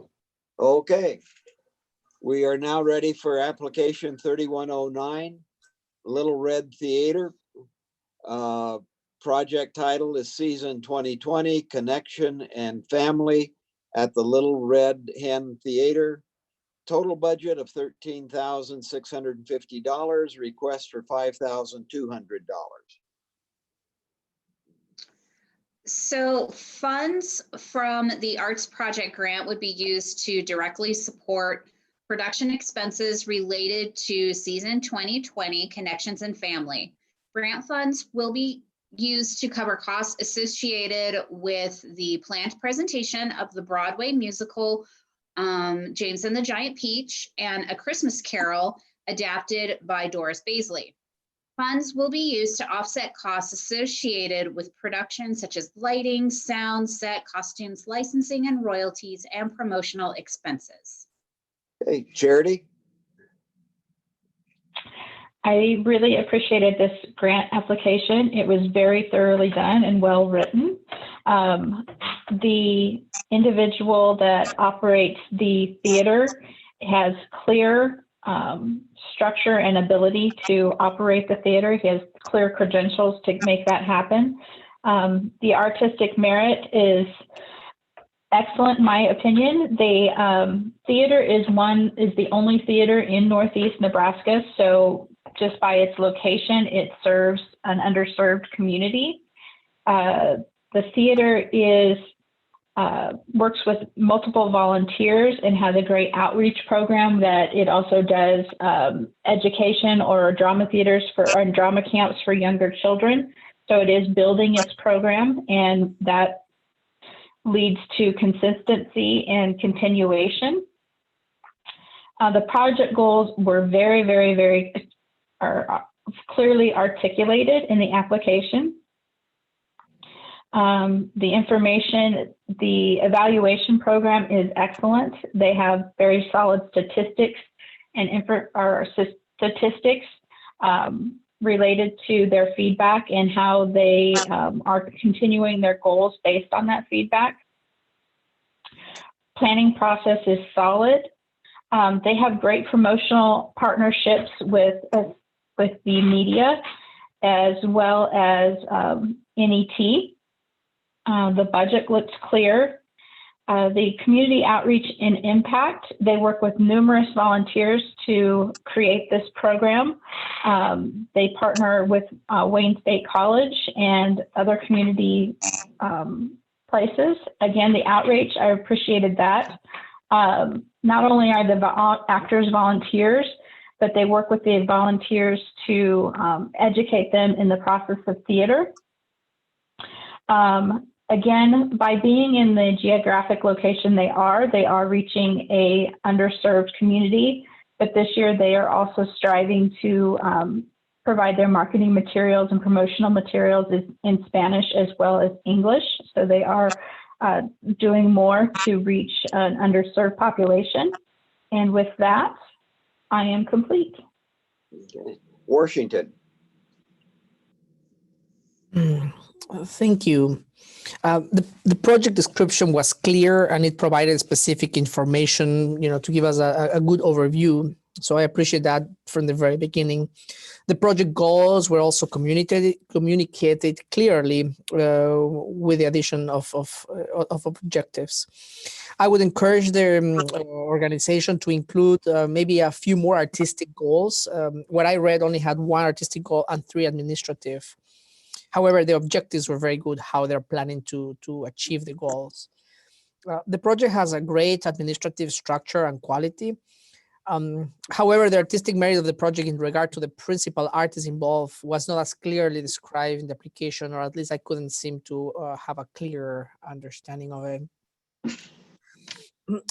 Speaker 12: Okay. We are now ready for application 3109, Little Red Theater. Project title is Season 2020 Connection and Family at the Little Red Hen Theater. Total budget of $13,650, request for $5,200.
Speaker 10: So funds from the Arts Project Grant would be used to directly support production expenses related to season 2020 Connections and Family. Grant funds will be used to cover costs associated with the planned presentation of the Broadway musical James and the Giant Peach and A Christmas Carol adapted by Doris Baisley. Funds will be used to offset costs associated with productions such as lighting, sound, set, costumes, licensing, and royalties, and promotional expenses.
Speaker 12: Hey, Charity?
Speaker 5: I really appreciated this grant application. It was very thoroughly done and well written. The individual that operates the theater has clear structure and ability to operate the theater. He has clear credentials to make that happen. The artistic merit is excellent, in my opinion. The theater is the only theater in Northeast Nebraska, so just by its location, it serves an underserved community. The theater works with multiple volunteers and has a great outreach program that it also does education or drama theaters or drama camps for younger children. So it is building its program, and that leads to consistency and continuation. The project goals were very, very, very clearly articulated in the application. The information, the evaluation program is excellent. They have very solid statistics and statistics related to their feedback and how they are continuing their goals based on that feedback. Planning process is solid. They have great promotional partnerships with the media as well as NET. The budget looks clear. The community outreach and impact, they work with numerous volunteers to create this program. They partner with Wayne State College and other community places. Again, the outreach, I appreciated that. Not only are the actors volunteers, but they work with the volunteers to educate them in the process of theater. Again, by being in the geographic location they are reaching a underserved community, but this year they are also striving to provide their marketing materials and promotional materials in Spanish as well as English. So they are doing more to reach an underserved population. And with that, I am complete.
Speaker 12: Okay. Washington.
Speaker 8: Thank you. The project description was clear and it provided specific information, to give us a good overview. So I appreciate that from the very beginning. The project goals were also communicated clearly with the addition of objectives. I would encourage the organization to include maybe a few more artistic goals. What I read only had one artistic goal and 3 administrative. However, the objectives were very good, how they're planning to achieve the goals. The project has a great administrative structure and quality. However, the artistic merit of the project in regard to the principal artist involved was not as clearly described in the application, or at least I couldn't seem to have a clear understanding of it.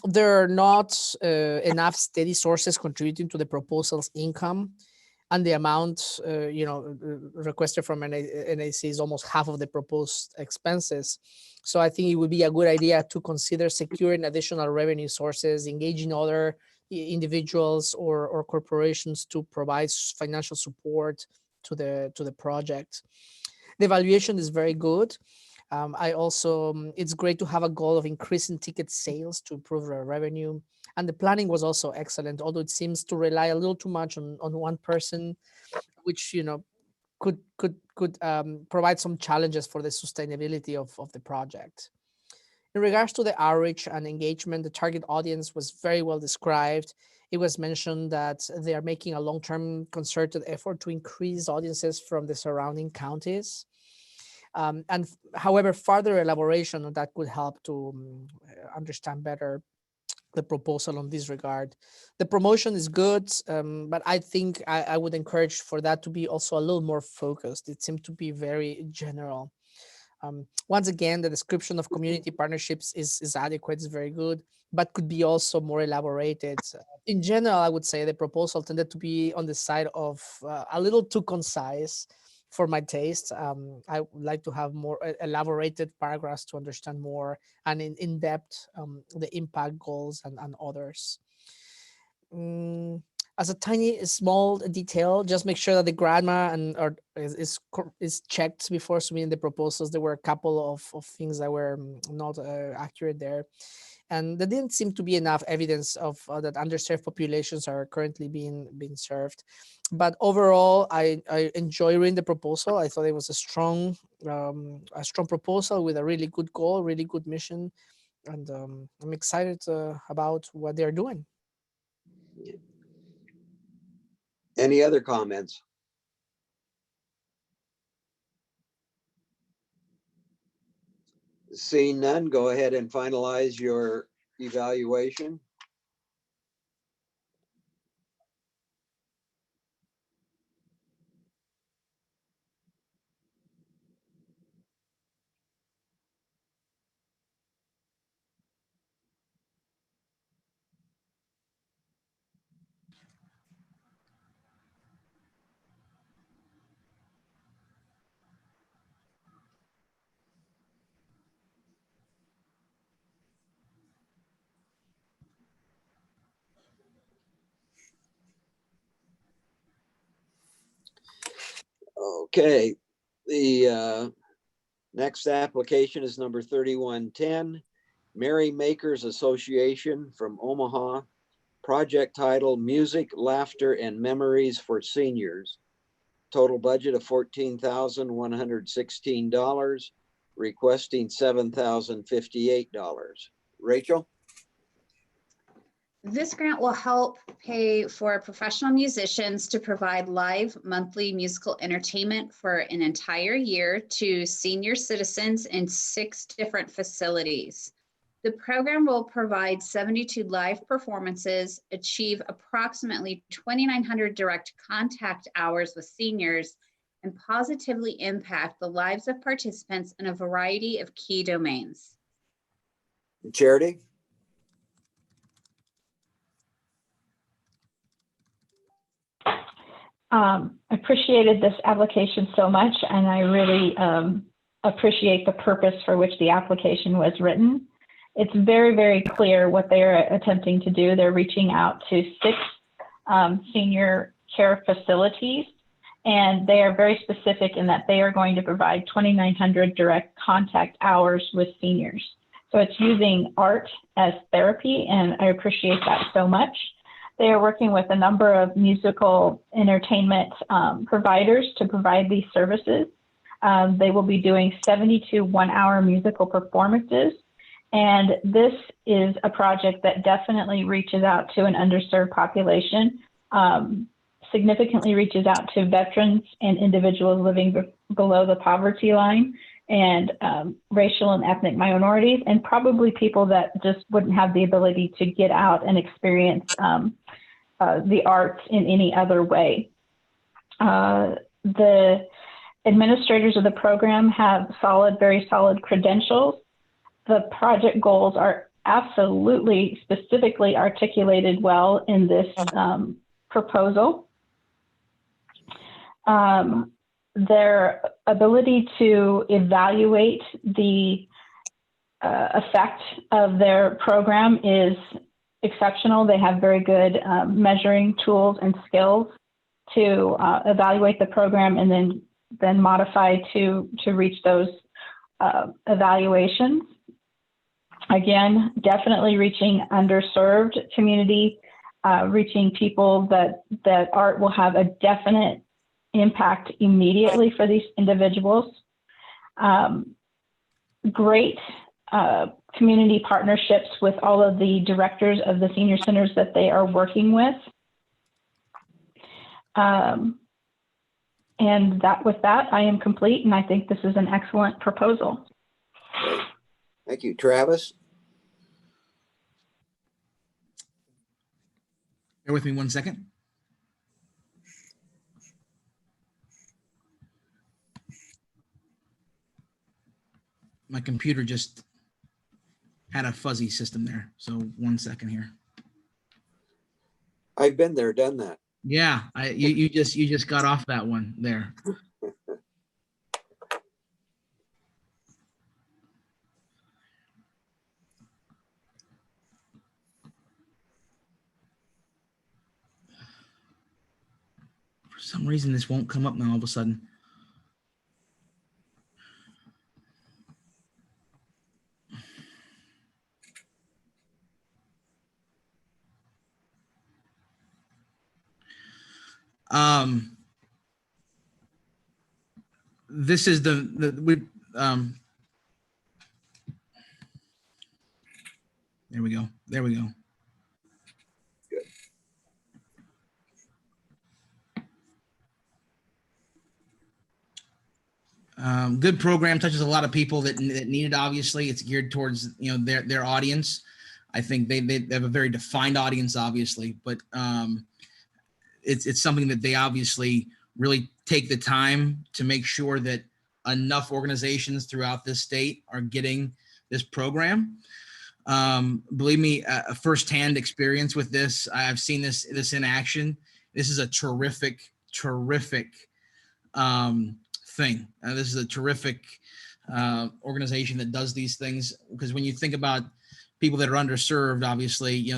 Speaker 8: There are not enough steady sources contributing to the proposal's income. And the amount, requested from NAC is almost half of the proposed expenses. So I think it would be a good idea to consider securing additional revenue sources, engaging other individuals or corporations to provide financial support to the project. The evaluation is very good. It's great to have a goal of increasing ticket sales to improve our revenue. And the planning was also excellent, although it seems to rely a little too much on one person, which could provide some challenges for the sustainability of the project. In regards to the outreach and engagement, the target audience was very well described. It was mentioned that they are making a long-term concerted effort to increase audiences from the surrounding counties. And however, further elaboration on that could help to understand better the proposal on this regard. The promotion is good, but I think I would encourage for that to be also a little more focused. It seemed to be very general. Once again, the description of community partnerships is adequate, is very good, but could be also more elaborated. In general, I would say the proposal tended to be on the side of a little too concise for my taste. I would like to have more elaborated paragraphs to understand more and in depth the impact goals and others. As a tiny small detail, just make sure that the grammar is checked before submitting the proposals. There were a couple of things that were not accurate there. And there didn't seem to be enough evidence of that underserved populations are currently being served. But overall, I enjoy reading the proposal. I thought it was a strong proposal with a really good goal, really good mission. And I'm excited about what they're doing.
Speaker 12: Any other comments? Seeing none, go ahead and finalize your evaluation. Okay, the next application is number 3110, Merry Makers Association from Omaha, project title Music, Laughter, and Memories for Seniors. Total budget of $14,116, requesting $7,058. Rachel?
Speaker 10: This grant will help pay for professional musicians to provide live monthly musical entertainment for an entire year to senior citizens in 6 different facilities. The program will provide 72 live performances, achieve approximately 2,900 direct contact hours with seniors, and positively impact the lives of participants in a variety of key domains.
Speaker 12: Charity?
Speaker 5: Appreciated this application so much, and I really appreciate the purpose for which the application was written. It's very, very clear what they're attempting to do. They're reaching out to 6 senior care facilities, and they are very specific in that they are going to provide 2,900 direct contact hours with seniors. So it's using art as therapy, and I appreciate that so much. They are working with a number of musical entertainment providers to provide these services. They will be doing 72 one-hour musical performances. And this is a project that definitely reaches out to an underserved population, significantly reaches out to veterans and individuals living below the poverty line, and racial and ethnic minorities, and probably people that just wouldn't have the ability to get out and experience the arts in any other way. The administrators of the program have very solid credentials. The project goals are absolutely specifically articulated well in this proposal. Their ability to evaluate the effect of their program is exceptional. They have very good measuring tools and skills to evaluate the program and then modify to reach those evaluations. Again, definitely reaching underserved community, reaching people that art will have a definite impact immediately for these individuals. Great community partnerships with all of the directors of the senior centers that they are working with. And with that, I am complete, and I think this is an excellent proposal.
Speaker 12: Okay. Thank you. Travis?
Speaker 6: Bear with me 1 second. My computer just had a fuzzy system there. So 1 second here.
Speaker 12: I've been there, done that.
Speaker 6: Yeah, you just got off that one there. For some reason, this won't come up now all of a sudden. This is there we go. There we go. Good program, touches a lot of people that need it. Obviously, it's geared towards their audience. I think they have a very defined audience, obviously, but it's something that they obviously really take the time to make sure that enough organizations throughout this state are getting this program. Believe me, a firsthand experience with this. I've seen this in action. This is a terrific thing. This is a terrific organization that does these things, because when you think about people that are underserved, obviously,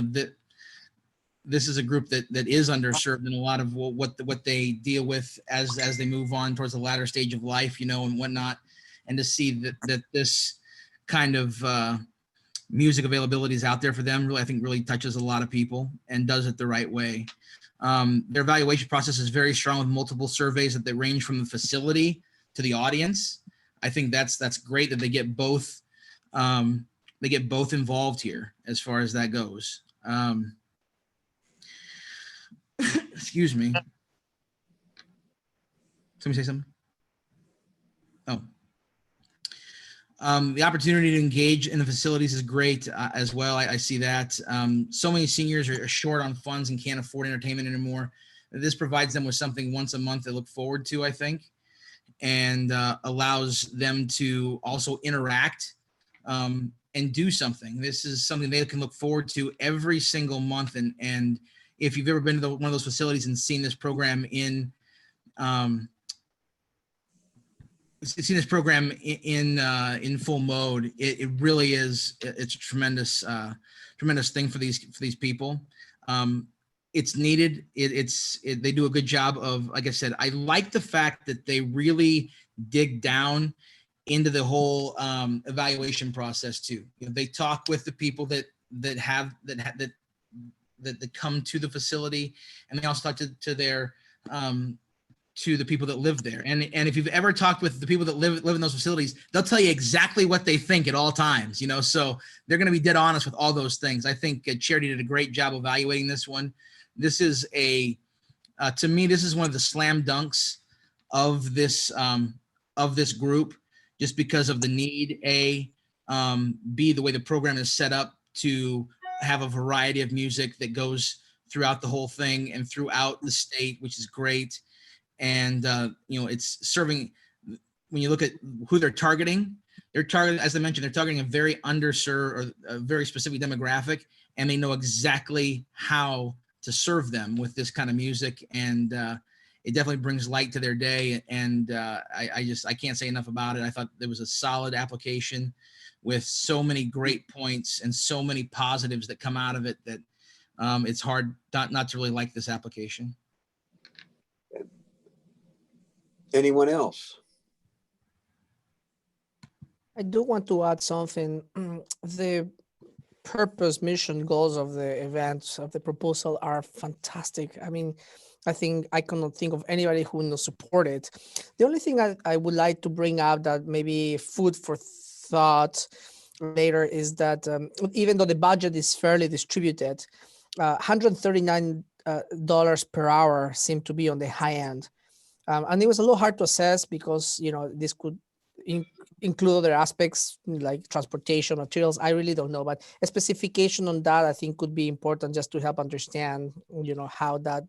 Speaker 6: this is a group that is underserved in a lot of what they deal with as they move on towards the latter stage of life, and whatnot. And to see that this kind of music availability is out there for them, I think really touches a lot of people and does it the right way. Their evaluation process is very strong, with multiple surveys that range from the facility to the audience. I think that's great that they get both involved here as far as that goes. Excuse me. Somebody say something? Oh. The opportunity to engage in the facilities is great as well. I see that. So many seniors are short on funds and can't afford entertainment anymore. This provides them with something once a month to look forward to, I think, and allows them to also interact and do something. This is something they can look forward to every single month. And if you've ever been to one of those facilities and seen this program in full mode, it really is. It's a tremendous thing for these people. It's needed. They do a good job of, like I said, I like the fact that they really dig down into the whole evaluation process too. They talk with the people that come to the facility, and they also talk to their to the people that live there. And if you've ever talked with the people that live in those facilities, they'll tell you exactly what they think at all times, so they're going to be dead honest with all those things. I think Charity did a great job evaluating this one. This is to me, this is one of the slam dunks of this group, just because of the need, B, the way the program is set up to have a variety of music that goes throughout the whole thing and throughout the state, which is great. And it's serving. When you look at who they're targeting, as I mentioned, they're targeting a very underserved or a very specific demographic, and they know exactly how to serve them with this kind of music. And it definitely brings light to their day. And I can't say enough about it. I thought there was a solid application with so many great points and so many positives that come out of it that it's hard not to really like this application.
Speaker 12: Anyone else?
Speaker 8: I do want to add something. The purpose, mission, goals of the events, of the proposal are fantastic. I mean, I think I cannot think of anybody who will not support it. The only thing I would like to bring up that maybe food for thought later is that even though the budget is fairly distributed, $139 per hour seem to be on the high end. And it was a little hard to assess because, you know, this could include other aspects like transportation, materials. I really don't know, but a specification on that I think could be important just to help understand, you know, how that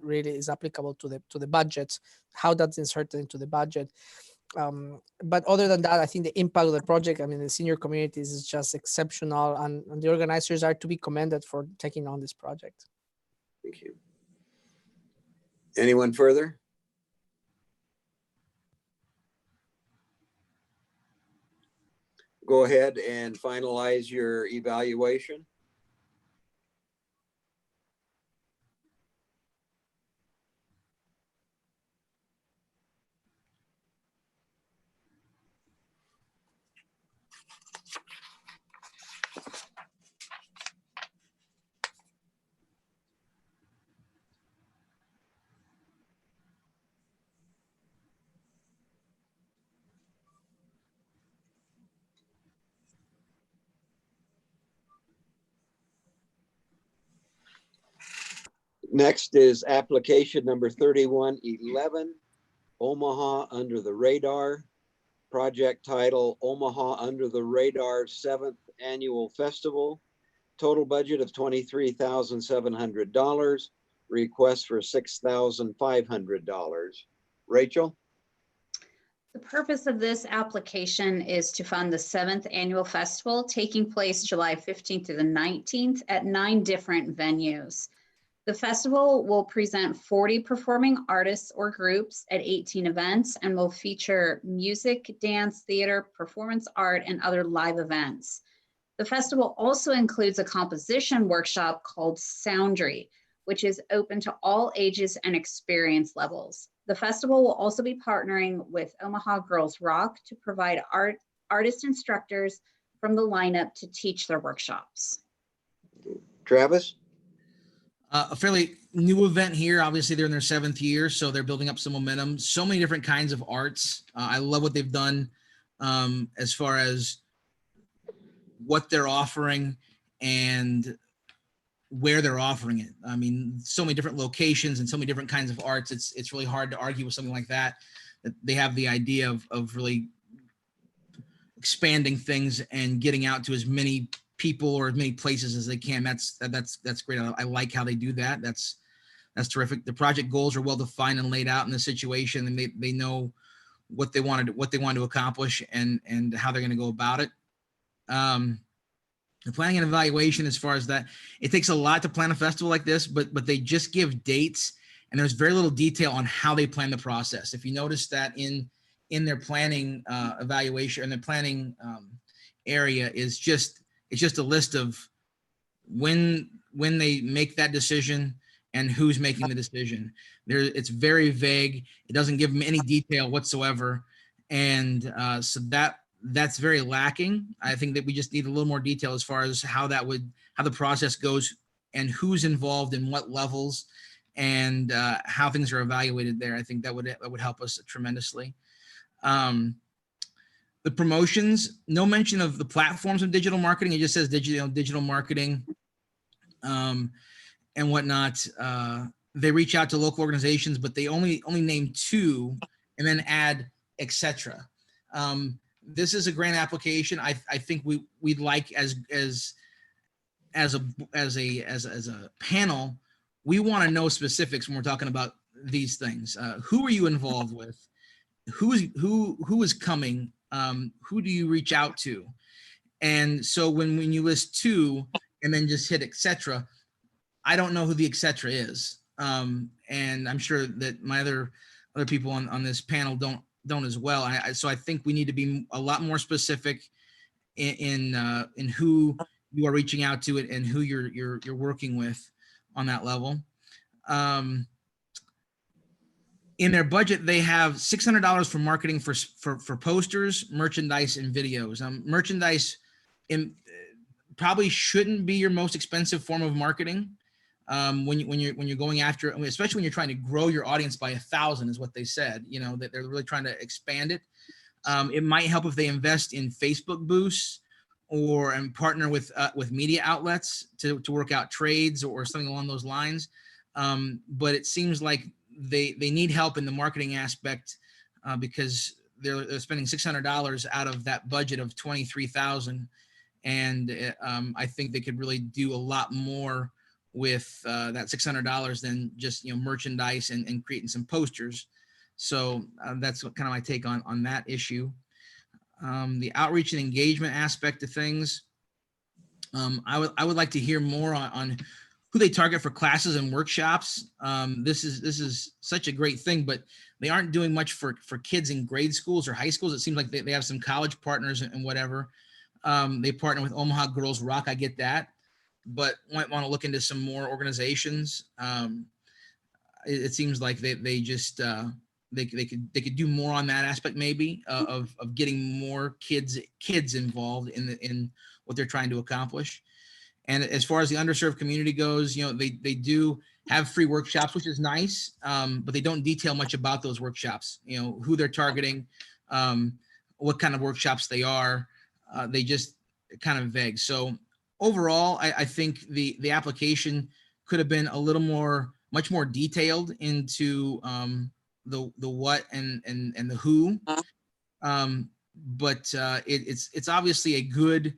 Speaker 8: really is applicable to the budget, how that's inserted into the budget. But other than that, I think the impact of the project, I mean, the senior communities is just exceptional, and the organizers are to be commended for taking on this project.
Speaker 12: Thank you. Anyone further? Go ahead and finalize your evaluation. Next is application number 3111, Omaha Under the Radar. Project title, Omaha Under the Radar 7th Annual Festival. Total budget of $23,700. Request for $6,500. Rachel?
Speaker 10: The purpose of this application is to fund the 7th annual festival taking place July 15th through the 19th at 9 different venues. The festival will present 40 performing artists or groups at 18 events and will feature music, dance, theater, performance art, and other live events. The festival also includes a composition workshop called Soundry, which is open to all ages and experience levels. The festival will also be partnering with Omaha Girls Rock to provide artist instructors from the lineup to teach their workshops.
Speaker 12: Travis?
Speaker 6: A fairly new event here. Obviously, they're in their 7th year, so they're building up some momentum. So many different kinds of arts. I love what they've done as far as what they're offering and where they're offering it. I mean, so many different locations and so many different kinds of arts. It's really hard to argue with something like that. That they have the idea of really expanding things and getting out to as many people or as many places as they can. That's great. I like how they do that. That's terrific. The project goals are well defined and laid out in the situation, and they know what they want to accomplish and how they're going to go about it. The planning and evaluation, as far as that, it takes a lot to plan a festival like this, but they just give dates, and there's very little detail on how they plan the process. If you notice that in their planning evaluation and the planning area is just a list of when they make that decision and who's making the decision. It's very vague. It doesn't give them any detail whatsoever, and so that's very lacking. I think that we just need a little more detail as far as how the process goes and who's involved in what levels and how things are evaluated there. I think that would help us tremendously. The promotions, no mention of the platforms of digital marketing. It just says digital marketing and whatnot. They reach out to local organizations, but they only name 2 and then add etc. This is a grant application. I think we'd like as a panel, we want to know specifics when we're talking about these things. Who are you involved with? Who is coming? Who do you reach out to? And so when you list 2 and then just hit etc., I don't know who the etc. is. And I'm sure that my other people on this panel don't as well. So I think we need to be a lot more specific in who you are reaching out to it and who you're working with on that level. In their budget, they have $600 for marketing for posters, merchandise, and videos. Merchandise probably shouldn't be your most expensive form of marketing. When you're going after, especially when you're trying to grow your audience by 1,000, is what they said. You know, that they're really trying to expand it. It might help if they invest in Facebook boosts and partner with media outlets to work out trades or something along those lines. But it seems like they need help in the marketing aspect because they're spending $600 out of that budget of 23,000, and I think they could really do a lot more with that $600 than just merchandise and creating some posters. So that's kind of my take on that issue. The outreach and engagement aspect of things, I would like to hear more on who they target for classes and workshops. This is such a great thing, but they aren't doing much for kids in grade schools or high schools. It seems like they have some college partners and whatever. They partner with Omaha Girls Rock. I get that, but might want to look into some more organizations. It seems like they just they could do more on that aspect, maybe of getting more kids involved in what they're trying to accomplish. And as far as the underserved community goes, they do have free workshops, which is nice, but they don't detail much about those workshops. Who they're targeting, what kind of workshops they are. They just kind of vague. So overall, I think the application could have been a little much more detailed into the what and the who. But it's obviously a good.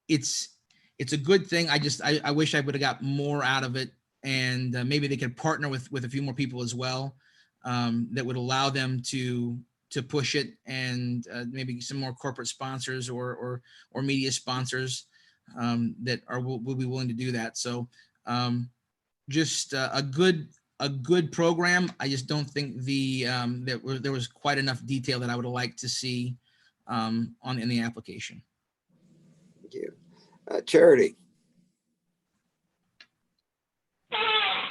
Speaker 6: It's a good thing. I wish I would have got more out of it, and maybe they could partner with a few more people as well, that would allow them to push it, and maybe some more corporate sponsors or media sponsors that will be willing to do that. So just a good program. I just don't think there was quite enough detail that I would have liked to see in the application.
Speaker 12: Thank you. Charity.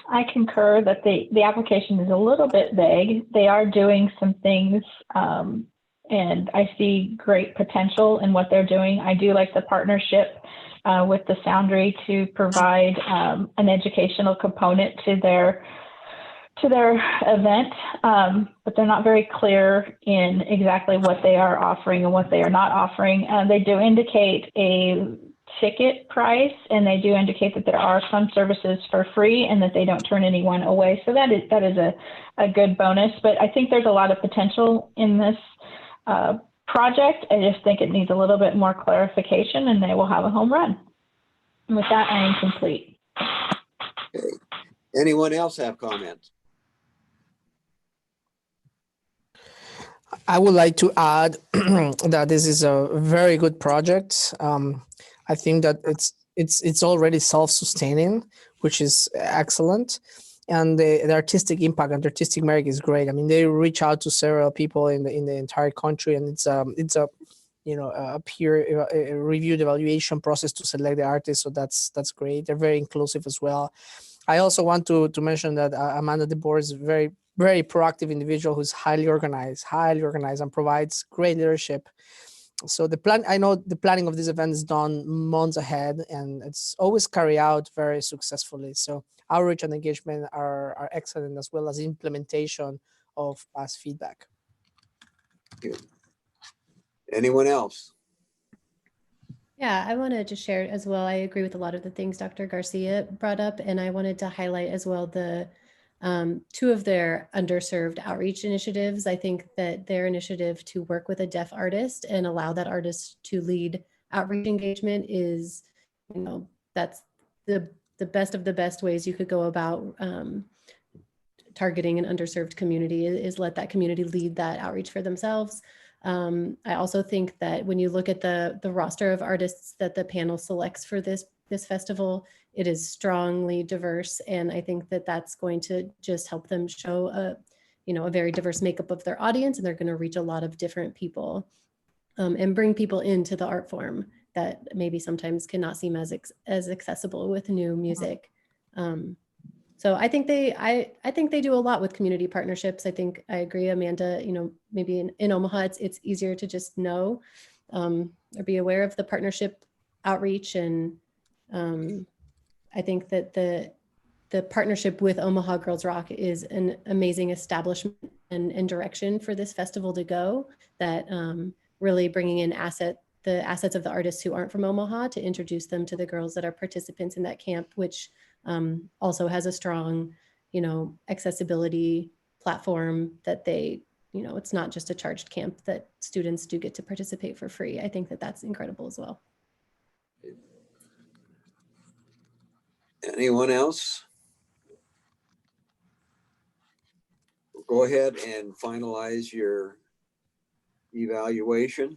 Speaker 5: I concur that the application is a little bit vague. They are doing some things, and I see great potential in what they're doing. I do like the partnership with the Foundry to provide an educational component to their event, but they're not very clear in exactly what they are offering and what they are not offering. They do indicate a ticket price, and they do indicate that there are some services for free and that they don't turn anyone away. So that is a good bonus. But I think there's a lot of potential in this project. I just think it needs a little bit more clarification, and they will have a home run. And with that, I am complete.
Speaker 12: Okay. Anyone else have comments?
Speaker 8: I would like to add that this is a very good project. I think that it's already self-sustaining, which is excellent, and the artistic impact and artistic merit is great. I mean, they reach out to several people in the entire country, and it's a peer reviewed evaluation process to select the artist. So that's great. They're very inclusive as well. I also want to mention that Amanda DeBoer is a very, very proactive individual who's highly organized and provides great leadership. So I know the planning of this event is done months ahead, and it's always carried out very successfully. So outreach and engagement are excellent, as well as implementation of past feedback.
Speaker 12: Good. Anyone else?
Speaker 7: Yeah, I wanted to share as well. I agree with a lot of the things Dr. Garcia brought up, and I wanted to highlight as well the two of their underserved outreach initiatives. I think that their initiative to work with a deaf artist and allow that artist to lead outreach engagement is, that's the best of the best ways you could go about targeting an underserved community, is let that community lead that outreach for themselves. I also think that when you look at the roster of artists that the panel selects for this festival, it is strongly diverse, and I think that that's going to just help them show a very diverse makeup of their audience, and they're going to reach a lot of different people and bring people into the art form that maybe sometimes cannot seem as accessible with new music. So I think they do a lot with community partnerships. I think I agree, Amanda. Maybe in Omaha, it's easier to just know or be aware of the partnership outreach, and I think that the partnership with Omaha Girls Rock is an amazing establishment and direction for this festival to go. That really bringing in the assets of the artists who aren't from Omaha to introduce them to the girls that are participants in that camp, which also has a strong accessibility platform that they, it's not just a charged camp, that students do get to participate for free. I think that that's incredible as well.
Speaker 12: Anyone else? Go ahead and finalize your evaluation.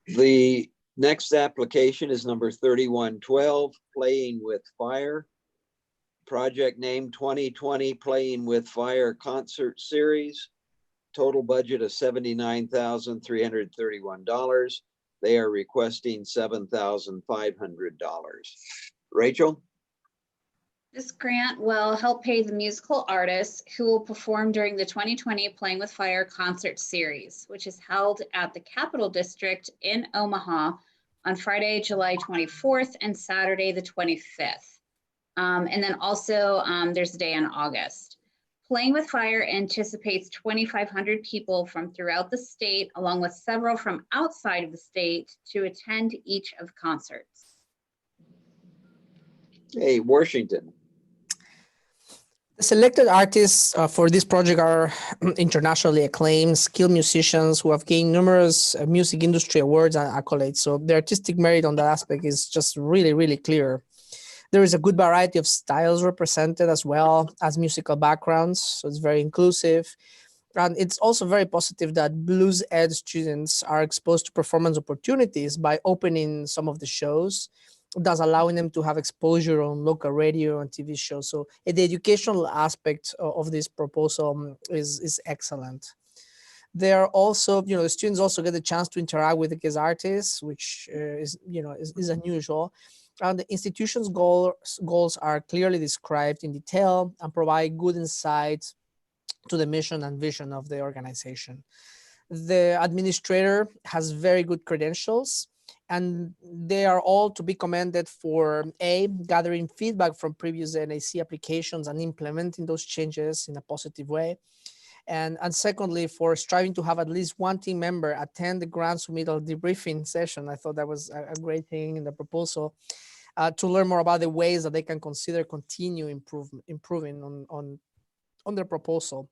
Speaker 12: The next application is number 3112, Playing with Fire. Project name 2020 Playing with Fire Concert Series. Total budget of $79,331. They are requesting $7,500. Rachel?
Speaker 10: This grant will help pay the musical artists who will perform during the 2020 Playing with Fire concert series, which is held at the Capitol District in Omaha on Friday, July 24th and Saturday, the 25th. And then also there's a day in August. Playing with Fire anticipates 2,500 people from throughout the state, along with several from outside of the state, to attend each of concerts.
Speaker 12: Hey, Washington.
Speaker 8: The selected artists for this project are internationally acclaimed, skilled musicians who have gained numerous music industry awards and accolades. So the artistic merit on that aspect is just really, really clear. There is a good variety of styles represented as well as musical backgrounds. So it's very inclusive. And it's also very positive that blues ed students are exposed to performance opportunities by opening some of the shows, thus allowing them to have exposure on local radio and TV shows. So the educational aspect of this proposal is excellent. There are also, the students also get the chance to interact with the guest artists, which is unusual. And the institution's goals are clearly described in detail and provide good insights to the mission and vision of the organization. The administrator has very good credentials, and they are all to be commended for gathering feedback from previous NAC applications and implementing those changes in a positive way. And secondly, for striving to have at least one team member attend the grant submittal debriefing session. I thought that was a great thing in the proposal, to learn more about the ways that they can consider continue improving on their proposal.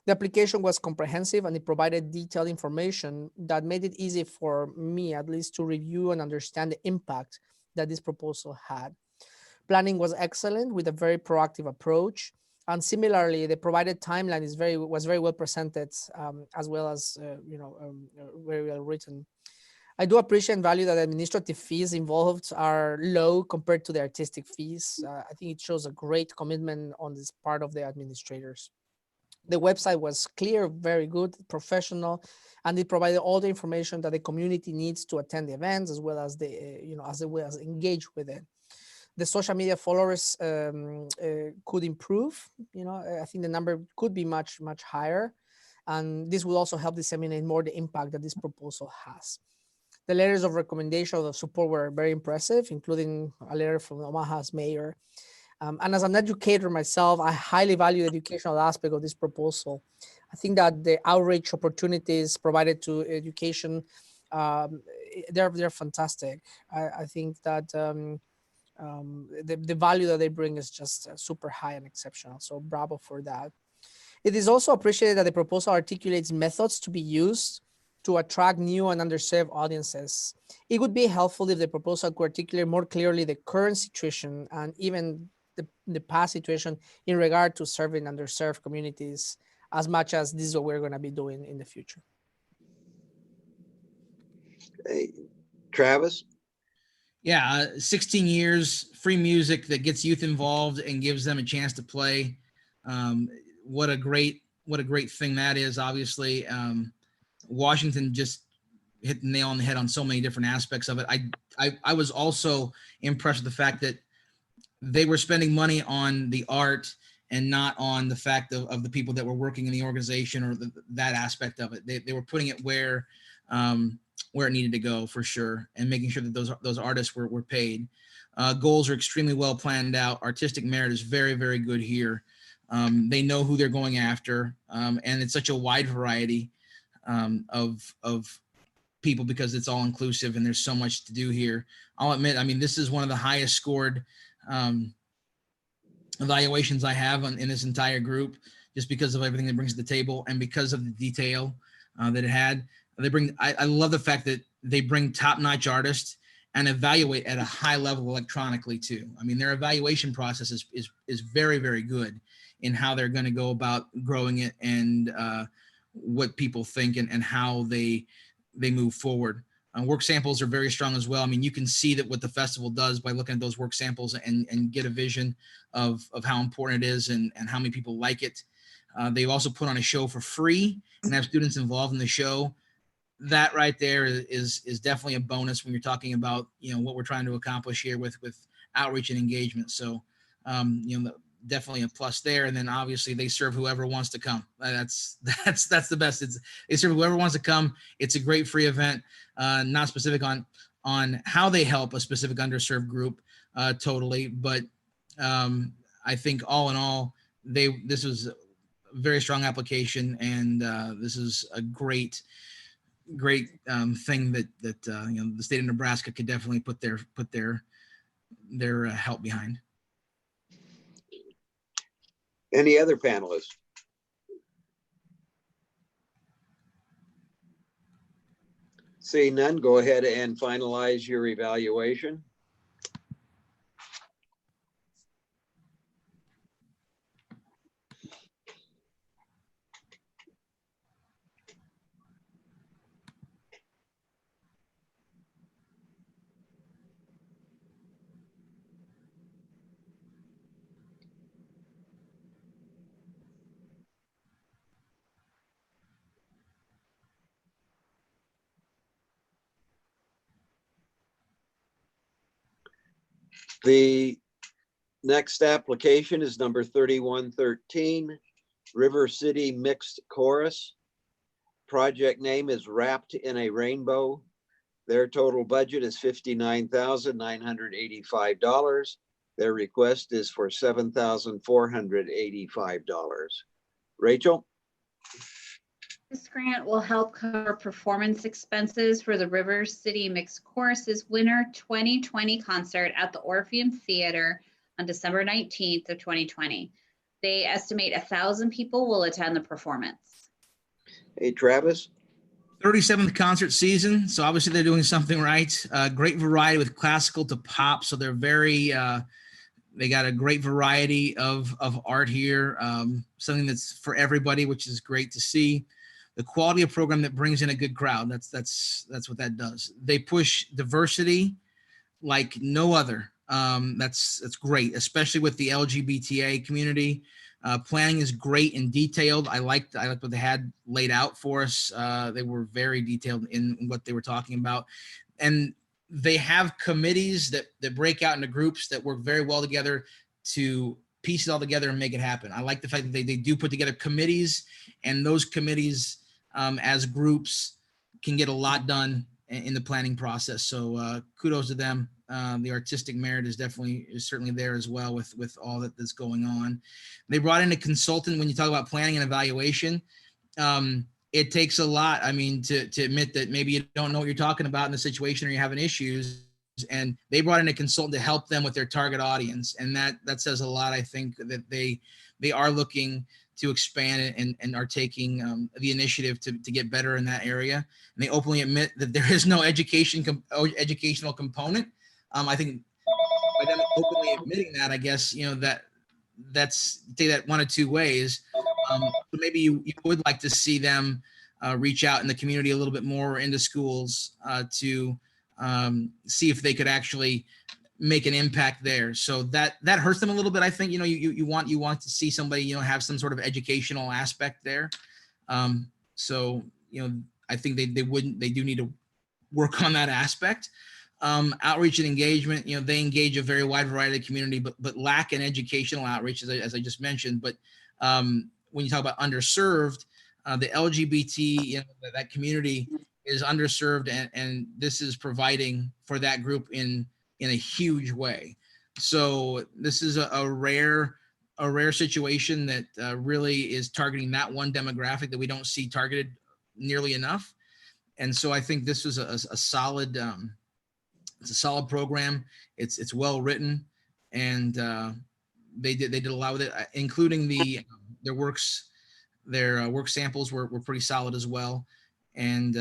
Speaker 8: The application was comprehensive and it provided detailed information that made it easy for me, at least, to review and understand the impact that this proposal had. Planning was excellent with a very proactive approach. And similarly, the provided timeline was very well presented, as well as very well written. I do appreciate and value that the administrative fees involved are low compared to the artistic fees. I think it shows a great commitment on this part of the administrators. The website was clear, very good, professional, and it provided all the information that the community needs to attend the events, as well as as engage with it. The social media followers could improve. I think the number could be much, much higher. And this will also help disseminate more the impact that this proposal has. The letters of recommendation of support were very impressive, including a letter from Omaha's mayor. And as an educator myself, I highly value the educational aspect of this proposal. I think that the outreach opportunities provided to education, they're fantastic. I think that the value that they bring is just super high and exceptional. So bravo for that. It is also appreciated that the proposal articulates methods to be used to attract new and underserved audiences. It would be helpful if the proposal could articulate more clearly the current situation and even the past situation in regard to serving underserved communities, as much as this is what we're going to be doing in the future.
Speaker 12: Hey, Travis?
Speaker 6: Yeah, 16 years, free music that gets youth involved and gives them a chance to play. What a great thing that is. Obviously, Washington just hit the nail on the head on so many different aspects of it. I was also impressed with the fact that they were spending money on the art and not on the fact of the people that were working in the organization or that aspect of it. They were putting it where it needed to go for sure, and making sure that those artists were paid. Goals are extremely well planned out. Artistic merit is very, very good here. They know who they're going after, and it's such a wide variety of people because it's all inclusive and there's so much to do here. I'll admit, I mean, this is one of the highest scored evaluations I have in this entire group, just because of everything it brings to the table and because of the detail that it had. I love the fact that they bring top-notch artists and evaluate at a high level electronically too. I mean, their evaluation process is very, very good in how they're going to go about growing it and what people think and how they move forward. Work samples are very strong as well. I mean, you can see that what the festival does by looking at those work samples and get a vision of how important it is and how many people like it. They've also put on a show for free and have students involved in the show. That right there is definitely a bonus when you're talking about, you know, what we're trying to accomplish here with outreach and engagement. So, you know, definitely a plus there. And then obviously they serve whoever wants to come. That's the best. They serve whoever wants to come. It's a great free event, not specific on how they help a specific underserved group totally. But I think all in all, this was a very strong application, and this is a great thing that you know, the state of Nebraska could definitely put their help behind.
Speaker 12: Any other panelists? Seeing none, go ahead and finalize your evaluation. The next application is number 3113, River City Mixed Chorus. Project name is Wrapped in a Rainbow. Their total budget is $59,985. Their request is for $7,485. Rachel?
Speaker 10: This grant will help cover performance expenses for the River City Mixed Chorus's Winter 2020 concert at the Orpheum Theater on December 19th of 2020. They estimate 1,000 people will attend the performance.
Speaker 12: Hey, Travis?
Speaker 6: 37th concert season, so obviously they're doing something right. Great variety with classical to pop, so they're very they got a great variety of art here, something that's for everybody, which is great to see. The quality of program that brings in a good crowd, that's what that does. They push diversity like no other. That's great, especially with the LGBTA community. Planning is great and detailed. I liked what they had laid out for us. They were very detailed in what they were talking about. And they have committees that break out into groups that work very well together to piece it all together and make it happen. I like the fact that they do put together committees, and those committees as groups can get a lot done in the planning process. So kudos to them. The artistic merit is certainly there as well with all that's going on. They brought in a consultant. When you talk about planning and evaluation, it takes a lot. I mean, to admit that maybe you don't know what you're talking about in the situation or you're having issues, and they brought in a consultant to help them with their target audience. And that says a lot. I think that they are looking to expand and are taking the initiative to get better in that area. And they openly admit that there is no educational component. I think by them openly admitting that, I guess, you know, that's take that one of two ways. So maybe you would like to see them reach out in the community a little bit more into schools to see if they could actually make an impact there. So that hurts them a little bit. I think, you know, you want to see somebody, you know, have some sort of educational aspect there. So, you know, I think they do need to work on that aspect. Outreach and engagement, they engage a very wide variety of community, but lack in educational outreach, as I just mentioned. But when you talk about underserved, the LGBT, that community is underserved, and this is providing for that group in a huge way. So this is a rare situation that really is targeting that one demographic that we don't see targeted nearly enough. And so I think this was a solid, it's a solid program. It's well written, and they did a lot with it, including their work samples were pretty solid as well. And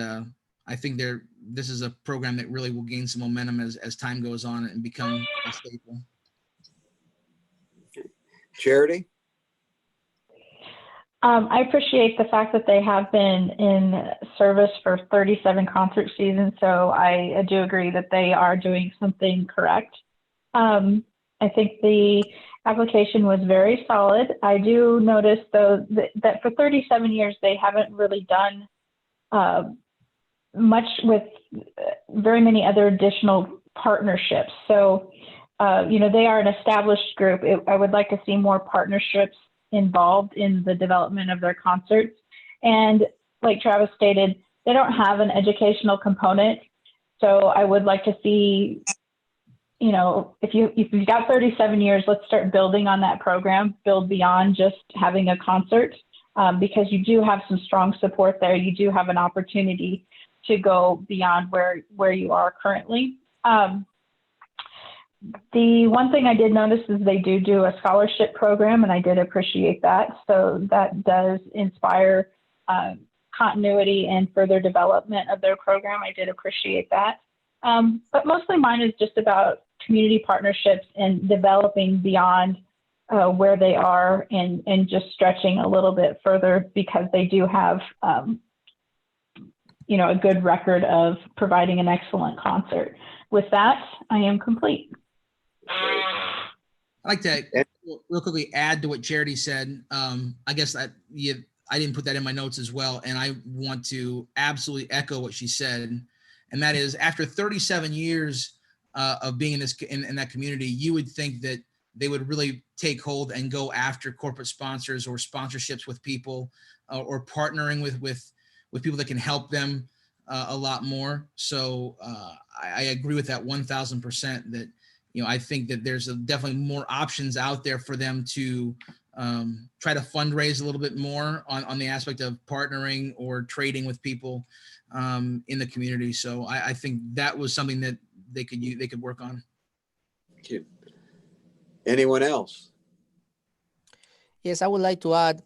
Speaker 6: I think this is a program that really will gain some momentum as time goes on and become a staple.
Speaker 12: Charity?
Speaker 5: I appreciate the fact that they have been in service for 37 concert seasons, so I do agree that they are doing something correct. I think the application was very solid. I do notice, though, that for 37 years, they haven't really done much with very many other additional partnerships. So, they are an established group. I would like to see more partnerships involved in the development of their concerts. And like Travis stated, they don't have an educational component. So I would like to see, if you've got 37 years, let's start building on that program, build beyond just having a concert, because you do have some strong support there. You do have an opportunity to go beyond where you are currently. The one thing I did notice is they do a scholarship program, and I did appreciate that. So that does inspire continuity and further development of their program. I did appreciate that. But mostly mine is just about community partnerships and developing beyond where they are and just stretching a little bit further, because they do have a good record of providing an excellent concert. With that, I am complete.
Speaker 6: I'd like to real quickly add to what Charity said. I guess I didn't put that in my notes as well, and I want to absolutely echo what she said, and that is, after 37 years of being in that community, you would think that they would really take hold and go after corporate sponsors or sponsorships with people, or partnering with people that can help them a lot more. So I agree with that 1,000%. That I think that there's definitely more options out there for them to try to fundraise a little bit more on the aspect of partnering or trading with people in the community. So I think that was something that they could work on.
Speaker 12: Thank you. Anyone else?
Speaker 8: Yes, I would like to add,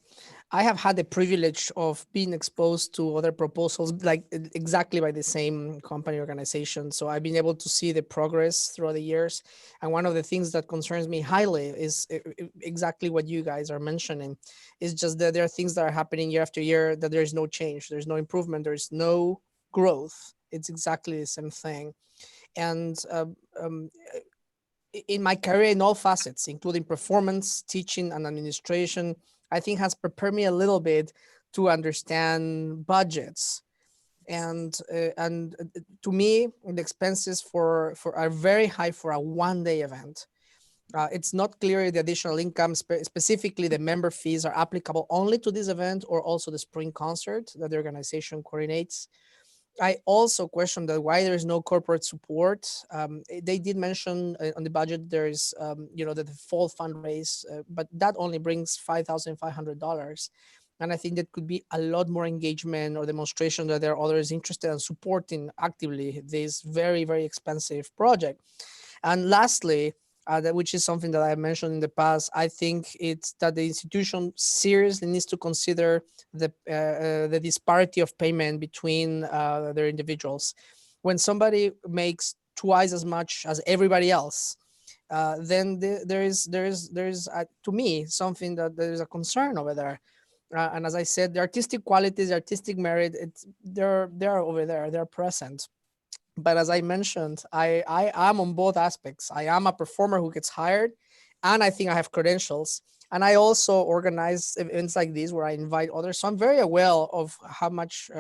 Speaker 8: I have had the privilege of being exposed to other proposals like exactly by the same company organization. So I've been able to see the progress throughout the years. And one of the things that concerns me highly is exactly what you guys are mentioning. It's just that there are things that are happening year after year, that there's no change, there's no improvement, there's no growth. It's exactly the same thing. And in my career, in all facets, including performance, teaching, and administration, I think has prepared me a little bit to understand budgets. And to me, the expenses are very high for a one-day event. It's not clear the additional income, specifically the member fees, are applicable only to this event or also the spring concert that the organization coordinates. I also question that why there is no corporate support. They did mention on the budget there is, the fall fundraise, but that only brings $5,500. And I think that could be a lot more engagement or demonstration that there are others interested in supporting actively this very, very expensive project. And lastly, which is something that I mentioned in the past, I think it's that the institution seriously needs to consider the disparity of payment between their individuals. When somebody makes twice as much as everybody else, then there is to me something that there is a concern over there. And as I said, the artistic qualities, the artistic merit, they're over there, they're present. But as I mentioned, I am on both aspects. I am a performer who gets hired, and I think I have credentials. And I also organize events like these where I invite others. So I'm very aware of how much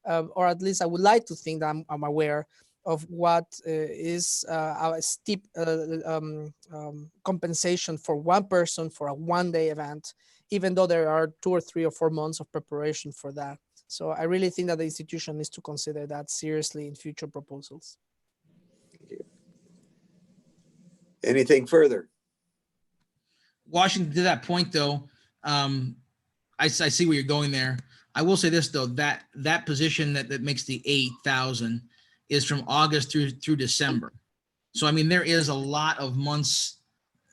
Speaker 8: or at least I would like to think that I'm aware of what is a steep compensation for one person for a one-day event, even though there are 2 or 3 or 4 months of preparation for that. So I really think that the institution needs to consider that seriously in future proposals.
Speaker 12: Anything further?
Speaker 6: Washington, to that point though, I see where you're going there. I will say this though, that position that makes the 8,000 is from August through December. So I mean, there is a lot of months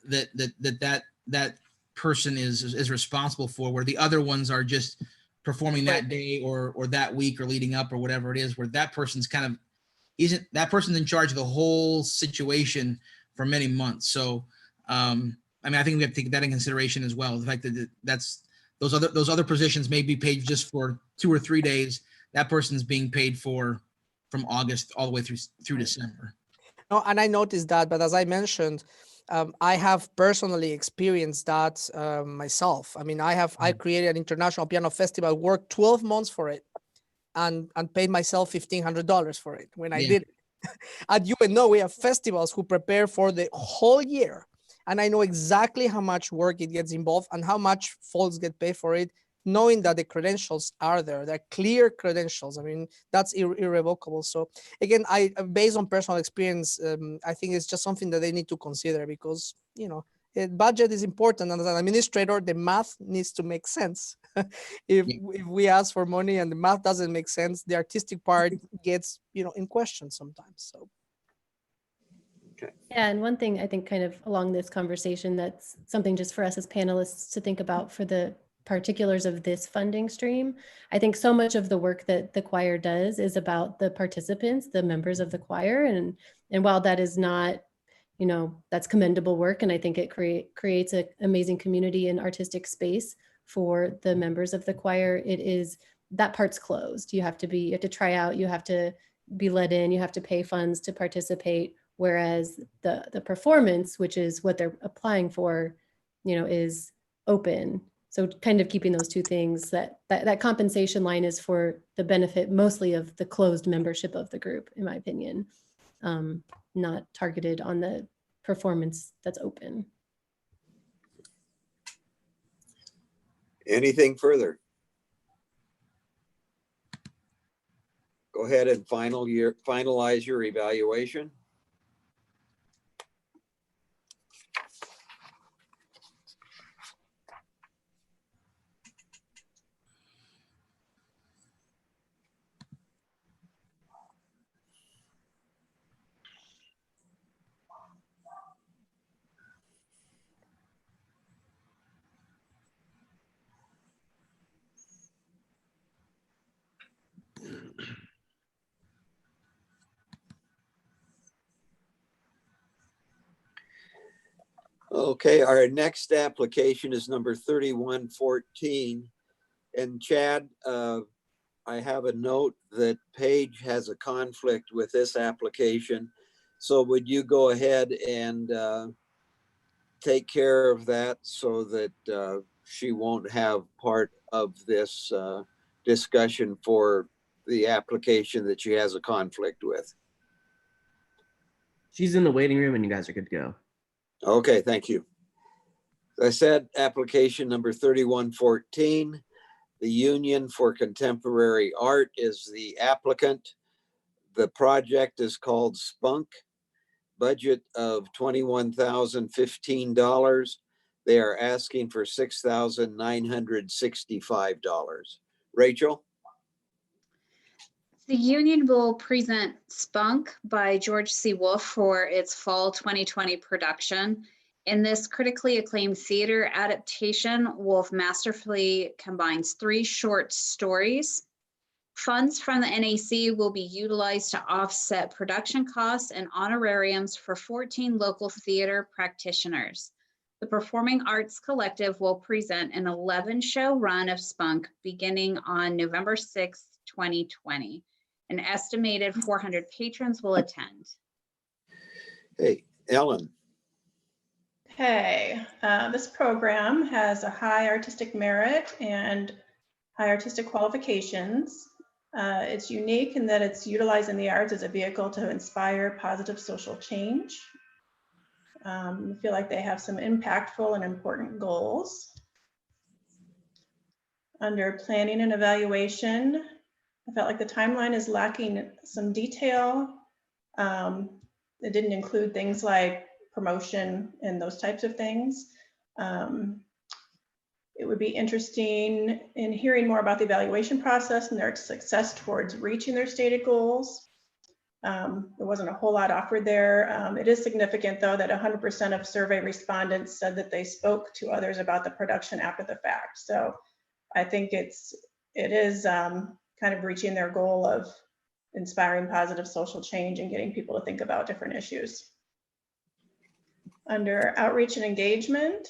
Speaker 6: that person is responsible for, where the other ones are just performing that day or that week or leading up or whatever it is, where that person's kind of that person's in charge of the whole situation for many months. So I mean, I think we have to take that in consideration as well. The fact that those other positions may be paid just for 2 or 3 days. That person's being paid for from August all the way through December.
Speaker 8: No, and I noticed that, but as I mentioned, I have personally experienced that myself. I mean, I created an international piano festival, worked 12 months for it, and paid myself $1,500 for it when I did it. At UNO, we have festivals who prepare for the whole year, and I know exactly how much work it gets involved and how much folks get paid for it, knowing that the credentials are there. They're clear credentials. I mean, that's irrevocable. So again, based on personal experience, I think it's just something that they need to consider, because, you know, budget is important. And as an administrator, the math needs to make sense. If we ask for money and the math doesn't make sense, the artistic part gets, you know, in question sometimes. So.
Speaker 7: Yeah, and one thing I think kind of along this conversation, that's something just for us as panelists to think about for the particulars of this funding stream. I think so much of the work that the choir does is about the participants, the members of the choir. And while that is not, you know, that's commendable work, and I think it creates an amazing community and artistic space for the members of the choir, it is, that part's closed. You have to try out, you have to be let in, you have to pay funds to participate. Whereas the performance, which is what they're applying for, you know, is open. So kind of keeping those two things, that compensation line is for the benefit mostly of the closed membership of the group, in my opinion, not targeted on the performance that's open.
Speaker 12: Anything further? Go ahead and finalize your evaluation. Okay, our next application is number 3114. And Chad, I have a note that Paige has a conflict with this application. So would you go ahead and take care of that so that she won't have part of this discussion for the application that she has a conflict with?
Speaker 11: She's in the waiting room and you guys are good to go.
Speaker 12: Okay, thank you. As I said, application number 3114. The Union for Contemporary Art is the applicant. The project is called Spunk. Budget of $21,015. They are asking for $6,965. Rachel?
Speaker 10: The Union will present Spunk by George C. Wolfe for its fall 2020 production. In this critically acclaimed theater adaptation, Wolfe masterfully combines 3 short stories. Funds from the NAC will be utilized to offset production costs and honorariums for 14 local theater practitioners. The Performing Arts Collective will present an 11-show run of Spunk beginning on November 6, 2020. An estimated 400 patrons will attend.
Speaker 12: Hey, Ellen.
Speaker 4: Okay, this program has a high artistic merit and high artistic qualifications. It's unique in that it's utilizing the arts as a vehicle to inspire positive social change. I feel like they have some impactful and important goals. Under planning and evaluation, I felt like the timeline is lacking some detail. It didn't include things like promotion and those types of things. It would be interesting in hearing more about the evaluation process and their success towards reaching their stated goals. There wasn't a whole lot offered there. It is significant though that 100% of survey respondents said that they spoke to others about the production after the fact. So I think it is kind of reaching their goal of inspiring positive social change and getting people to think about different issues. Under outreach and engagement,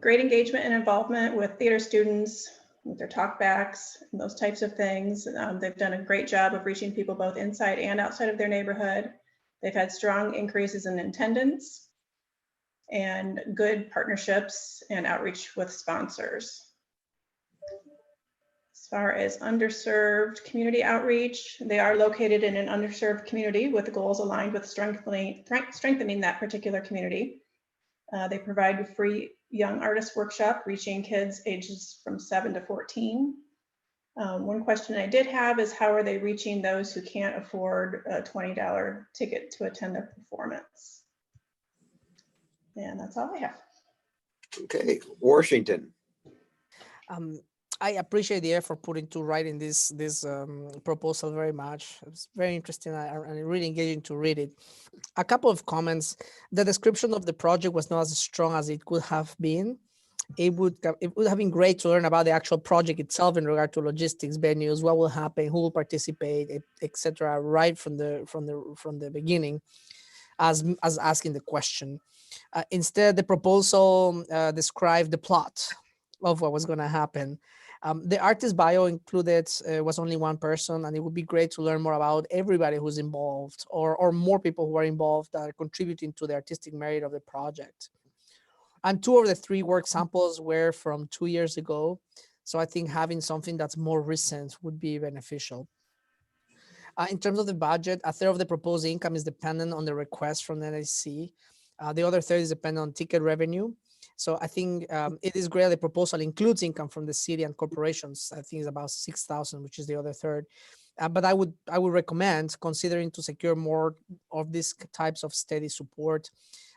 Speaker 4: great engagement and involvement with theater students, with their talkbacks and those types of things. They've done a great job of reaching people both inside and outside of their neighborhood. They've had strong increases in attendance and good partnerships and outreach with sponsors. As far as underserved community outreach, they are located in an underserved community with goals aligned with strengthening that particular community. They provide a free young artist workshop reaching kids ages from 7 to 14. One question I did have is how are they reaching those who can't afford a $20 ticket to attend their performance? And that's all I have.
Speaker 12: Okay, Washington.
Speaker 8: I appreciate the effort put into writing this proposal very much. It's very interesting and really engaging to read it. A couple of comments. The description of the project was not as strong as it could have been. It would have been great to learn about the actual project itself in regard to logistics, venues, what will happen, who will participate, etc. Right from the beginning, as asking the question. Instead, the proposal described the plot of what was going to happen. The artist bio included was only one person, and it would be great to learn more about everybody who's involved, or more people who are involved that are contributing to the artistic merit of the project. And 2 of the 3 work samples were from 2 years ago, so I think having something that's more recent would be beneficial. In terms of the budget, a third of the proposed income is dependent on the request from the NIC. The other third is dependent on ticket revenue. So I think it is great the proposal includes income from the city and corporations. I think it's about 6,000, which is the other third. But I would recommend considering to secure more of these types of steady support.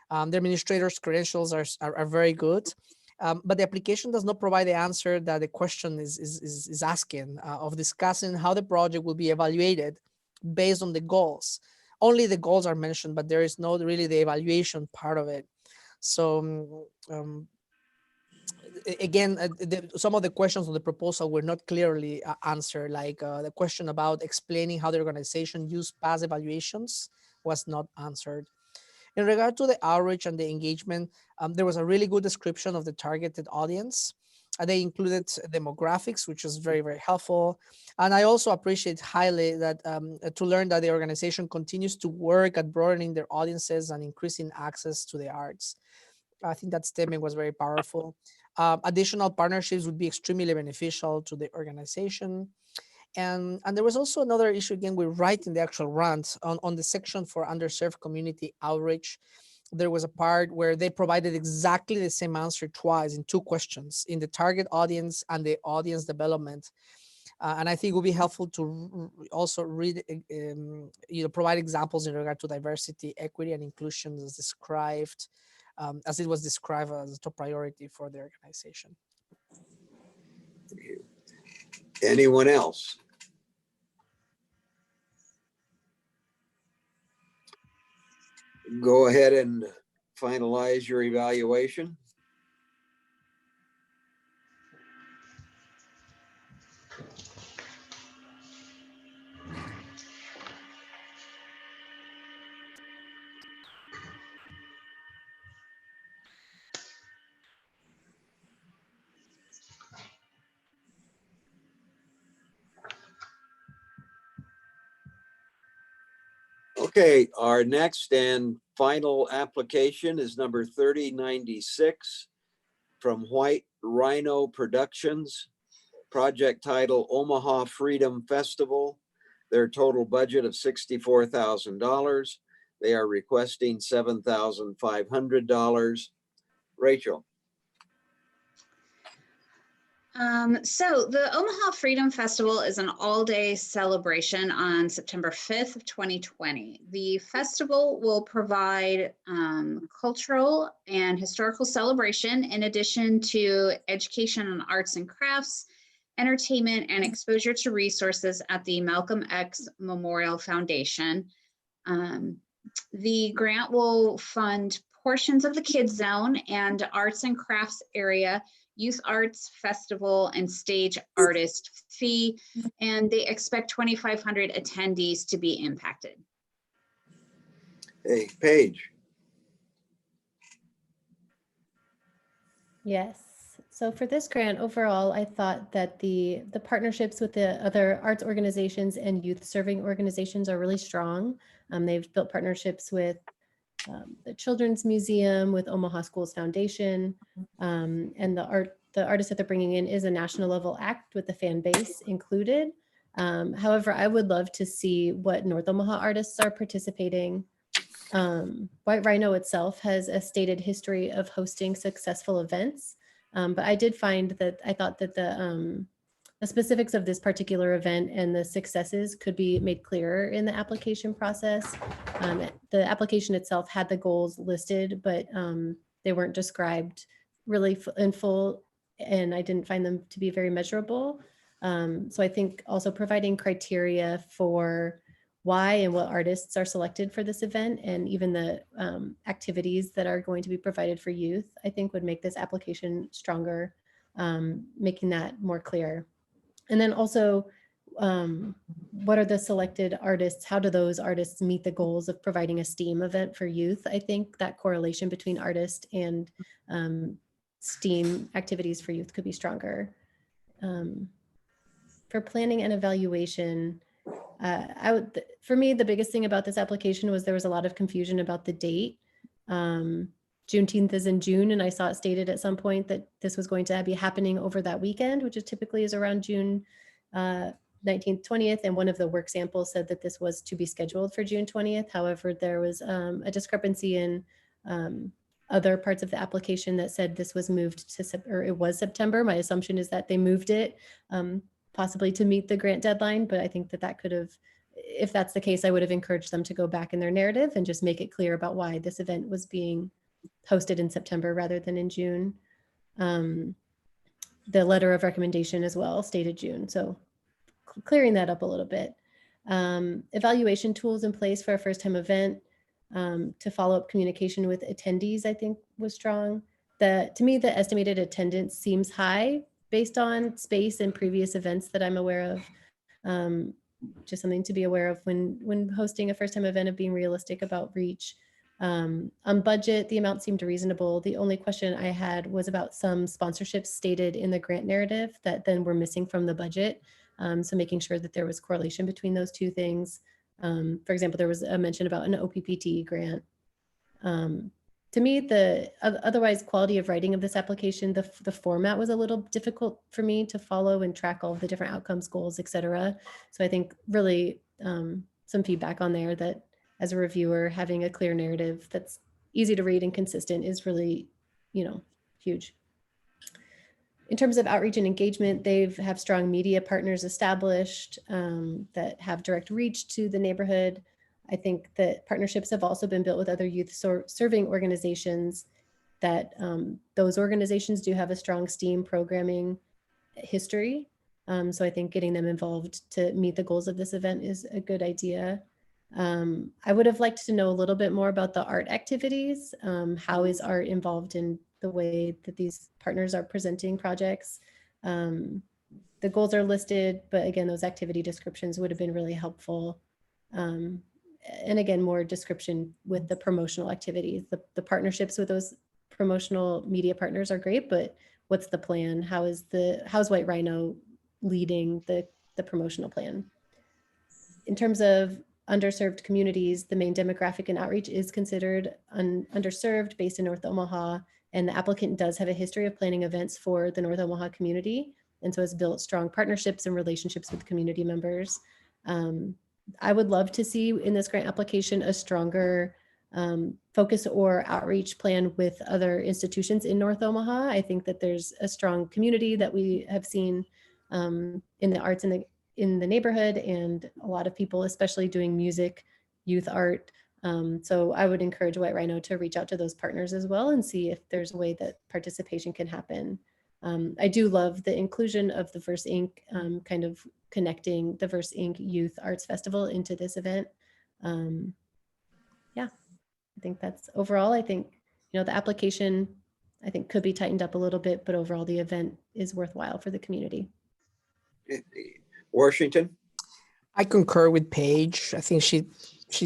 Speaker 8: The administrator's credentials are very good, but the application does not provide the answer that the question is asking of discussing how the project will be evaluated based on the goals. Only the goals are mentioned, but there is not really the evaluation part of it. So again, some of the questions on the proposal were not clearly answered, like the question about explaining how the organization used past evaluations was not answered. In regard to the outreach and the engagement, there was a really good description of the targeted audience. They included demographics, which was very, very helpful. And I also appreciate highly that to learn that the organization continues to work at broadening their audiences and increasing access to the arts. I think that statement was very powerful. Additional partnerships would be extremely beneficial to the organization. And there was also another issue, again, we write in the actual rant on the section for underserved community outreach. There was a part where they provided exactly the same answer twice in 2 questions, in the target audience and the audience development. And I think it would be helpful to also read, provide examples in regard to diversity, equity, and inclusion as described, as it was described as a top priority for the organization.
Speaker 12: Anyone else? Go ahead and finalize your evaluation. Okay, our next and final application is number 3096 from White Rhino Productions. project title Omaha Freedom Festival. Their total budget of $64,000. They are requesting $7,500. Rachel.
Speaker 10: So the Omaha Freedom Festival is an all-day celebration on September 5th of 2020. The festival will provide cultural and historical celebration in addition to education on arts and crafts, entertainment, and exposure to resources at the Malcolm X Memorial Foundation. The grant will fund portions of the Kids Zone and arts and crafts area, youth arts festival, and stage artist fee, and they expect 2,500 attendees to be impacted.
Speaker 12: Hey, Paige.
Speaker 7: Yes. So for this grant, overall, I thought that the partnerships with the other arts organizations and youth serving organizations are really strong. They've built partnerships with the Children's Museum, with Omaha Schools Foundation, and the artist that they're bringing in is a national level act with the fan base included. However, I would love to see what North Omaha artists are participating. White Rhino itself has a stated history of hosting successful events, but I did find that I thought that the specifics of this particular event and the successes could be made clearer in the application process. The application itself had the goals listed, but they weren't described really in full, and I didn't find them to be very measurable. So I think also providing criteria for why and what artists are selected for this event, and even the activities that are going to be provided for youth, I think would make this application stronger, making that more clear. And then also, what are the selected artists? How do those artists meet the goals of providing a STEAM event for youth? I think that correlation between artist and STEAM activities for youth could be stronger. For planning and evaluation, for me, the biggest thing about this application was there was a lot of confusion about the date. Juneteenth is in June, and I saw it stated at some point that this was going to be happening over that weekend, which is typically around June 19th, 20th. And one of the work samples said that this was to be scheduled for June 20th. However, there was a discrepancy in other parts of the application that said this was moved to, or it was September. My assumption is that they moved it possibly to meet the grant deadline, but I think that that could have, if that's the case, I would have encouraged them to go back in their narrative and just make it clear about why this event was being hosted in September rather than in June. The letter of recommendation as well stated June, so clearing that up a little bit. Evaluation tools in place for a first-time event to follow up communication with attendees, I think was strong. To me, the estimated attendance seems high based on space and previous events that I'm aware of. Just something to be aware of when hosting a first-time event, of being realistic about reach. On budget, the amount seemed reasonable. The only question I had was about some sponsorships stated in the grant narrative that then were missing from the budget. So making sure that there was correlation between those two things. For example, there was a mention about an OPPT grant. To me, the otherwise quality of writing of this application, the format was a little difficult for me to follow and track all of the different outcomes, goals, et cetera. So I think really some feedback on there that as a reviewer, having a clear narrative that's easy to read and consistent is really, huge. In terms of outreach and engagement, they have strong media partners established that have direct reach to the neighborhood. I think that partnerships have also been built with other youth serving organizations that those organizations do have a strong STEAM programming history. So I think getting them involved to meet the goals of this event is a good idea. I would have liked to know a little bit more about the art activities. How is art involved in the way that these partners are presenting projects? The goals are listed, but again, those activity descriptions would have been really helpful. And again, more description with the promotional activities. The partnerships with those promotional media partners are great, but what's the plan? How's White Rhino leading the promotional plan? In terms of underserved communities, the main demographic and outreach is considered underserved based in North Omaha, and the applicant does have a history of planning events for the North Omaha community. and so has built strong partnerships and relationships with community members. I would love to see in this grant application a stronger focus or outreach plan with other institutions in North Omaha. I think that there's a strong community that we have seen in the arts in the neighborhood, and a lot of people, especially doing music, youth art. So I would encourage White Rhino to reach out to those partners as well and see if there's a way that participation can happen. I do love the inclusion of the Verse Inc. Kind of connecting the Verse Inc. Youth Arts Festival into this event. Yeah, I think that's overall, I think, the application, I think, could be tightened up a little bit, but overall the event is worthwhile for the community.
Speaker 12: Washington?
Speaker 8: I concur with Paige. I think she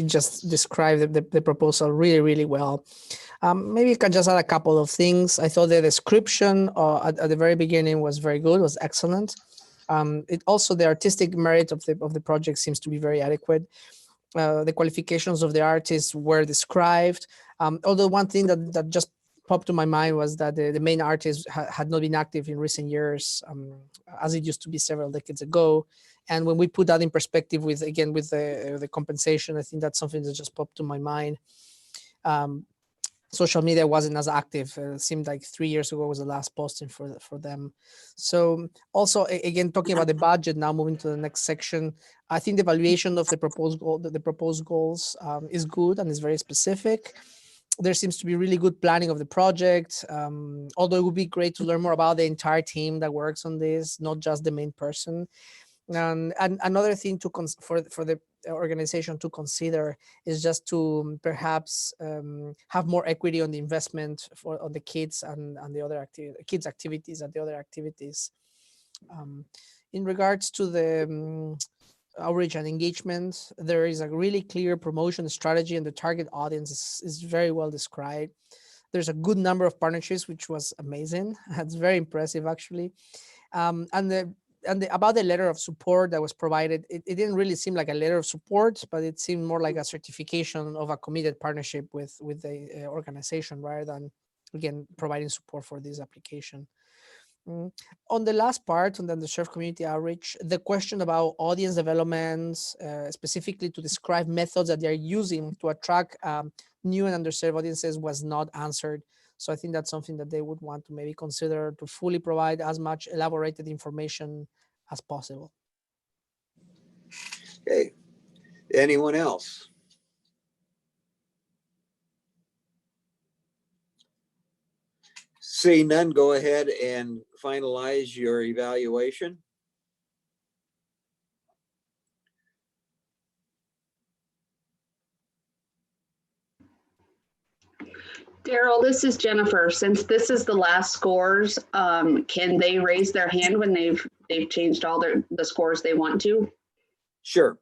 Speaker 8: just described the proposal really, really well. Maybe you can just add a couple of things. I thought the description at the very beginning was very good, was excellent. It also, the artistic merit of the project seems to be very adequate. The qualifications of the artists were described. Although one thing that just popped to my mind was that the main artist had not been active in recent years, as it used to be several decades ago. And when we put that in perspective with the compensation, I think that's something that just popped to my mind. Social media wasn't as active. It seemed like 3 years ago was the last posting for them. So also, again, talking about the budget, now moving to the next section, I think the evaluation of the proposed goals is good and is very specific. There seems to be really good planning of the project, although it would be great to learn more about the entire team that works on this, not just the main person. And another thing for the organization to consider is just to perhaps have more equity on the investment on the kids and the other kids activities and the other activities. In regards to the outreach and engagement, there is a really clear promotion strategy, and the target audience is very well described. There's a good number of partnerships, which was amazing. It's very impressive, actually. About the letter of support that was provided, it didn't really seem like a letter of support, but it seemed more like a certification of a committed partnership with the organization, rather than, again, providing support for this application. On the last part, on the underserved community outreach, the question about audience developments, specifically to describe methods that they're using to attract new and underserved audiences, was not answered. So I think that's something that they would want to maybe consider, to fully provide as much elaborated information as possible.
Speaker 12: Okay. Anyone else? See none, go ahead and finalize your evaluation.
Speaker 13: Daryl, this is Jennifer. Since this is the last scores, can they raise their hand when they've changed all the scores they want to?
Speaker 12: Sure.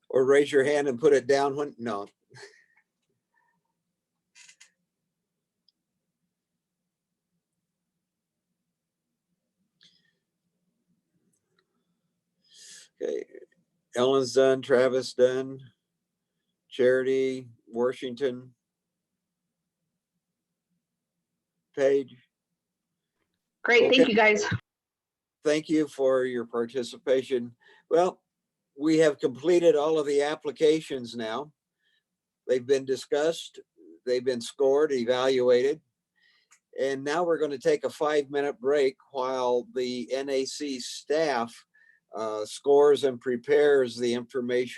Speaker 12: Or raise your hand and put it down when, no. Okay, Ellen's done, Travis done, Charity, Washington, Paige.
Speaker 13: Great,
Speaker 12: Okay.
Speaker 13: thank you guys.
Speaker 12: Thank you for your participation. Well, we have completed all of the applications now. They've been discussed, they've been scored, evaluated. And now we're going to take a 5-minute break while the NAC staff scores and prepares the information